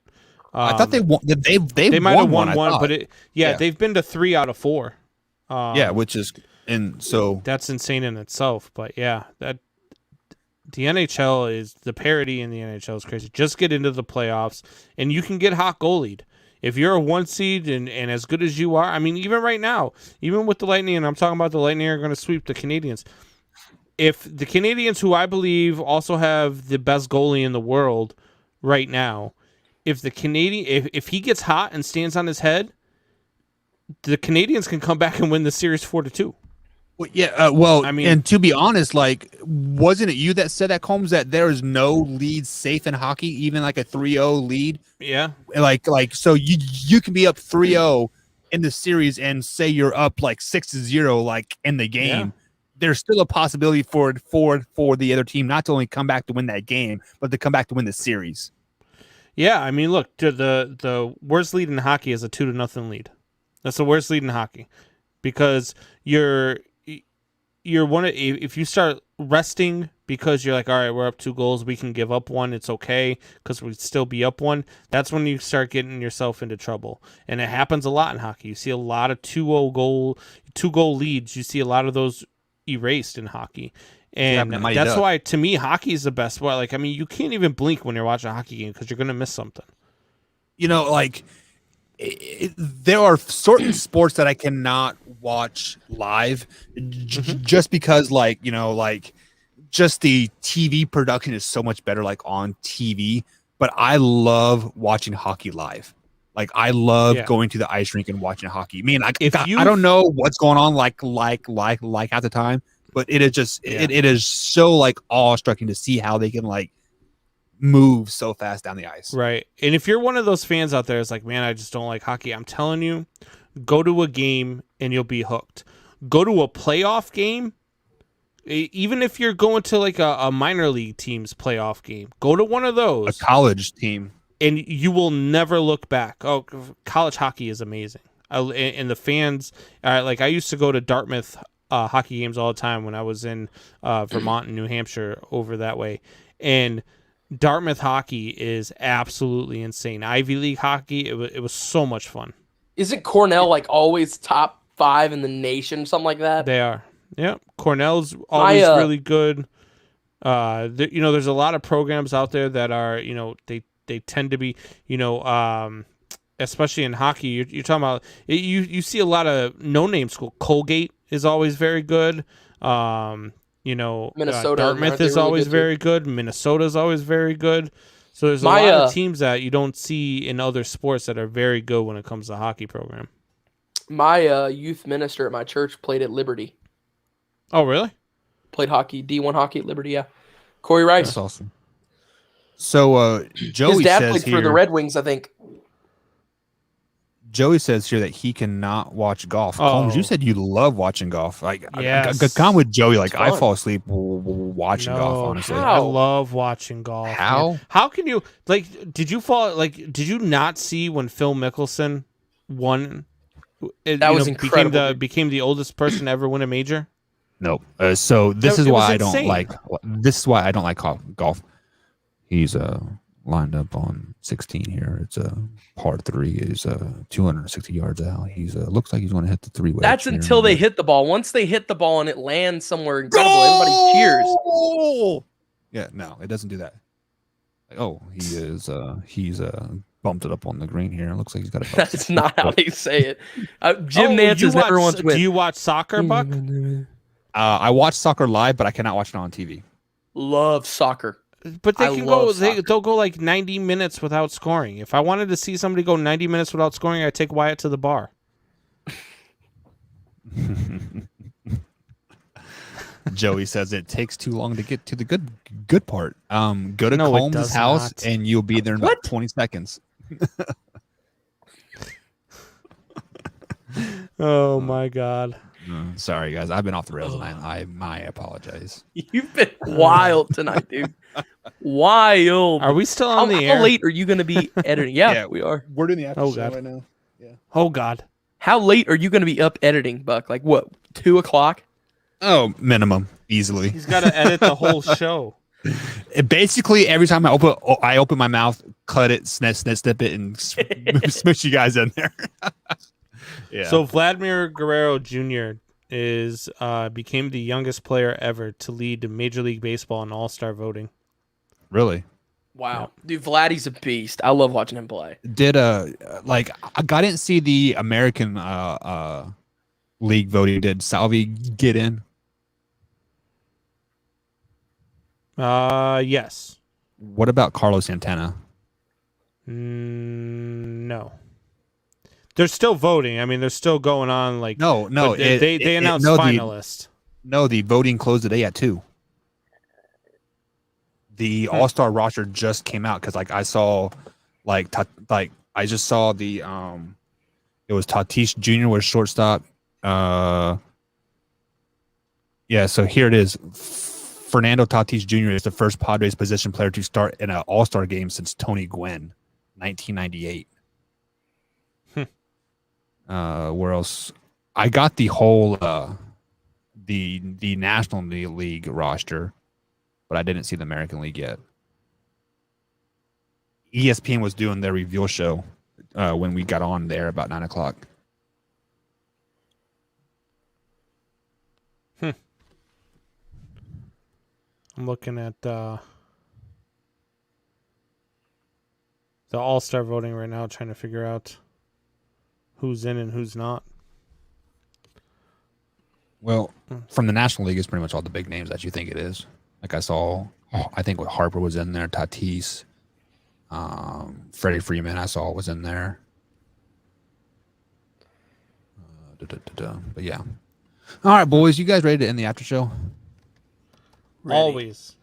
I thought they won. They might have won one, but they've been to 3 out of 4. Which is so that's insane in itself. But yeah, that the NHL is the parity in the NHL is crazy. Just get into the playoffs, and you can get hot goalied. If you're a 1 seed and as good as you are, I mean, even right now, even with the Lightning, and I'm talking about the Lightning are going to sweep the Canadiens. If the Canadiens, who I believe also have the best goalie in the world right now, if he gets hot and stands on his head, the Canadiens can come back and win the series 4-2. Well, yeah. I mean, and to be honest, like, wasn't it you that said that, Combs, that there is no lead safe in hockey, even like a 3-0 lead? Yeah. Like, so you can be up 3-0 in the series and say you're up like 6-0, like in the game. Yeah. There's still a possibility for the other team not to only come back to win that game, but to come back to win the series. Yeah, I mean, look, the worst lead in hockey is a 2-0 lead. That's the worst lead in hockey, because you're if you start resting because you're like, all right, we're up 2 goals, we can give up 1, it's okay because we'd still be up 1. That's when you start getting yourself into trouble, and it happens a lot in hockey. You see a lot of 2 goal leads. You see a lot of those erased in hockey, and that's why to me hockey is the best sport. Like, I mean, you can't even blink when you're watching a hockey game because you're gonna miss something. Like there are certain sports that I cannot watch live just because just the TV production is so much better like on TV, but I love watching hockey live. Like, I love going to the ice rink and watching hockey. I mean, I don't know what's going on like half the time, but it is just it is so like awe-striking to see how they can like move so fast down the ice. Right. And if you're one of those fans out there that's like, man, I just don't like hockey, I'm telling you, go to a game and you'll be hooked. Go to a playoff game. Even if you're going to like a minor league team's playoff game, go to one of those. A college team. And you will never look back. Oh, college hockey is amazing. And the fans, like, I used to go to Dartmouth hockey games all the time when I was in Vermont and New Hampshire over that way. And Dartmouth hockey is absolutely insane. Ivy League hockey, it was so much fun. Isn't Cornell like always top 5 in the nation, something like that? They are. Yeah, Cornell's always really good. There's a lot of programs out there that are, they tend to be, especially in hockey. You're talking about you see a lot of no-name school. Colgate is always very good. Minnesota, Dartmouth is really always very good. Minnesota is always very good. So there's a lot of teams that you don't see in other sports that are very good when it comes to hockey program. My youth minister at my church played at Liberty. Oh, really? Played hockey, D1 hockey at Liberty, yeah. Corey Rice. That's awesome. So Joey his dad says played here, for the Red Wings, I think. Joey says here that he cannot watch golf. Combs, you said you love watching golf. Like, yes. I'm with Joey. Like, I fall asleep watching golf. Honestly, I love watching golf. How? Man. How can you Did you not see when Phil Mickelson won? That was incredible. Became the oldest person to ever win a major. Nope. So this is why I don't like. This is why I don't like golf. He's lined up on 16 here. It's a par 3. Is 260 yards out. He's looks like he's going to hit the 3-way. That's until they hit the ball. Once they hit the ball and it lands somewhere incredible, everybody cheers. Yeah, no, it doesn't do that. Like, oh, he's bumped it up on the green here. It looks like he's got a. That's not how they say it. Jim Nance is never once Do you watch soccer, Buck? I watch soccer live, but I cannot watch it on TV. Love soccer. But they can go. They'll go like 90 minutes without scoring. If I wanted to see somebody go 90 minutes without scoring, I'd take Wyatt to the bar. Joey says it takes too long to get to the good part. Go to Combs' house and you'll be there in about 20 seconds. Oh my God. Sorry guys, I've been off the rails and I apologize. You've been wild tonight, dude. Wild. Are we still on the air? How late are you going to be editing? Yeah, we are. We're doing the after show God. right now. Yeah. Oh God. How late are you going to be up editing, Buck? Like what? 2 o'clock? Oh, minimum, easily. He's got to edit the whole show. Basically, every time I open my mouth, cut it, snip it, and smoosh you guys in there. Yeah. So Vladimir Guerrero Jr. became the youngest player ever to lead Major League Baseball in All-Star voting. Really? Wow, dude, Vladdy's a beast. I love watching him play. Did I didn't see the American League voting. Did Salvi get in? Yes. What about Carlos Santana? No. They're still voting. I mean, they're still going on. Like no. They announced finalists. The voting closed today at 2. The All-Star roster just came out because I saw I just saw the it was Tatis Jr. was shortstop. So here it is. Fernando Tatis Jr. is the first Padres position player to start in an All-Star game since Tony Gwynn, 1998. Where else? I got the whole the National League roster, but I didn't see the American League yet. ESPN was doing their reveal show when we got on there about 9 o'clock. I'm looking at the All-Star voting right now, trying to figure out who's in and who's not. Well, from the National League, it's pretty much all the big names that you think it is. Like I saw, I think Harper was in there, Tatis, Freddie Freeman I saw was in there. But yeah. All right, boys, you guys ready to end the after show? Ready. Always.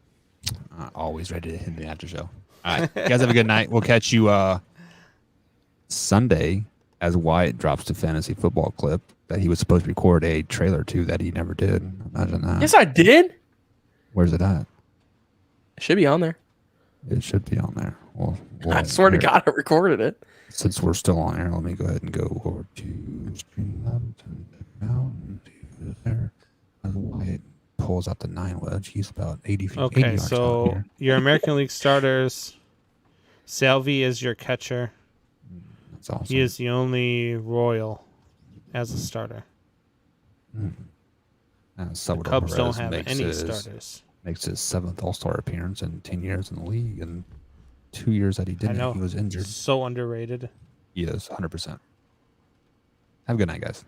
Always ready to end the after show. All right, you guys have a good night. We'll catch you Sunday as Wyatt drops the fantasy football clip that he was supposed to record a trailer to that he never did. Imagine that. Yes, I did. Where's it at? It should be on there. It should be on there. Well I swear to God, I recorded it. Since we're still on air, let me go ahead and go over to Streamlabs and there. As Wyatt pulls out the 9 wedge, he's about 80 feet. Okay, 80 yards out so here. your American League starters, Salvi is your catcher. That's awesome. He is the only Royal as a starter. The Cubs don't have any starters. Makes his 7th All-Star appearance in 10 years in the league, and 2 years that he didn't, he was injured. So underrated. He is 100%. Have a good night, guys.